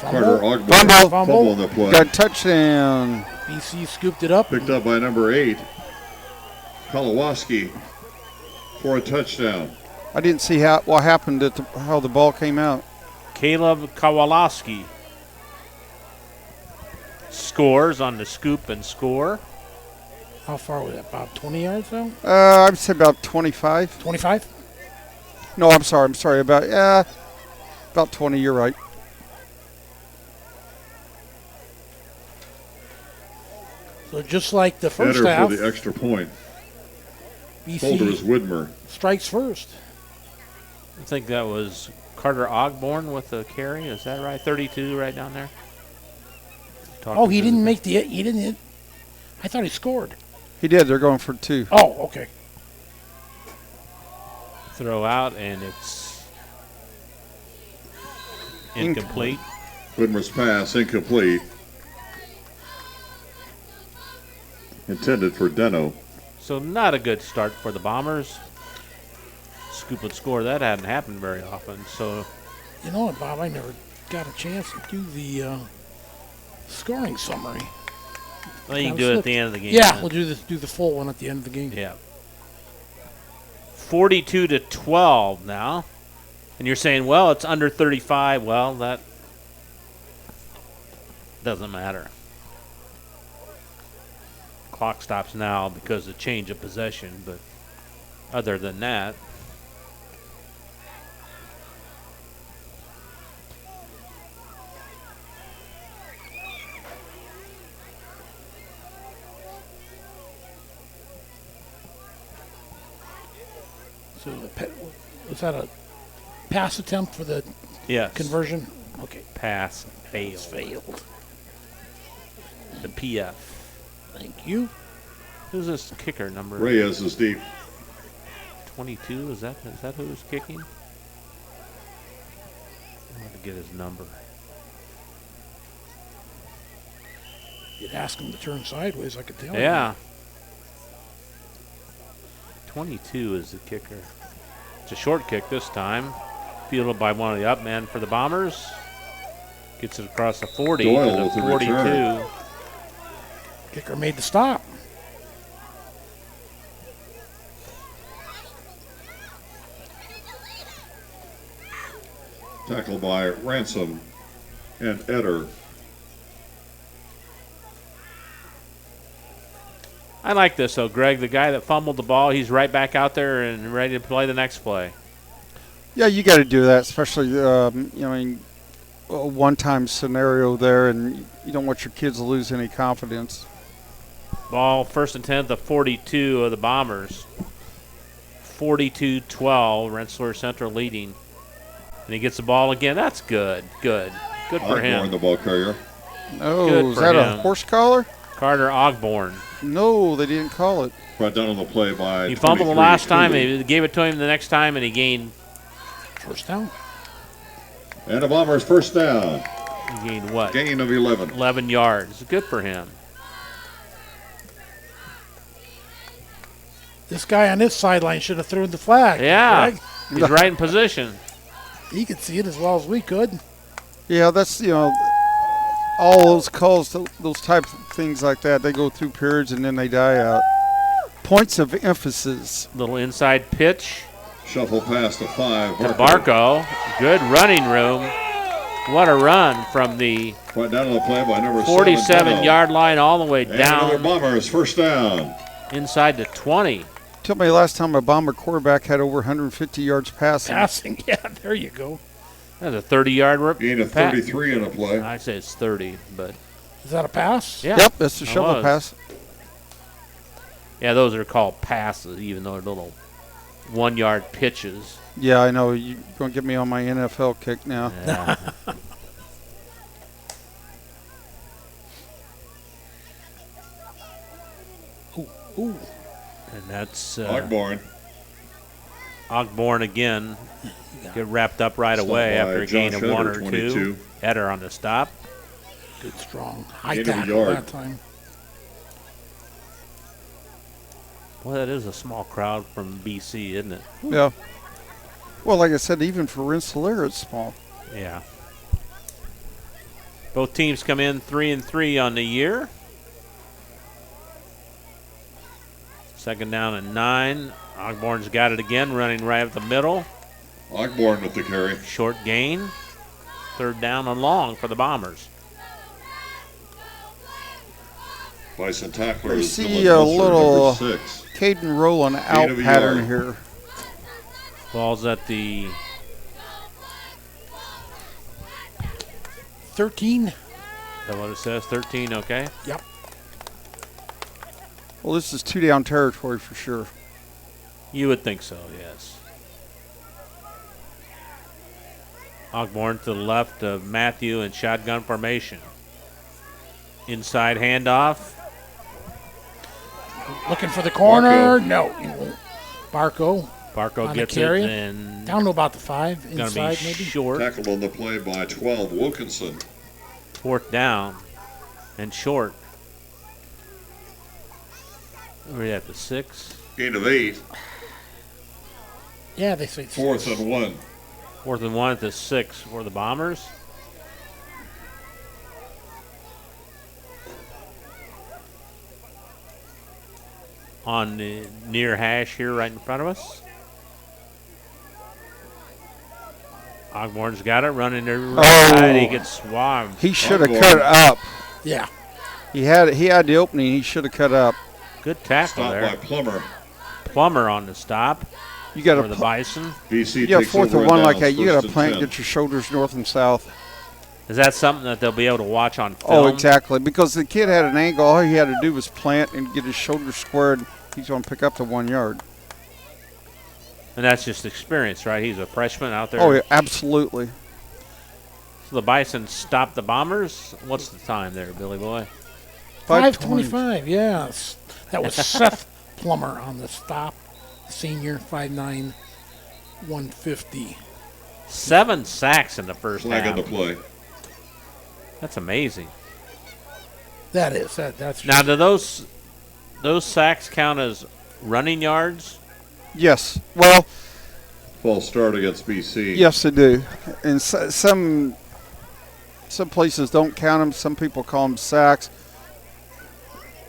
Carter Ogbar fumble on the play. Got a touchdown. BC scooped it up. Picked up by number 8, Kolowaski, for a touchdown. I didn't see what happened at how the ball came out. Caleb Kowalski scores on the scoop and score. How far was that, Bob? 20 yards now? I'd say about 25. 25? No, I'm sorry. About 20. You're right. So just like the first Header half, for the extra point. BC Holder is Widmer. strikes first. I think that was Carter Ogborn with the carry. Is that right? 32 right down there. He didn't make the. He didn't. I thought he scored. He did. They're going for 2. Oh, okay. Throw out, and it's incomplete. Widmer's pass incomplete. Intended for Deno. So not a good start for the Bombers. Scoop and score, that hadn't happened very often. So, You know what, Bob? I never got a chance to do the scoring summary. well, you can do it at the end of the game. Yeah, then. we'll do the full one at the end of the game. Yeah. 42-12 now. And you're saying, well, it's under 35. Well, that doesn't matter. Clock stops now because of change of possession, but other than that, So was that a pass attempt for the yes. conversion? Okay. Pass failed. Failed. The PF. Thank you. Who's this kicker number? Reyes is deep. 22. Is that who's kicking? I'm going to get his number. You'd ask him to turn sideways, I could tell. Yeah. 22 is the kicker. It's a short kick this time. Fielded by one of the up men for the Bombers. Gets it across the 40 Doyle to with the the 42. return. Kicker made the stop. Tackled by Ransom and Eder. I like this, though, Greg. The guy that fumbled the ball, he's right back out there and ready to play the next play. Yeah, you got to do that, especially a one-time scenario there, and you don't want your kids to lose any confidence. Ball first and 10 at the 42 of the Bombers. 42-12, Rensselaer Central leading. And he gets the ball again. That's good. Good for him. The ball carrier. Oh, is that a horse collar? Carter Ogborn. No, they didn't call it. Brought down on the play by He fumbled the last time. He gave it to him the next time, and he gained first down. And the Bombers first down. He gained what? Gain of 11. 11 yards. Good for him. This guy on this sideline should have thrown the flag. Yeah. Greg. He's right in position. He could see it as well as we could. Yeah, that's, all those calls, those types of things like that, they go through periods and then they die out. Points of emphasis. Little inside pitch. Shuffle pass to 5. To Barco. Good running room. What a run from the Right down to the play by number 47-yard line all the way and down. Another Bombers first down. Inside the 20. Tell me last time a Bomber quarterback had over 150 yards passing. Passing, yeah, there you go. That's a 30-yard Gain of 33 in a play. I'd say it's 30, but. Is that a pass? Yeah. Yep, that's a shovel pass. Yeah, those are called passes, even though they're little 1-yard pitches. Yeah, I know. You're going to get me on my NFL kick now. Yeah. Ooh. And that's Ogborn again. Get wrapped up right away after a gain of 1 or 2. Header on the stop. Good strong high tackle that time. Well, that is a small crowd from BC, isn't it? Yeah. Well, like I said, even for Rensselaer, it's small. Yeah. Both teams come in 3-3 on the year. Second down and 9. Ogborn's got it again, running right up the middle. Ogborn with the carry. Short gain. Third down and long for the Bombers. Bison tacklers. You see a little Caden rolling out pattern here. Ball's at the 13. Is that what it says? 13, okay. Yep. Well, this is 2-down territory for sure. You would think so, yes. Ogborn to the left of Matthew in shotgun formation. Inside handoff. Looking for the corner. Barco. No, he won't. Barco gets it and down to about the 5 inside, be maybe. Short. Tackled on the play by 12, Wilkinson. Fourth down and short. We're at the 6. Gain of 8. Yeah, they say 4th and 1. 4th and 1 at the 6 for the Bombers. On the near hash here right in front of us. Ogborn's got it running to the right side. He gets swamped. He should have cut up. Yeah. He had the opening. He should have cut up. Good tackle Stop there. by Plummer. Plummer on the stop. You got for the Bison. BC you got takes 4th over and 1 like downs, that. You got first to and plant, 10. get your shoulders north and south. Is that something that they'll be able to watch on film? Oh, exactly. Because the kid had an angle. All he had to do was plant and get his shoulders squared. He's going to pick up the 1 yard. And that's just experience, right? He's a freshman out there. Oh, yeah, absolutely. So the Bison stopped the Bombers. What's the time there, Billy Boy? 5:25. Yes, that was Seth Plummer on the stop. Senior, 5'9", 150. 7 sacks in the first Flag half. on the play. That's amazing. That is that's. Now, do those sacks count as running yards? Yes. Well, False start against BC. yes, they do. And some places don't count them. Some people call them sacks.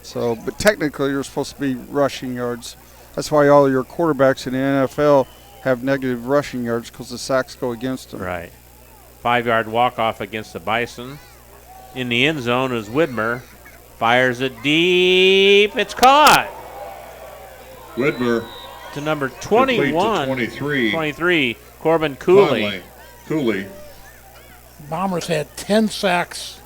So, but technically, you're supposed to be rushing yards. That's why all your quarterbacks in the NFL have negative rushing yards, because the sacks go against them. Right. 5-yard walk-off against the Bison. In the end zone is Widmer. Fires it deep. It's caught. Widmer. To number 21. 23. Corbin Cooley. Cooley. Bombers had 10 sacks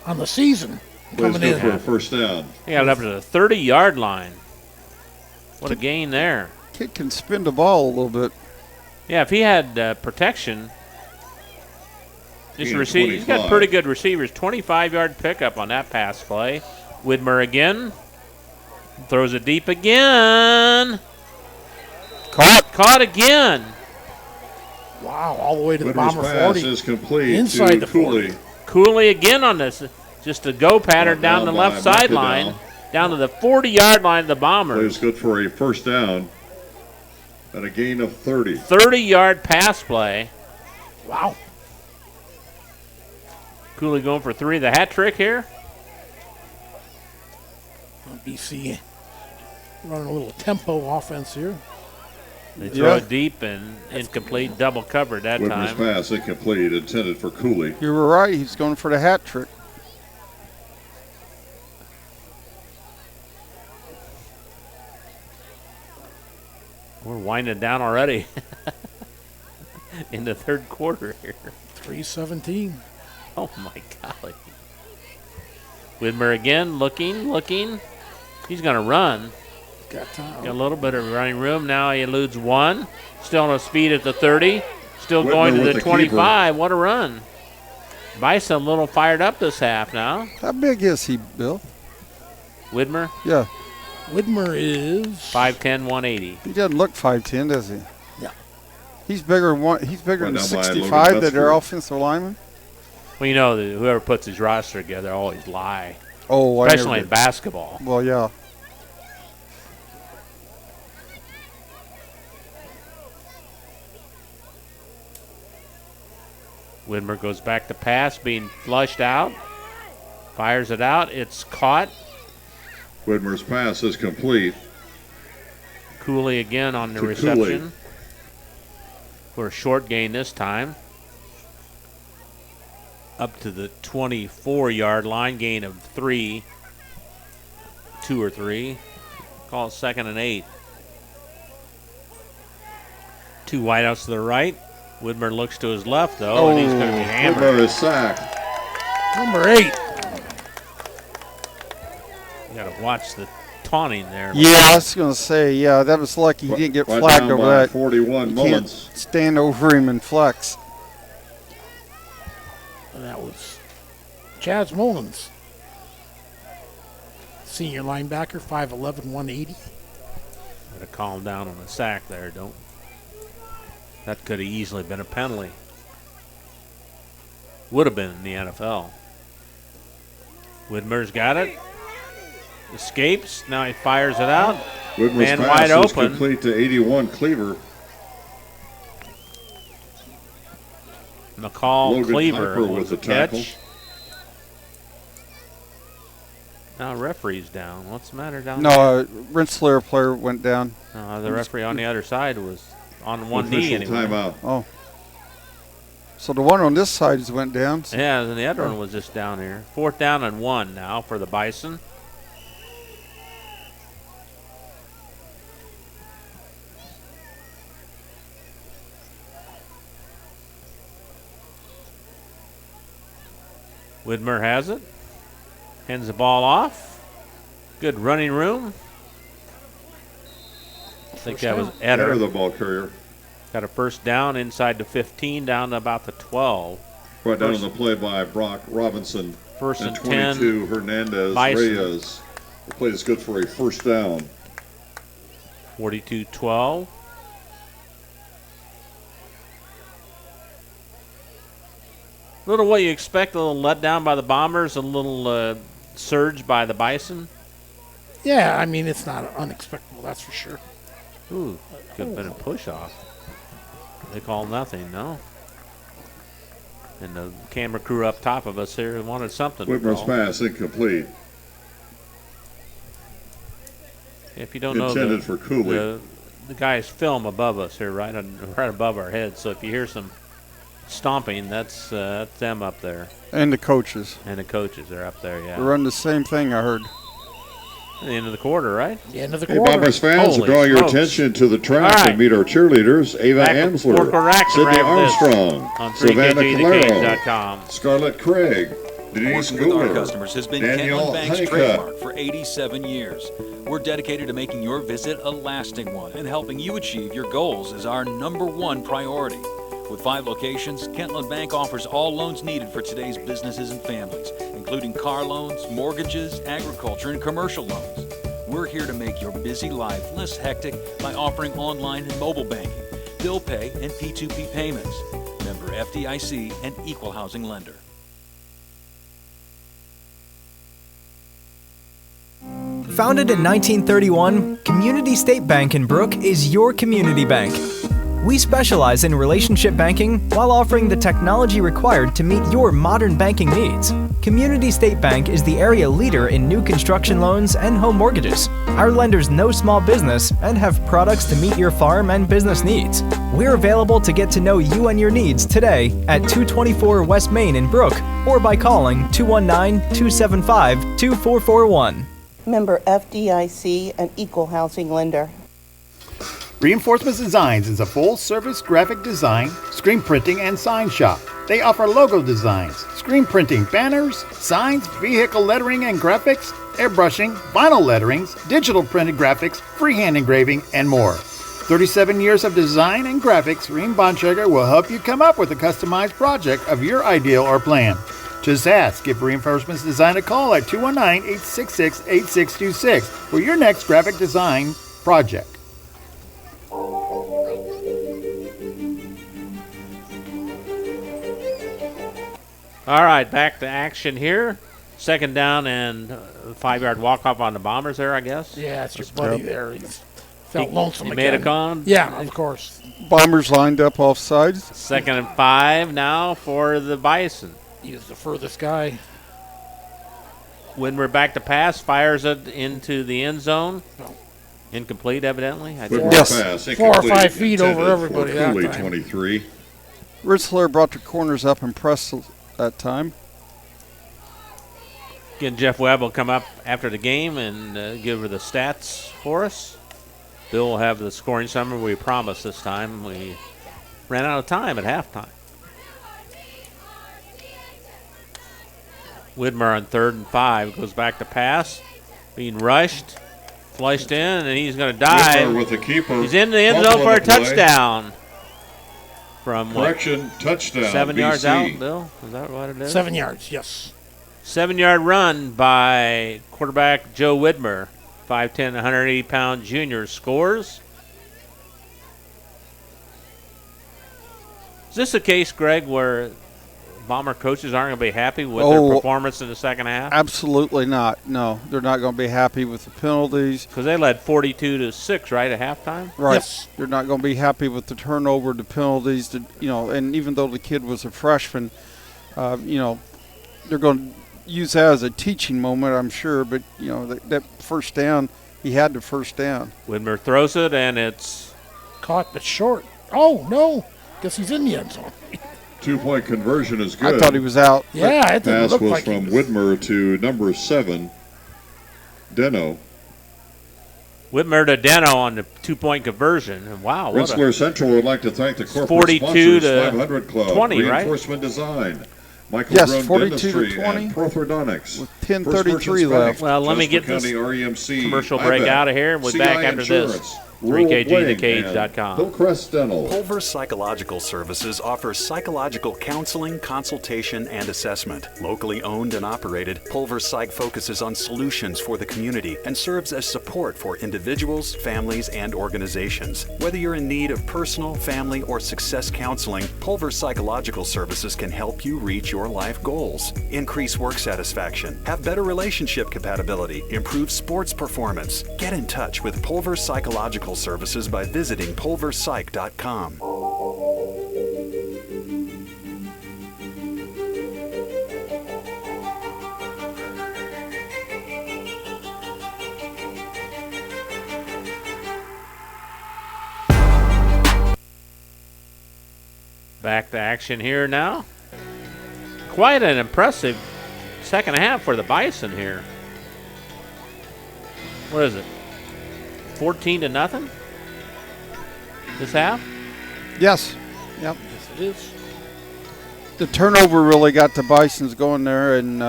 on the season Plays coming in. for a first down. He got it up to the 30-yard line. What a gain there. Kid can spin the ball a little bit. Yeah, if he had protection, he's got pretty good receivers. 25-yard pickup on that pass play. Widmer again. Throws it deep again. Caught again. Wow, all the way to the Widmer's Bomber pass 40. is complete Inside to the Cooley. 40. Cooley again on this. Just a go pattern down the left sideline. Down to the 40-yard line of the Bombers. Plays good for a first down and a gain of 30. 30-yard pass play. Wow. Cooley going for 3, the hat trick here. BC running a little tempo offense here. They throw it deep and incomplete, double covered that Whitmer's time. pass incomplete, intended for Cooley. You were right. He's going for the hat trick. We're winding down already in the third quarter here. 3:17. Oh, my golly. Widmer again, looking. He's going to run. Got time. Got a little bit of running room. Now he eludes 1. Still on his feet at the 30. Still going to the 25. What a run. Bison a little fired up this half now. How big is he, Bill? Widmer? Yeah. Widmer is 5'10", 180. He doesn't look 5'10", does he? Yeah. He's bigger than He's bigger Right than down by 65 Logan that are Metzger. offensive linemen. Well, you know, whoever puts his roster together always lie. Oh, especially in basketball. Well, yeah. Widmer goes back to pass, being flushed out. Fires it out. It's caught. Whitmer's pass is complete. Cooley again on the To reception. Cooley. For a short gain this time. Up to the 24-yard line, gain of 3. 2 or 3. Call it 2nd and 8. 2 wideouts to the right. Widmer looks to his left, though, and he's going to be hammered. Whitmer is sacked. Number 8. You got to watch the taunting there. Yeah, I was going to say, yeah, that was lucky he didn't get Right flagged down over by that. 41, You Mullins. can't stand over him and flex. And that was Chaz Mullins. Senior linebacker, 5'11", 180. Got to calm down on the sack there. Don't. That could have easily been a penalty. Would have been in the NFL. Widmer's got it. Escapes. Now he fires it out. Whitmer's Man pass wide is open. complete to 81, Cleaver. McCall Logan Cleaver Piper was with the the tackle. catch. Now referee's down. What's the matter down there? No, Rensselaer player went down. The referee on the other side was on one knee Official anyway. timeout. Oh. So the one on this side just went down. Yeah, and the other one was just down here. 4th down and 1 now for the Bison. Widmer has it. Hands the ball off. Good running room. I think that was Eder, Eder. the ball carrier. Got a first down inside the 15, down to about the 12. Right down on the play by Brock Robinson. First and 22, 10. Hernandez Bison. Reyes. The play is good for a first down. 42-12. Little what you expect, a little letdown by the Bombers, a little surge by the Bison. Yeah, I mean, it's not unexpected, that's for sure. Ooh, could have been a push-off. They call nothing, no? And the camera crew up top of us here wanted something to Whitmer's call. pass incomplete. If you don't know, Intended for Cooley. the guys film above us here, right above our heads. So if you hear some stomping, that's them up there. And the coaches. And the coaches are up there, yeah. They run the same thing, I heard. At the end of the quarter, right? The end of the Hey, quarter. Bombers fans, Holy drawing your smokes. attention to the track All right. and meet our cheerleaders, Ava Back Amsler, for correct Sydney grab this Armstrong, on Savannah Calero, 3KJTheCage.com. Scarlett Craig, Denise Working with our Gooler, customers has been Danielle Kentland Bank's Honeycutt. trademark for 87 years. We're dedicated to making your visit a lasting one, and helping you achieve your goals is our #1 priority. With 5 locations, Kentland Bank offers all loans needed for today's businesses and families, including car loans, mortgages, agriculture, and commercial loans. We're here to make your busy life less hectic by offering online and mobile banking, bill pay, and P2P payments. Member FDIC and equal housing lender. Founded in 1931, Community State Bank in Brook is your community bank. We specialize in relationship banking while offering the technology required to meet your modern banking needs. Community State Bank is the area leader in new construction loans and home mortgages. Our lenders know small business and have products to meet your farm and business needs. We're available to get to know you and your needs today at 224 West Main in Brook or by calling 219-275-2441. Member FDIC, an equal housing lender. Reinforcements Designs is a full-service graphic design, screen printing, and sign shop. They offer logo designs, screen printing, banners, signs, vehicle lettering and graphics, airbrushing, vinyl letterings, digital printed graphics, freehand engraving, and more. 37 years of design and graphics, Reem Bontrager will help you come up with a customized project of your ideal or plan. Just ask. Give Reinforcements Design a call at 219-866-8626 for your next graphic design project. All right, back to action here. Second down and 5-yard walk-off on the Bombers there, I guess. Yeah, it's your buddy there. He's felt lonesome he again. made a con? Yeah, of course. Bombers lined up off sides. 2nd and 5 now for the Bison. He's the furthest guy. When we're back to pass, fires it into the end zone. Incomplete, evidently. Pass, 4 or 5 feet over everybody that Cooley, time. 23. Rensselaer brought the corners up and pressed that time. Again, Jeff Webb will come up after the game and give her the stats for us. Bill will have the scoring summary we promised this time. We ran out of time at halftime. Widmer on 3rd and 5 goes back to pass, being rushed, flushed in, and he's going to dive. Widmer with the keeper. He's in the end zone for a touchdown. From correction, touchdown. 7 yards BC. out, Bill? Is that what it is? 7 yards, yes. 7-yard run by quarterback Joe Widmer. 5'10", 180-pound junior scores. Is this a case, Greg, where Bomber coaches aren't going to be happy with their performance in the second half? Absolutely not. No, they're not going to be happy with the penalties. Because they led 42-6, right, at halftime? Right. Yes. They're not going to be happy with the turnover, the penalties, and even though the kid was a freshman, they're going to use that as a teaching moment, I'm sure. But, that first down, he had the first down. Widmer throws it, and it's caught but short. Oh, no. Guess he's in the end zone. 2-point conversion is good. I thought he was out. Yeah, it didn't pass look was like from Widmer to number 7, Deno. Widmer to Deno on the 2-point conversion. And wow, Rensselaer Central would like to thank the corporate 42 sponsors, to 500 Club, 20, right? Reinforcement Design, Michael Yes, Grown 42 to Dentistry, 20. and Prothodontics. With 10:33 left. Well, let me get County this REMC, commercial break IBEC, out of here. We'll be back CI after Insurance, this. Rural Wing, 3kgthecage.com. Hillcrest Dental. Pulver Psychological Services offers psychological counseling, consultation, and assessment. Locally owned and operated, Pulver Psych focuses on solutions for the community and serves as support for individuals, families, and organizations. Whether you're in need of personal, family, or success counseling, Pulver Psychological Services can help you reach your life goals. Increase work satisfaction, have better relationship compatibility, improve sports performance. Get in touch with Pulver Psychological Services by visiting pulverpsych.com. Back to action here now. Quite an impressive second half for the Bison here. What is it? 14-0 this half? Yes. Yep. Yes, it is. The turnover really got the Bisons going there, and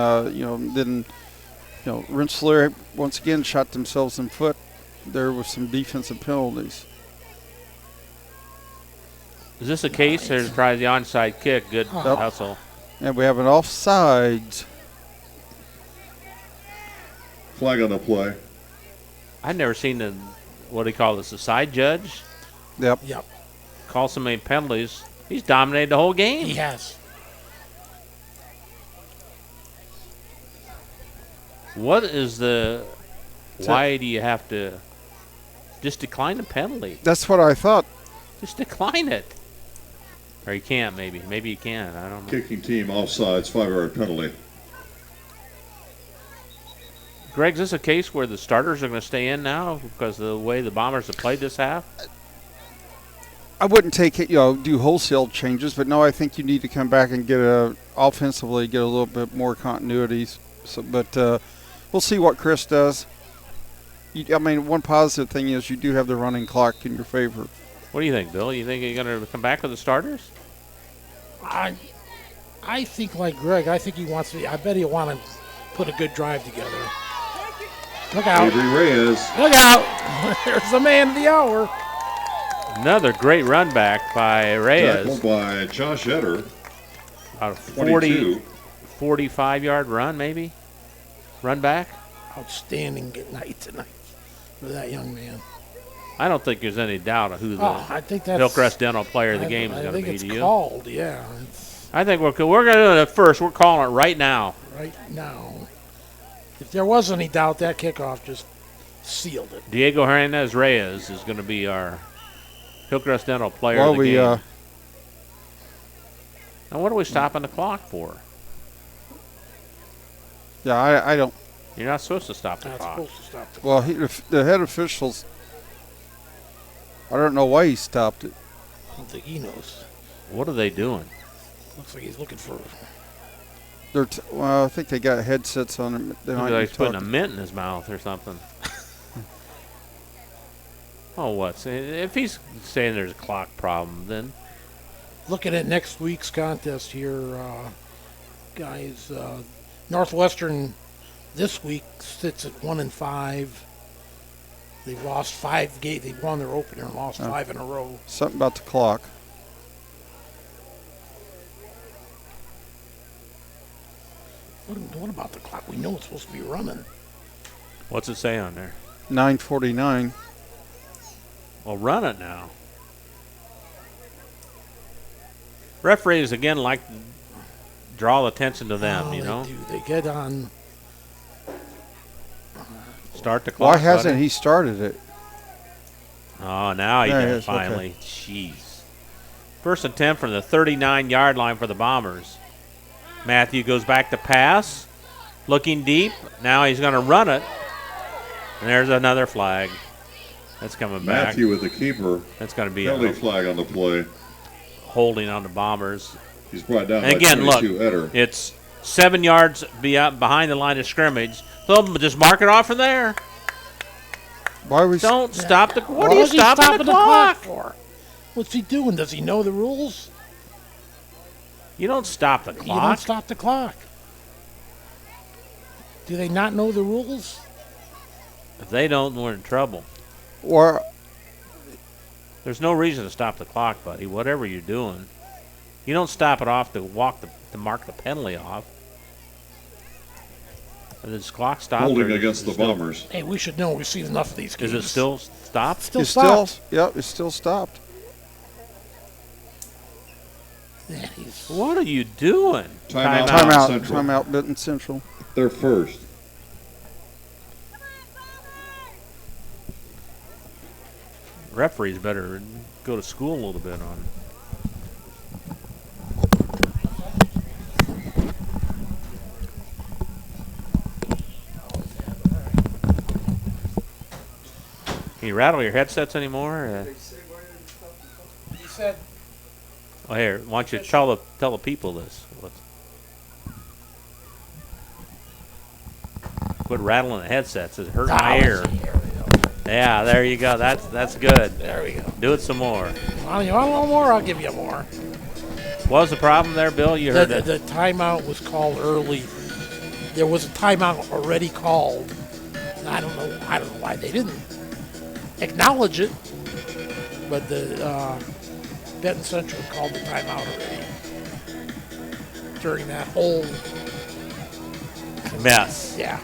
then Rensselaer once again shot themselves in foot there with some defensive penalties. Is this a case? There's probably the onside kick. Good hustle. And we have an offsides. Flag on the play. I've never seen what do you call this, a side judge? Yep. Call so many penalties. He's dominated the whole game. He has. What is why do you have to just decline the penalty? That's what I thought. Just decline it. Or you can't, maybe. Maybe you can. I don't know. Kicking team offsides, 5-yard penalty. Greg, is this a case where the starters are going to stay in now because of the way the Bombers have played this half? I wouldn't take it, do wholesale changes, but no, I think you need to come back and offensively get a little bit more continuity. So, but we'll see what Chris does. One positive thing is you do have the running clock in your favor. What do you think, Bill? You think you're going to come back with the starters? I think like Greg. I think he wants to. I bet he'll want to put a good drive together. Look out! Avery Reyes. Look out! There's the man of the hour. Another great run back by Reyes. Tackled by Josh Etter. About a 45-yard run, maybe. Run back. Outstanding night tonight for that young man. I don't think there's any doubt of who the I think that's, Hillcrest Dental player of the game is going to be. I think to it's you. called, yeah. I think we're going to do it first. We're calling it right now. Right now. If there was any doubt, that kickoff just sealed it. Diego Hernandez Reyes is going to be our Hillcrest Dental player of the game. Now, what are we stopping the clock for? Yeah, I don't. You're not supposed to stop the clock. Supposed to stop the well, the head officials, I don't know why he stopped it. I don't think he knows. What are they doing? Looks like he's looking for. Well, I think they got headsets on him. They might like he's putting a mint in his mouth or something. Oh, what? If he's saying there's a clock problem, then. Looking at next week's contest here, guys, Northwestern this week sits at 1-5. They've lost 5 games. They've won their opener and lost 5 in a row. Something about the clock. What about the clock? We know it's supposed to be running. What's it say on there? 9:49. Well, run it now. Referees, again, like to draw attention to them, They do. They get on. Start the clock. Why hasn't he started it? Oh, now he did finally. Okay. Jeez. First and 10 from the 39-yard line for the Bombers. Matthew goes back to pass. Looking deep. Now he's going to run it. And there's another flag. That's coming back. Matthew with the keeper. That's going to be penalty flag on the play. Holding on the Bombers. He's brought down and by again, 22 look, Etter. It's 7 yards behind the line of scrimmage. So just mark it off from there. Why are we Don't stop the. What are you stopping the clock for? What's he doing? Does he know the rules? You don't stop the clock. You don't stop the clock. Do they not know the rules? If they don't, we're in trouble. Or there's no reason to stop the clock, buddy. Whatever you're doing, you don't stop it off to mark the penalty off. This clock stopped. Holding against the Bombers. Hey, we should know. We've seen enough of these games. Is it still stopped? Still stopped. It's still stopped. Yeah, what are you doing? Timeout, Benton Central. They're first. Referees better go to school a little bit on. Can you rattle your headsets anymore? He said. Oh, here. Why don't you tell the people this? Quit rattling the headsets. It's hurting my ear. Yeah, there you go. That's good. There we go. Do it some more. Well, you want a little more? I'll give you more. What was the problem there, Bill? You heard the timeout was called early. There was a timeout already called. I don't know why they didn't acknowledge it, but the Benton Central called the timeout already during that whole mess. Yeah.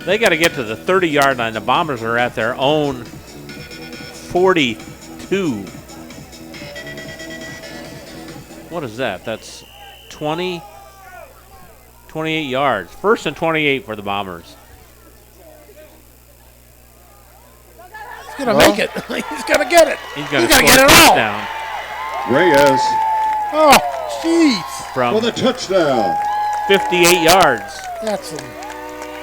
They got to get to the 30-yard line. The Bombers are at their own 42. What is that? That's 28 yards. First and 28 for the Bombers. Let's gonna make it. He's gonna get it. He's gonna get score a it all. touchdown. Reyes Oh, jeez. From with a touchdown. 58 yards. That's some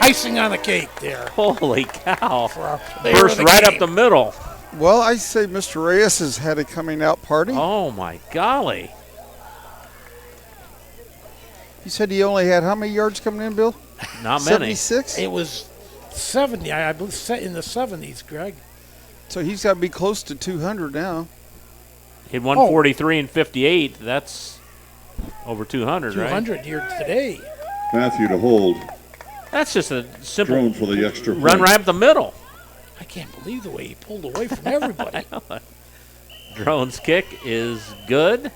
icing on the cake there. Holy cow. For our player Burst of the right game. up the middle. Well, I say Mr. Reyes has had a coming out party. Oh, my golly. You said he only had how many yards coming in, Bill? Not many. 76? It was 70, I believe, set in the 70s, Greg. So he's got to be close to 200 now. He had 143 and 58. That's over 200, right? 200 here today. Matthew to hold. That's just a simple Drone for the extra run point. right up the middle. I can't believe the way he pulled away from everybody. Drone's kick is good.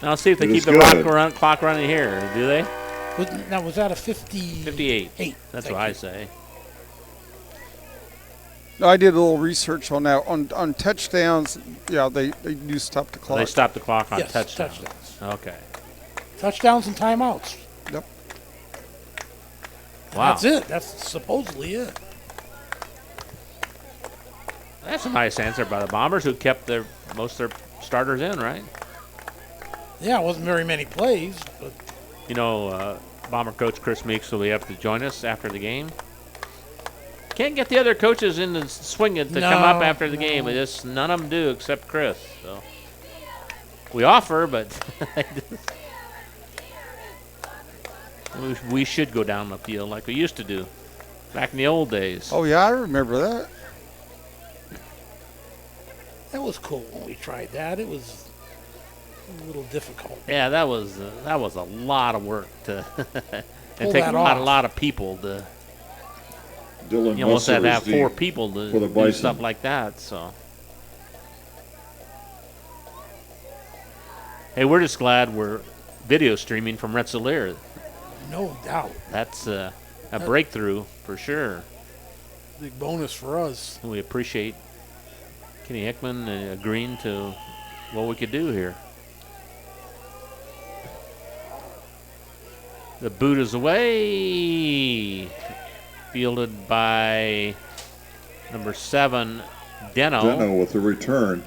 Now let's see if they It keep is the good. clock running here. Do they? Now, was that a 50? 58. That's what I say. No, I did a little research on that. On touchdowns, yeah, they do stop the clock. They stop the clock on Yes, touchdowns. touchdowns. Okay. Touchdowns and timeouts. Yep. Wow. That's it. That's supposedly it. That's a nice answer by the Bombers, who kept most of their starters in, right? Yeah, it wasn't very many plays, but You know, Bomber coach Chris Meeks will be up to join us after the game. Can't get the other coaches in the swing to come up after the game. It just none of them do except Chris. So we offer, but we should go down the field like we used to do back in the old days. Oh, yeah, I remember that. that was cool when we tried that. It was a little difficult. Yeah, that was a lot of work to and Pull take that a off. lot of people to. Dylan You almost had to Musser have is 4 the- people to for the do Bison. stuff like that. So, hey, we're just glad we're video streaming from Rensselaer. No doubt. That's a breakthrough for sure. Big bonus for us. We appreciate Kenny Hickman agreeing to what we could do here. The boot is away. Fielded by number 7, Deno. Deno with the return.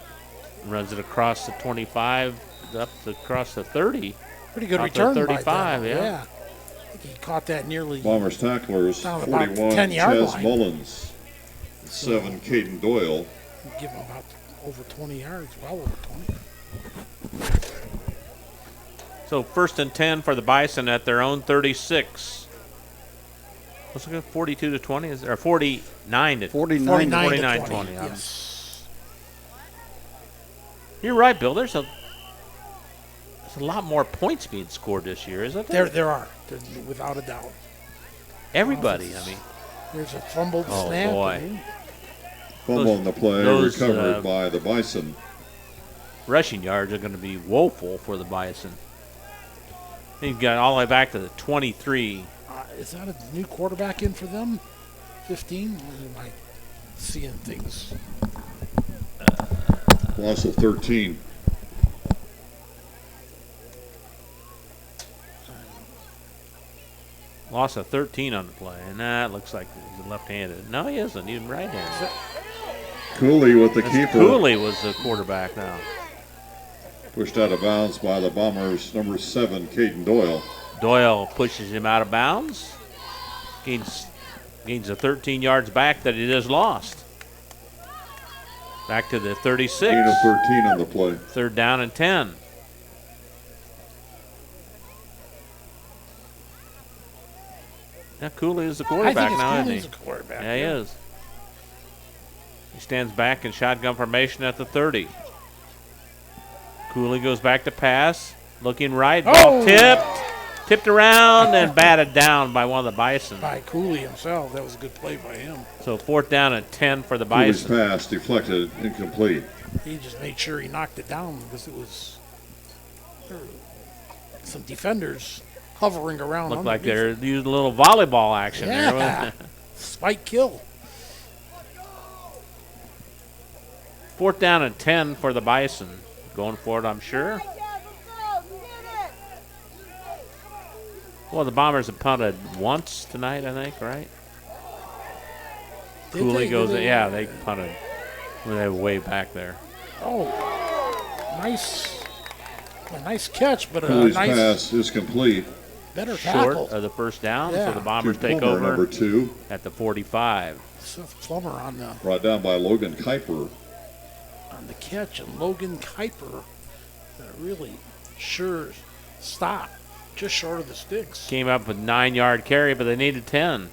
Runs it across the 25, up across the 30. Pretty good Off the return 35, by Deno, yeah. I think he caught that nearly. Bombers tacklers, Down about 41, 10-yard Chaz line. Mullins. 7, Caden Doyle. Give him about over 20 yards, well over 20. So 1st and 10 for the Bison at their own 36. What's it, 42 to 20? Or 49 to 49 to 20. Yes. You're right, Bill. There's a lot more points being scored this year, isn't there? There are, There's, without a doubt. Everybody, I mean. There's a fumbled Oh, snap. boy. Fumble on the play, those, recovered by the Bison. Rushing yards are going to be woeful for the Bison. He got all the way back to the 23. Is that a new quarterback in for them? 15? Or am I seeing things? Loss of 13. Loss of 13 on the play. And that looks like he's left-handed. No, he isn't. He's right-handed. Cooley with the keeper. Cooley was the quarterback now. Pushed out of bounds by the Bombers, number 7, Caden Doyle. Doyle pushes him out of bounds. Gains the 13 yards back that he just lost. Back to the 36. Gain of 13 on the play. 3rd down and 10. Yeah, Cooley is the quarterback now, isn't he? Cooley's the quarterback. Yeah, he is. He stands back in shotgun formation at the 30. Cooley goes back to pass. Looking right. Ball tipped around and batted down by one of the Bison. By Cooley himself. That was a good play by him. So 4th down and 10 for the Cooley's Bison. pass deflected, incomplete. He just made sure he knocked it down because it was some defenders hovering around. Looked like underneath they're using a little volleyball action Yeah. there. Spike kill. 4th down and 10 for the Bison. Going for it, I'm sure. Well, the Bombers have punted once tonight, I think, right? Did Cooley they? goes, Did they? yeah, they punted They're way back there. Oh, nice. A nice catch, but a Cooley's nice pass is complete. better Short tackle. of the first down, Yeah. so the Bombers To take Plummer, over number 2. at the 45. Seth Plummer on Brought down by Logan Kuiper. the catch, and Logan Kuiper really sure stopped just short of the sticks. Came up with 9-yard carry, but they needed 10.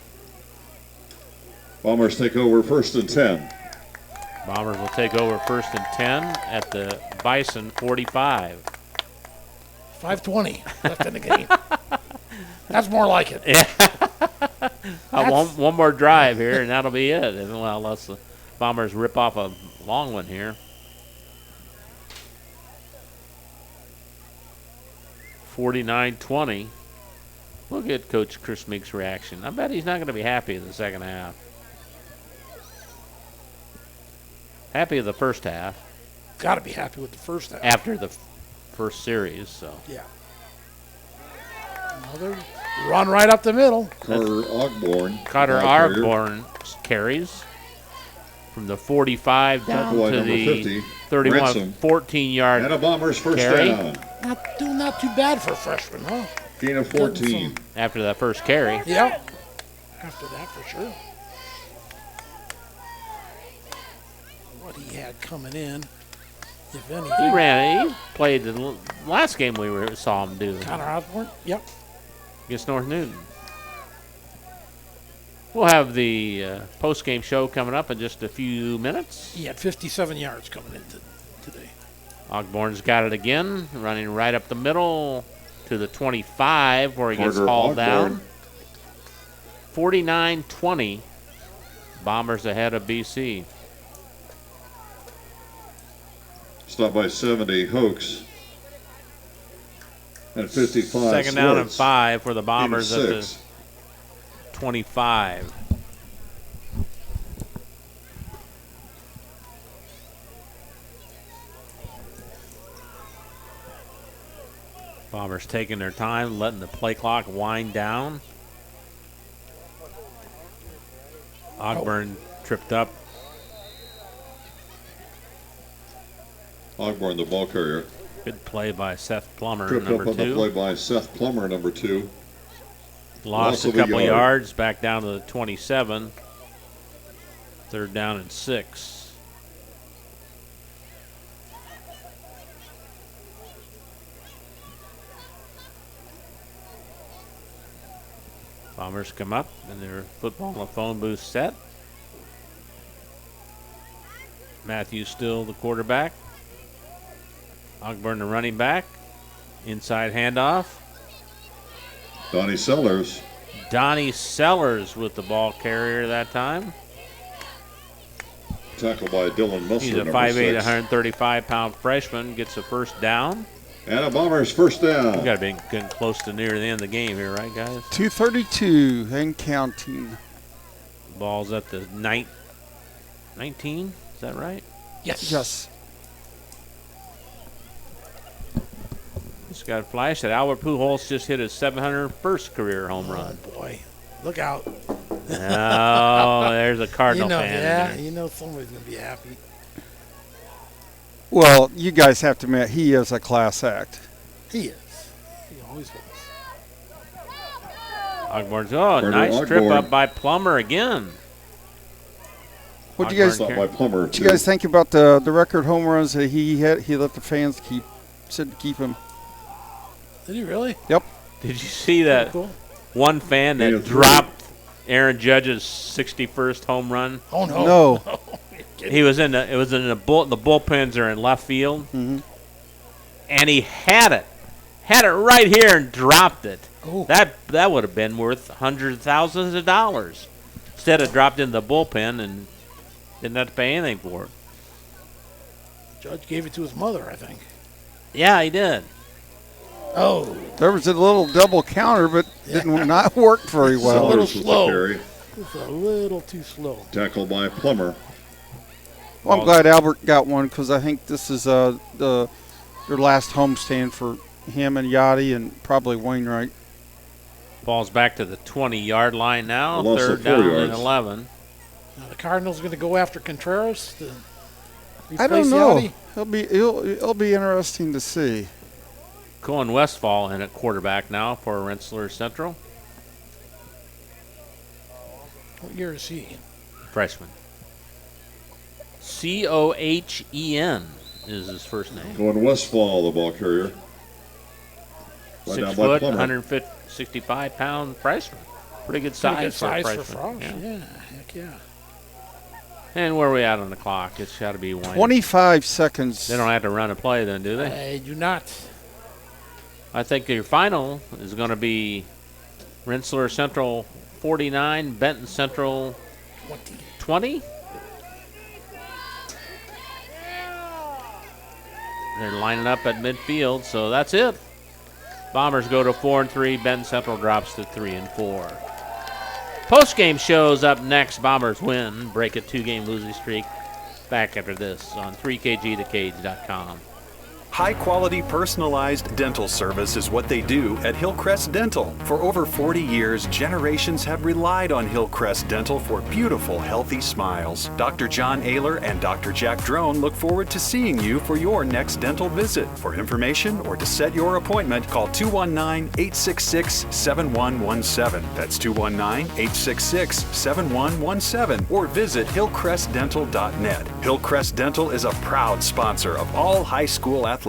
Bombers take over 1st and 10. Bombers will take over 1st and 10 at the Bison 45. 5:20 left in the game. That's more like it. Yeah. One more drive here, and that'll be it. And, well, unless the Bombers rip off a long one here. 49-20. Look at Coach Chris Meek's reaction. I bet he's not going to be happy in the second half. Happy with the first half. Got to be happy with the first half. After the first series, so. Yeah. Another run right up the middle. Carter Ogborn carries from the 45 down Tackle to number the 50, 31, Ransom. 14-yard And a Bombers first carry. down. Not too bad for a freshman, huh? Gain of 14. After that first carry. Yeah. After that, for sure. What he had coming in, if anything. He played the last game we saw him do. Connor Osborne? Yep. Against North Newton. We'll have the post-game show coming up in just a few minutes. He had 57 yards coming in today. Ogborn's got it again, running right up the middle to the 25 where he gets hauled down. 49-20. Bombers ahead of BC. Stop by 70, Hoax. And 55, Second down and Swartz. 5 for the Bombers at the 86. 25. Bombers taking their time, letting the play clock wind down. Ogburn tripped up. Ogborn, the ball carrier. Good play by Seth Plummer, Tripped number up on the 2. play by Seth Plummer, number 2. Lost a of a couple yard. yards, back down to the 27. Third down and 6. Bombers come up and their football on the phone booth set. Matthews still the quarterback. Ogburn the running back. Inside handoff. Donnie Sellers. Donnie Sellers with the ball carrier that time. Tackled by Dylan Musser, He's a number 5'8", 6. 135-pound freshman. Gets a first down. And a Bombers first down. We got to be getting close to near the end of the game here, right, guys? 2:32 and counting. Ball's at the 19. Is that right? Yes. Yes. Just got a flash that Albert Pujols just hit his 701st career home run. Boy, look out. Oh, there's a Cardinal fan in there. You know somebody's going to be happy. Well, you guys have to admit, he is a class act. He is. He always was. Ogborn's, Carter nice trip Ogborn. up by Plummer again. What do you guys? Stop by Plummer, What you guys think about the record home runs that he had? He let the fans said to keep him. Did he really? Yep. Did you see that Cool. one fan that Yeah, dropped Aaron Judge's 61st home run? Oh, no. No. He was in the the bullpens are in left field, Mm-hmm. and he had it right here and dropped it. Oh. That would have been worth hundreds of thousands of dollars. Instead of dropped in the bullpen and didn't have to pay anything for it. Judge gave it to his mother, I think. Yeah, he did. Oh. There was a little double counter, but didn't not work very It's well. a little Sellers with the slow. carry. It's a little too slow. Tackled by Plummer. Well, I'm glad Albert got one because I think this is their last homestand for him and Yachty and probably Wainwright. Ball's back to the 20-yard line now. Loss of Third 4 down yards. and 11. Now the Cardinals going to go after Contreras. I don't Replace know. Yachty? It'll be interesting to see. Cohen Westfall in at quarterback now for Rensselaer Central. What year is he? Freshman. Cohen is his first name. Going Westfall, the ball carrier. Right 6 down by foot, Plummer. 165 pound freshman. Pretty good Pretty size, good size for a for freshman. Frost. Yeah, heck yeah. And where are we at on the clock? It's got to be 25 seconds. They don't have to run a play then, do they? I do not. I think your final is going to be Rensselaer Central 49, Benton Central 20. They're lining up at midfield, so that's it. Bombers go to 4-3. Benton Central drops to 3-4. Post-game shows up next. Bombers win, break a 2-game losing streak. Back after this on 3kgthecage.com. High-quality personalized dental service is what they do at Hillcrest Dental. For over 40 years, generations have relied on Hillcrest Dental for beautiful, healthy smiles. Dr. John Ayler and Dr. Jack Drone look forward to seeing you for your next dental visit. For information or to set your appointment, call 219-866-7117. That's 219-866-7117. Or visit hillcrestdental.net. Hillcrest Dental is a proud sponsor of all high school athletics.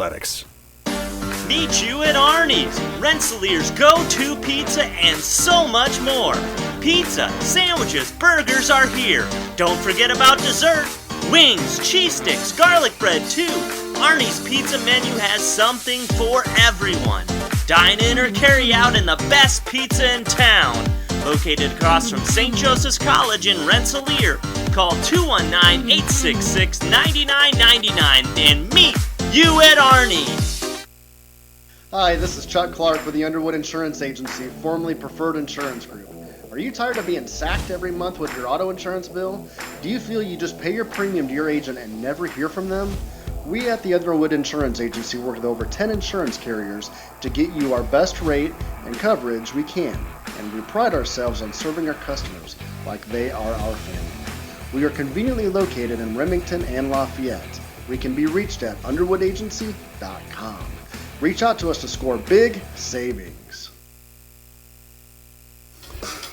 Meet you at Arnie's, Rensselaer's go-to pizza and so much more. Pizza, sandwiches, burgers are here. Don't forget about dessert. Wings, cheese sticks, garlic bread too. Arnie's pizza menu has something for everyone. Dine in or carry out in the best pizza in town. Located across from St. Joseph's College in Rensselaer. Call 219-866-9999 and meet you at Arnie's. Hi, this is Chuck Clark with the Underwood Insurance Agency, formerly Preferred Insurance Group. Are you tired of being sacked every month with your auto insurance bill? Do you feel you just pay your premium to your agent and never hear from them? We at the Underwood Insurance Agency work with over 10 insurance carriers to get you our best rate and coverage we can, and we pride ourselves on serving our customers like they are our family. We are conveniently located in Remington and Lafayette. We can be reached at underwoodagency.com. Reach out to us to score big savings.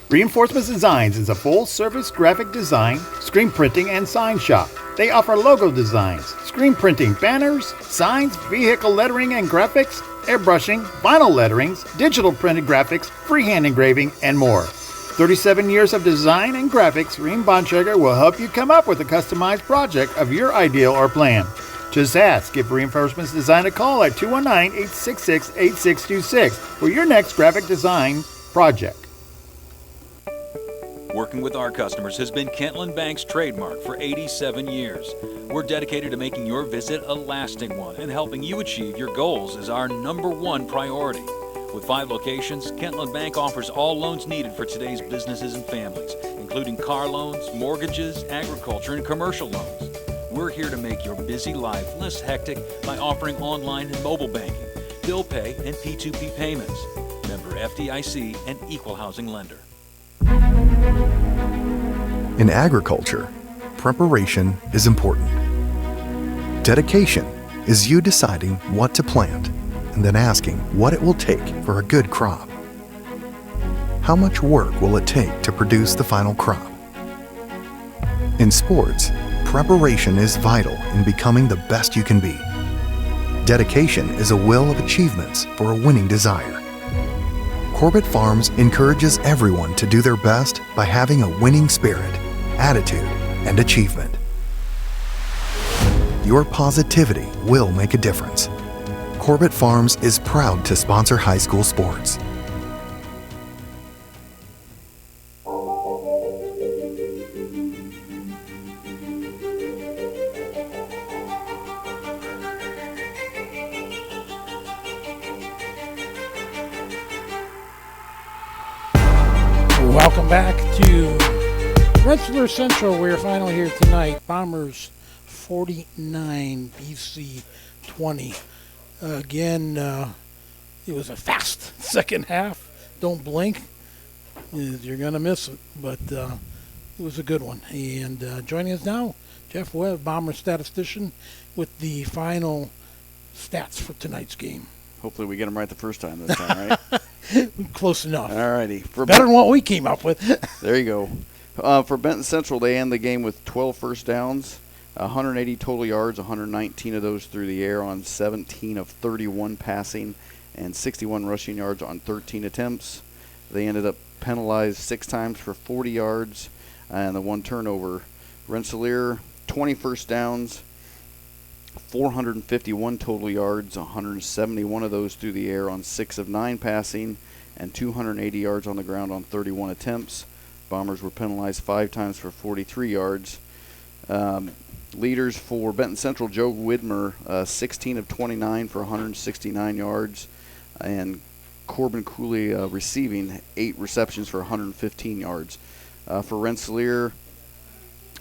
Reinforcements Designs is a full-service graphic design, screen printing, and sign shop. They offer logo designs, screen printing, banners, signs, vehicle lettering and graphics, airbrushing, vinyl letterings, digital printed graphics, freehand engraving, and more. 37 years of design and graphics, Reem Bontrager will help you come up with a customized project of your ideal or plan. Just ask, give Reinforcements Design a call at 219-866-8626 for your next graphic design project. Working with our customers has been Kentland Bank's trademark for 87 years. We're dedicated to making your visit a lasting one, and helping you achieve your goals is our #1 priority. With 5 locations, Kentland Bank offers all loans needed for today's businesses and families, including car loans, mortgages, agriculture, and commercial loans. We're here to make your busy life less hectic by offering online and mobile banking, bill pay, and P2P payments. Member FDIC and equal housing lender. In agriculture, preparation is important. Dedication is you deciding what to plant and then asking what it will take for a good crop. How much work will it take to produce the final crop? In sports, preparation is vital in becoming the best you can be. Dedication is a will of achievements for a winning desire. Corbett Farms encourages everyone to do their best by having a winning spirit, attitude, and achievement. Your positivity will make a difference. Corbett Farms is proud to sponsor high school sports. Welcome back to Rensselaer Central. We're final here tonight. Bombers 49, BC 20. Again, it was a fast second half. Don't blink. You're going to miss it. But it was a good one. And joining us now, Jeff Webb, Bomber statistician, with the final stats for tonight's game. Hopefully we get them right the first time this time, right? Close enough. All righty. Better than what we came up with. There you go. For Benton Central, they end the game with 12 first downs, 180 total yards, 119 of those through the air on 17 of 31 passing, and 61 rushing yards on 13 attempts. They ended up penalized 6 times for 40 yards and the 1 turnover. Rensselaer, 20 first downs, 451 total yards, 171 of those through the air on 6 of 9 passing, and 280 yards on the ground on 31 attempts. Bombers were penalized 5 times for 43 yards. Leaders for Benton Central, Joe Widmer, 16 of 29 for 169 yards, and Corbin Cooley receiving 8 receptions for 115 yards. For Rensselaer,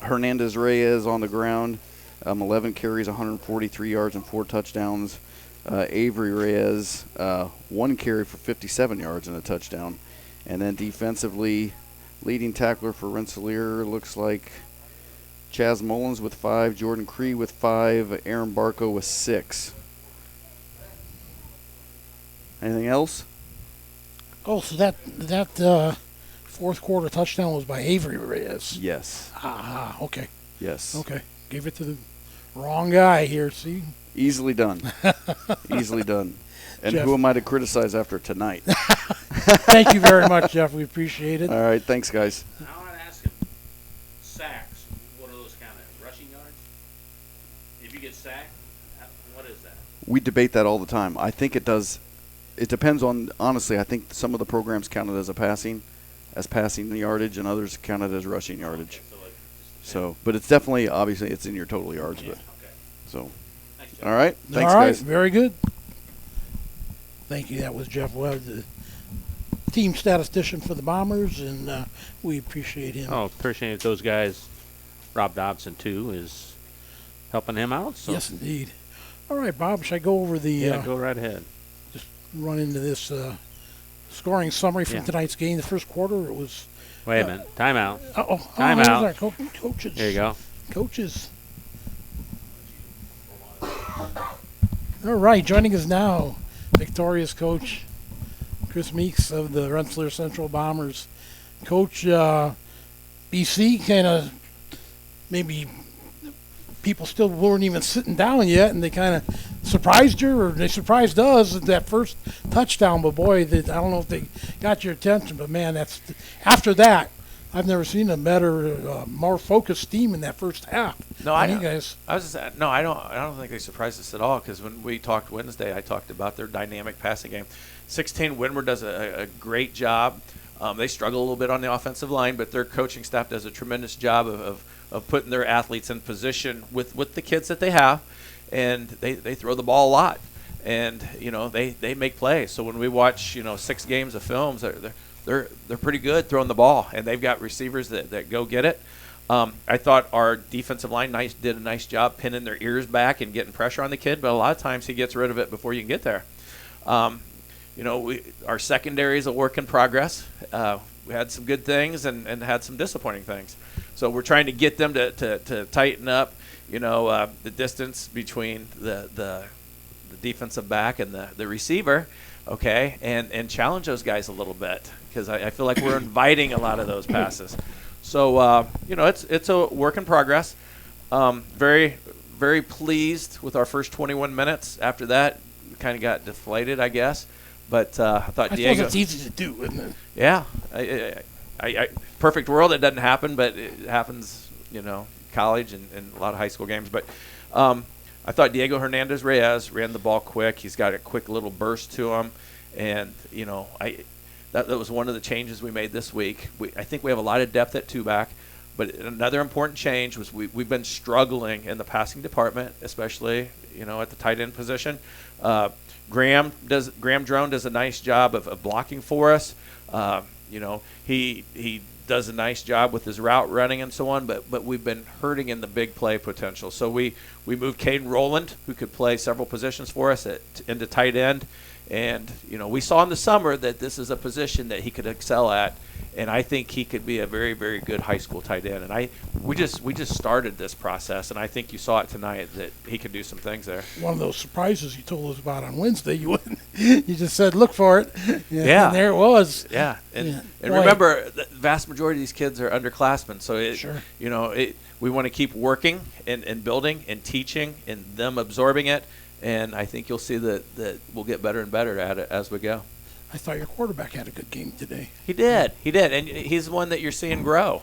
Hernandez Reyes on the ground, 11 carries, 143 yards, and 4 touchdowns. Avery Reyes, 1 carry for 57 yards and a touchdown. And then defensively, leading tackler for Rensselaer looks like Chaz Mullins with 5, Jordan Cree with 5, Aaron Barco with 6. Anything else? Oh, so that fourth quarter touchdown was by Avery Reyes. Yes. Okay. Yes. Okay. Gave it to the wrong guy here, see? Easily done. Easily done. And Jeff. who am I to criticize after tonight? Thank you very much, Jeff. We appreciate it. All right. Thanks, guys. I want to ask him, sacks, what are those kind of rushing yards? If you get sacked, what is that? We debate that all the time. I think it does. It depends on, honestly, I think some of the programs count it as passing yardage, and others count it as rushing yardage. So, but it's definitely, obviously, it's in your total yards. Yeah, but okay. So, Thanks, Jeff. all right. Thanks, all right, guys. very good. Thank you. That was Jeff Webb, the team statistician for the Bombers, and we appreciate him. Oh, appreciate those guys. Rob Dobson, too, is helping him out. So. Yes, indeed. All right, Bob, should I go over the... Yeah, go right ahead. Just run into this scoring summary from Yeah. tonight's game. The first quarter, it was... Wait a minute. Timeout. Timeout. Coaches. There you go. Coaches. All right, joining us now, victorious coach Chris Meeks of the Rensselaer Central Bombers. Coach, BC kind of maybe people still weren't even sitting down yet, and they kind of surprised you, or they surprised us at that first touchdown. But boy, I don't know if they got your attention. But man, after that, I've never seen a better, more focused team in that first half. No, I don't. I don't think they surprised us at all, because when we talked Wednesday, I talked about their dynamic passing game. 16 Windward does a great job. They struggle a little bit on the offensive line, but their coaching staff does a tremendous job of putting their athletes in position with the kids that they have, and they throw the ball a lot, and they make plays. So when we watch 6 games of films, they're pretty good throwing the ball, and they've got receivers that go get it. I thought our defensive line did a nice job pinning their ears back and getting pressure on the kid, but a lot of times he gets rid of it before you can get there. Our secondary is a work in progress. We had some good things and had some disappointing things. So we're trying to get them to tighten up, the distance between the defensive back and the receiver, okay, and challenge those guys a little bit, because I feel like we're inviting a lot of those passes. So, it's a work in progress. Very, very pleased with our first 21 minutes. After that, we kind of got deflated, I guess. But I thought Diego. Suppose it's easy to do, isn't it? Yeah, I perfect world, it doesn't happen, but it happens, college and a lot of high school games. But I thought Diego Hernandez Reyes ran the ball quick. He's got a quick little burst to him, and that was one of the changes we made this week. I think we have a lot of depth at 2-back. But another important change was we've been struggling in the passing department, especially at the tight end position. Graham Drone does a nice job of blocking for us. He does a nice job with his route running and so on. But we've been hurting in the big play potential. So we moved Caden Rowland, who could play several positions for us, into tight end. And we saw in the summer that this is a position that he could excel at, and I think he could be a very, very good high school tight end. And we just started this process, and I think you saw it tonight that he could do some things there. One of those surprises you told us about on Wednesday. You just said look for it. Yeah. And there it was. Yeah. And Boy. remember, the vast majority of these kids are underclassmen, so we want to keep working and building and teaching and them absorbing it. And I think you'll see that we'll get better and better at it as we go. I thought your quarterback had a good game today. He did, and he's the one that you're seeing grow.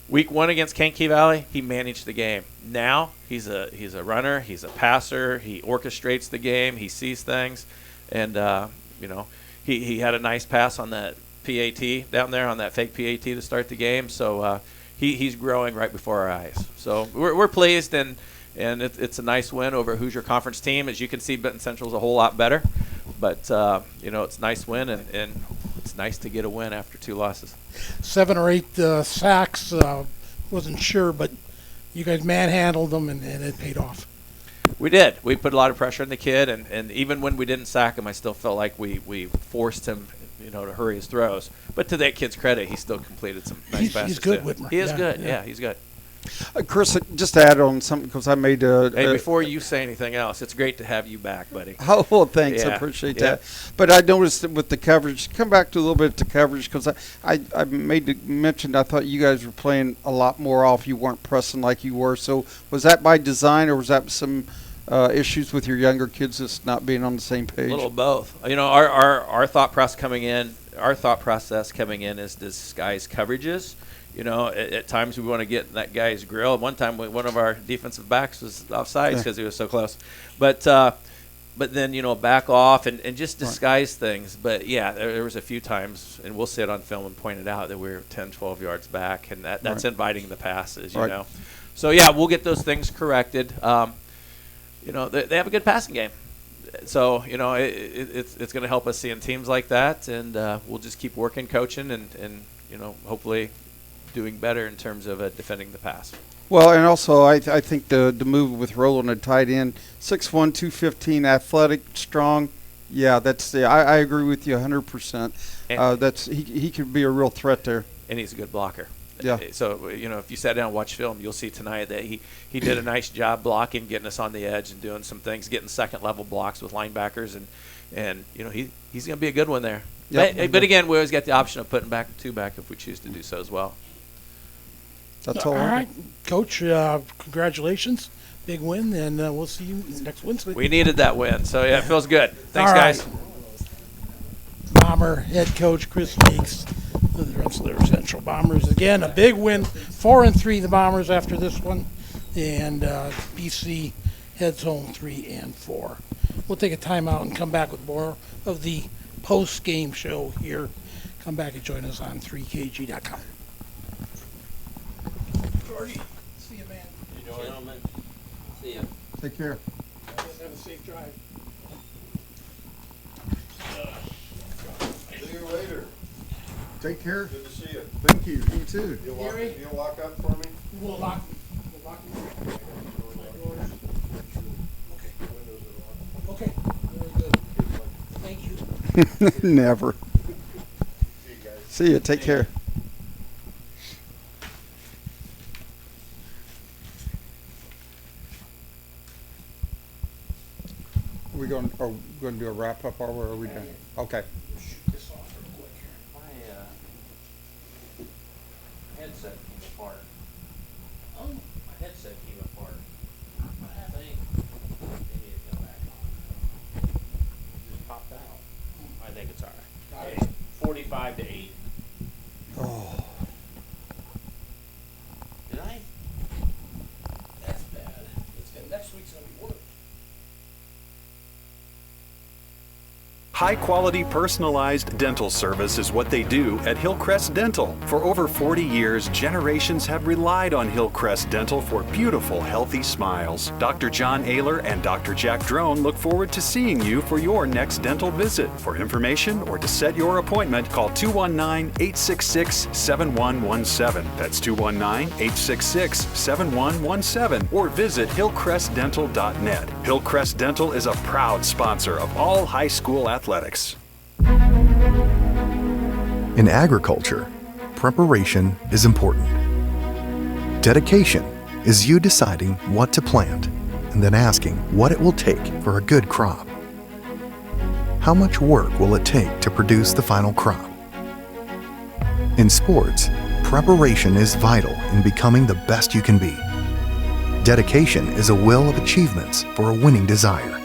Week 1 against Kankakee Valley, he managed the game. Now he's a runner, he's a passer, he orchestrates the game, he sees things, and he had a nice pass on that PAT down there, on that fake PAT to start the game. So he's growing right before our eyes. So we're pleased, and it's a nice win over Hoosier Conference team. As you can see, Benton Central's a whole lot better. But, it's a nice win, and it's nice to get a win after 2 losses. 7 or 8 sacks, wasn't sure, but you guys manhandled them, and it paid off. We did. We put a lot of pressure on the kid, and even when we didn't sack him, I still felt like we forced him, to hurry his throws. But to that kid's credit, he still completed some nice passes. He's good, too. Whitmer. He is good. Yeah, he's good. Chris, just to add on something, because I made hey, before you say anything else, it's great to have you back, buddy. Oh, well, thanks. Yeah, I appreciate that. But I noticed that with the coverage, come back to a little bit to coverage, because I made the mention I thought you guys were playing a lot more off. You weren't pressing like you were. So was that by design, or was that some issues with your younger kids just not being on the same page? A little of both. Our thought process coming in is disguise coverages. At times we want to get in that guy's grill. One time, one of our defensive backs was offsides because he was so close. But then, back off and just disguise things. But, yeah, there was a few times, and we'll see it on film and point it out, that we were 10, 12 yards back, and that's inviting the passes, you know. So, yeah, we'll get those things corrected. They have a good passing game. So, it's going to help us seeing teams like that, and we'll just keep working, coaching, and hopefully – doing better in terms of defending the pass. Well, and also I think the move with Roland at tight end, 6'1", 215, athletic, strong. Yeah, I agree with you 100%. He could be a real threat there. And he's a good blocker. Yeah. So if you sat down and watch film, you'll see tonight that he did a nice job blocking, getting us on the edge, and doing some things, getting second level blocks with linebackers, and he's going to be a good one there. Yep. But again, we always got the option of putting two back if we choose to do so as well. That's all. All right, Coach. Congratulations, big win, and we'll see you next Wednesday. We needed that win, so yeah, it feels good. Thanks, guys. Bomber head coach Chris Meeks of the Rensselaer Central Bombers. Again, a big win, 4-3 the Bombers after this one, and BC heads home 3-4. We'll take a timeout and come back with more of the post-game show here. Come back and join us on 3kg.com. See you, man. Gentlemen, see you. Take care. Have a safe drive. See you later. Take care. Good to see you. Thank you. You too. You'll lock up for me? We'll lock you. Okay. Very good. Thank you. Never. See you guys. See you. Take care. Are we going to do a wrap up, or are we done? Okay. Shoot this off real quick here. My headset came apart. Oh. My headset came apart. I think they need to come back on. It just popped out. I think it's all right. 45 to 8. Oh. Did I? That's bad. Next week's going to be worse. High-quality personalized dental service is what they do at Hillcrest Dental. For over 40 years, generations have relied on Hillcrest Dental for beautiful, healthy smiles. Dr. John Ayler and Dr. Jack Drone look forward to seeing you for your next dental visit. For information or to set your appointment, call 219-866-7117. That's 219-866-7117. Or visit hillcrestdental.net. Hillcrest Dental is a proud sponsor of all high school athletics. In agriculture, preparation is important. Dedication is you deciding what to plant and then asking what it will take for a good crop. How much work will it take to produce the final crop? In sports, preparation is vital in becoming the best you can be. Dedication is a will of achievements for a winning desire.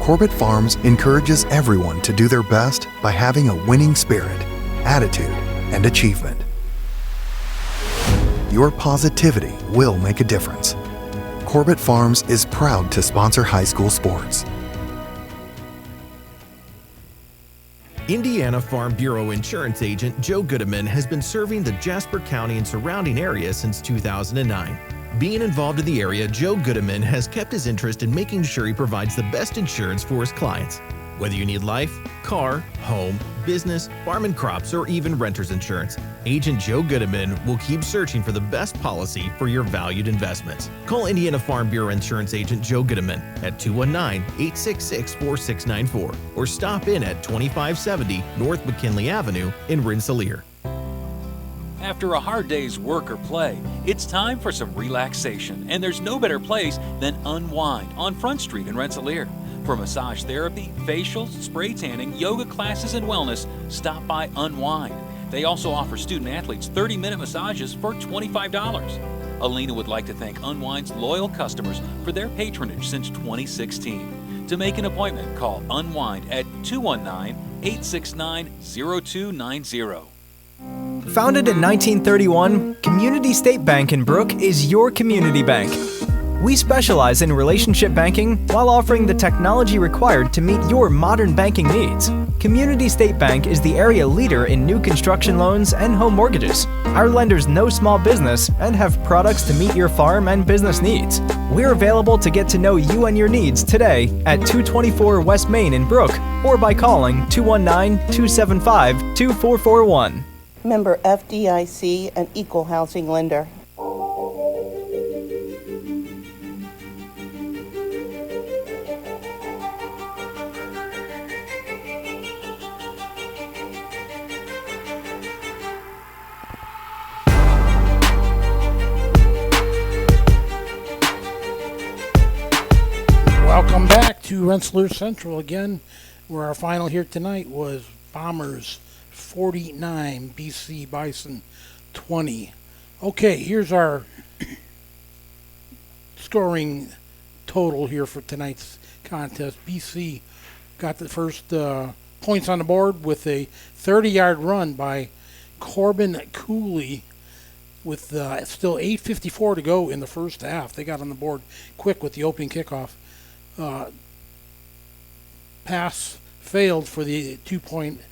Corbett Farms encourages everyone to do their best by having a winning spirit, attitude, and achievement. Your positivity will make a difference. Corbett Farms is proud to sponsor high school sports. Indiana Farm Bureau Insurance Agent Joe Goodman has been serving the Jasper County and surrounding area since 2009. Being involved in the area, Joe Goodman has kept his interest in making sure he provides the best insurance for his clients. Whether you need life, car, home, business, farm and crops, or even renter's insurance, Agent Joe Goodman will keep searching for the best policy for your valued investments. Call Indiana Farm Bureau Insurance Agent Joe Goodman at 219-866-4694 or stop in at 2570 North McKinley Avenue in Rensselaer. After a hard day's work or play, it's time for some relaxation, and there's no better place than Unwind on Front Street in Rensselaer. For massage therapy, facials, spray tanning, yoga classes, and wellness, stop by Unwind. They also offer student athletes 30-minute massages for $25. Alina would like to thank Unwind's loyal customers for their patronage since 2016. To make an appointment, call Unwind at 219-869-0290. Founded in 1931, Community State Bank in Brook is your community bank. We specialize in relationship banking while offering the technology required to meet your modern banking needs. Community State Bank is the area leader in new construction loans and home mortgages. Our lenders know small business and have products to meet your farm and business needs. We're available to get to know you and your needs today at 224 West Main in Brook or by calling 219-275-2441. Member FDIC, an equal housing lender. Welcome back to Rensselaer Central again, where our final here tonight was Bombers 49, BC Bison 20. Okay, here's our scoring total here for tonight's contest. BC got the first points on the board with a 30-yard run by Corbin Cooley with still 8:54 to go in the first half. They got on the board quick with the opening kickoff. Pass failed for the 2-point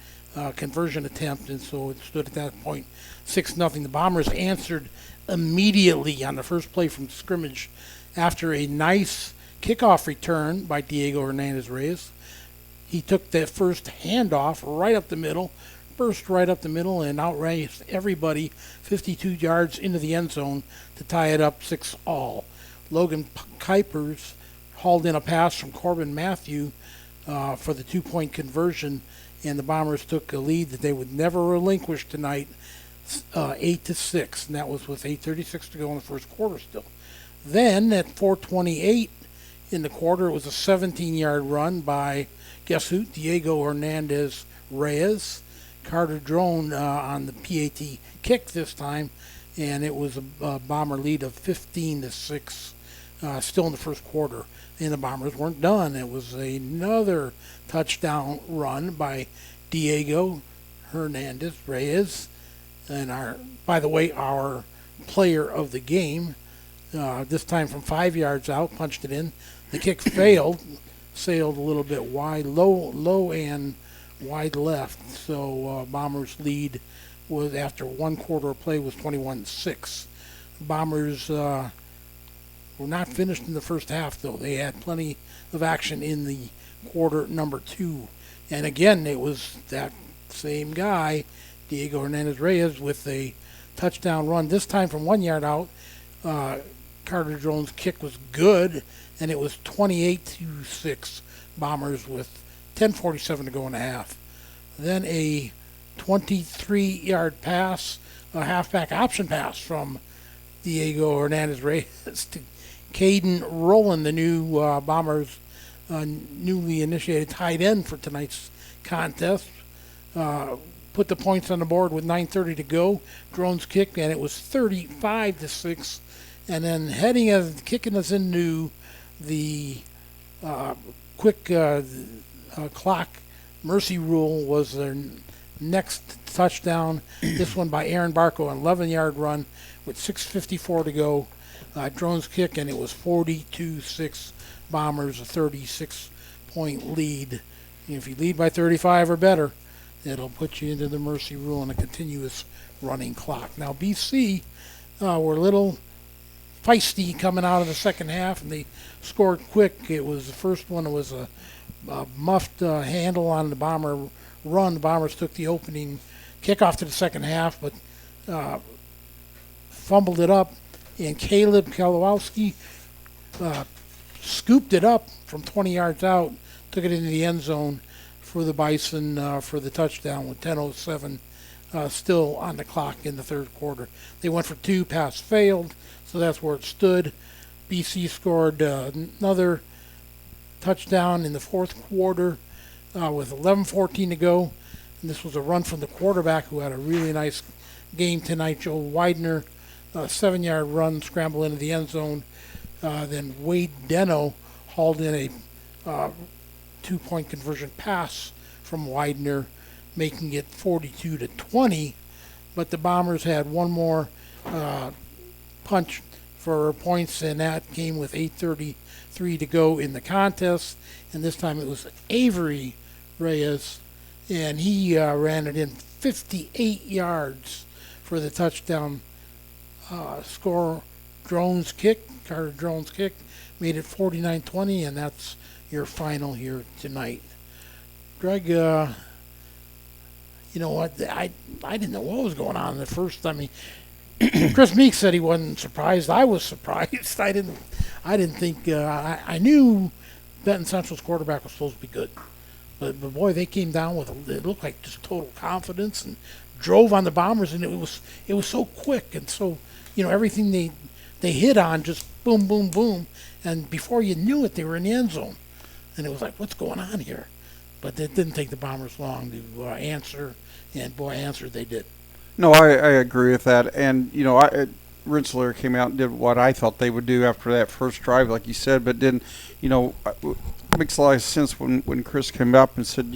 conversion attempt, and so it stood at that point 6-0. The Bombers answered immediately on the first play from scrimmage after a nice kickoff return by Diego Hernandez-Reyes. He took that first handoff right up the middle, burst right up the middle, and outraced everybody 52 yards into the end zone to tie it up 6-all. Logan Kuipers hauled in a pass from Corbin Matthew for the 2-point conversion, and the Bombers took a lead that they would never relinquish tonight, 8-6, and that was with 8:36 to go in the first quarter still. Then at 4:28 in the quarter, it was a 17-yard run by, guess who, Diego Hernandez-Reyes. Carter Drone on the PAT kick this time, and it was a Bomber lead of 15-6 still in the first quarter. And the Bombers weren't done. It was another touchdown run by Diego Hernandez-Reyes, and our player of the game, this time from 5 yards out, punched it in. The kick failed, sailed a little bit wide, low and wide left. So Bombers' lead was, after one quarter of play, was 21-6. Bombers were not finished in the first half, though. They had plenty of action in the quarter number 2. And again, it was that same guy, Diego Hernandez-Reyes, with a touchdown run, this time from 1 yard out. Carter Drone's kick was good, and it was 28-6 Bombers with 10:47 to go in the half. Then a 23-yard pass, a halfback option pass from Diego Hernandez Reyes to Caden Rowland, the new Bombers' newly initiated tight end for tonight's contest. Put the points on the board with 9:30 to go. Drones kick, and it was 35-6. And then kicking us into the quick clock mercy rule was their next touchdown. This one by Aaron Barco, an 11-yard run with 6:54 to go. Drones kick, and it was 42-6 Bombers, a 36-point lead. And if you lead by 35 or better, it'll put you into the mercy rule and a continuous running clock. Now, BC were a little feisty coming out of the second half, and they scored quick. It was the first one. It was a muffed handle on the Bomber run. The Bombers took the opening kickoff to the second half, but fumbled it up, and Caleb Kalowski scooped it up from 20 yards out, took it into the end zone for the Bison for the touchdown with 10:07 still on the clock in the third quarter. They went for two, pass failed, so that's where it stood. BC scored another touchdown in the fourth quarter with 11:14 to go. And this was a run from the quarterback who had a really nice game tonight, Joe Widener. 7-yard run, scramble into the end zone. Then Wade Deno hauled in a 2-point conversion pass from Widener, making it 42-20. But the Bombers had one more punch for points, and that came with 8:33 to go in the contest. And this time it was Avery Reyes, and he ran it in 58 yards for the touchdown score. Carter Drones kick made it 49-20, and that's your final here tonight. Greg, you know what? I didn't know what was going on at first. I mean, Chris Meek said he wasn't surprised. I was surprised. I didn't think. I knew Benton Central's quarterback was supposed to be good, but boy, they came down with it looked like just total confidence and drove on the Bombers, and it was so quick and so everything they hit on just boom, boom, boom, and before you knew it, they were in the end zone, and it was like, what's going on here? But it didn't take the Bombers long to answer, and boy, answered they did. No, I agree with that. And, Rensselaer came out and did what I thought they would do after that first drive, like you said, but then, makes a lot of sense when Chris came up and said,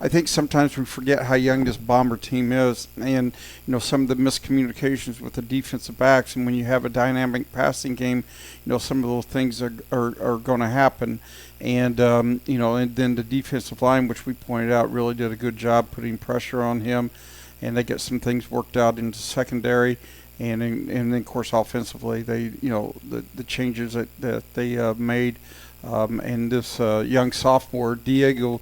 I think sometimes we forget how young this Bomber team is, and, some of the miscommunications with the defensive backs, and when you have a dynamic passing game, some of those things are going to happen. And, and then the defensive line, which we pointed out, really did a good job putting pressure on him, and they get some things worked out into secondary. And then, of course, offensively, they, the changes that they made, and this young sophomore, Diego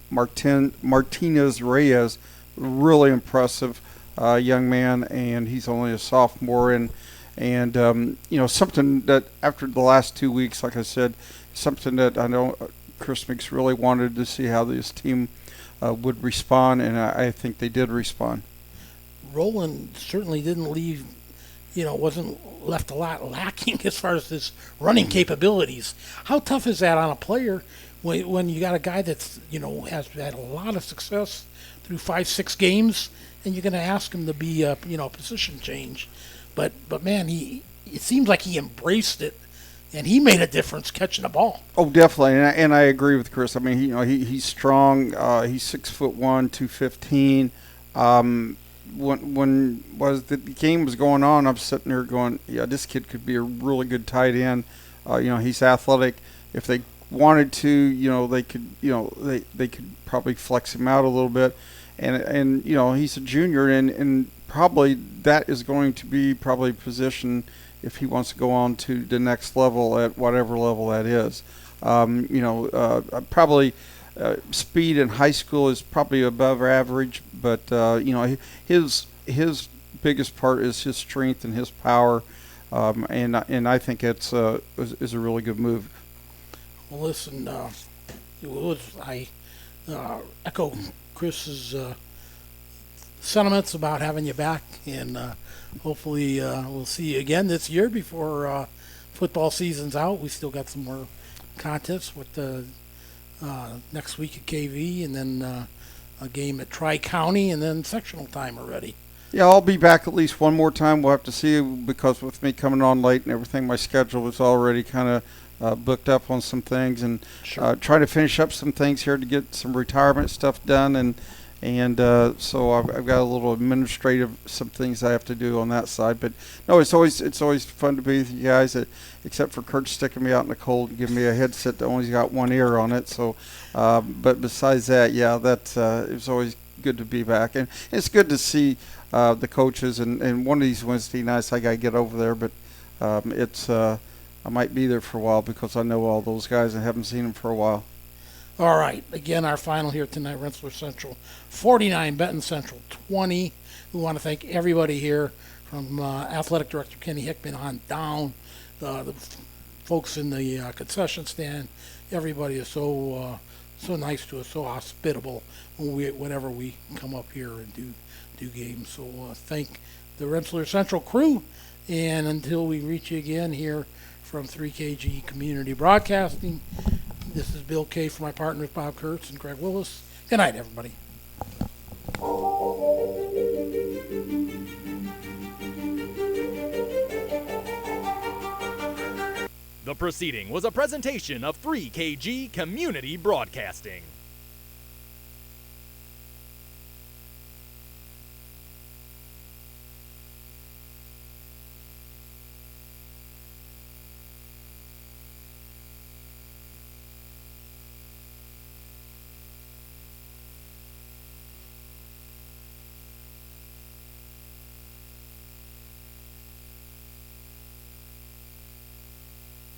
Martinez Reyes, really impressive young man, and he's only a sophomore. And something that after the last 2 weeks, like I said, something that I know Chris Mix really wanted to see how this team would respond, and I think they did respond. Roland certainly didn't leave, wasn't left a lot lacking as far as his running capabilities. How tough is that on a player when you got a guy that's, has had a lot of success through 5-6 games, and you're going to ask him to be a, position change. But man, it seems like he embraced it, and he made a difference catching the ball. Oh, definitely, and I agree with Chris. I mean, he's strong. He's 6'1", 215. When the game was going on, I'm sitting there going, yeah, this kid could be a really good tight end. He's athletic. If they wanted to, they could, they could probably flex him out a little bit. And he's a junior, and probably that is going to be probably a position if he wants to go on to the next level at whatever level that is. Probably speed in high school is probably above average, but his biggest part is his strength and his power, and I think it's is a really good move. Well, listen, I echo Chris's sentiments about having you back, and hopefully we'll see you again this year before football season's out. We still got some more contests with the next week at KV, and then a game at Tri-County, and then sectional time already. Yeah, I'll be back at least one more time. We'll have to see, because with me coming on late and everything, my schedule was already kind of booked up on some things, and try to finish up some things here to get some retirement stuff done, and so I've got a little administrative, some things I have to do on that side. But no, it's always fun to be with you guys, except for Kurt sticking me out in the cold and giving me a headset that only got one ear on it. So, but besides that, yeah, it was always good to be back, and it's good to see the coaches. And one of these Wednesday nights I got to get over there, but I might be there for a while because I know all those guys and haven't seen them for a while. All right, again, our final here tonight, Rensselaer Central 49, Benton Central 20. We want to thank everybody here, from Athletic Director Kenny Hickman on down, the folks in the concession stand. Everybody is so nice to us, so hospitable whenever we come up here and do games. So thank the Rensselaer Central crew, and until we reach you again here from 3KG Community Broadcasting, this is Bill Kay for my partners Bob Kurtz and Greg Willis. Good night, everybody. The proceeding was a presentation of 3KG Community Broadcasting.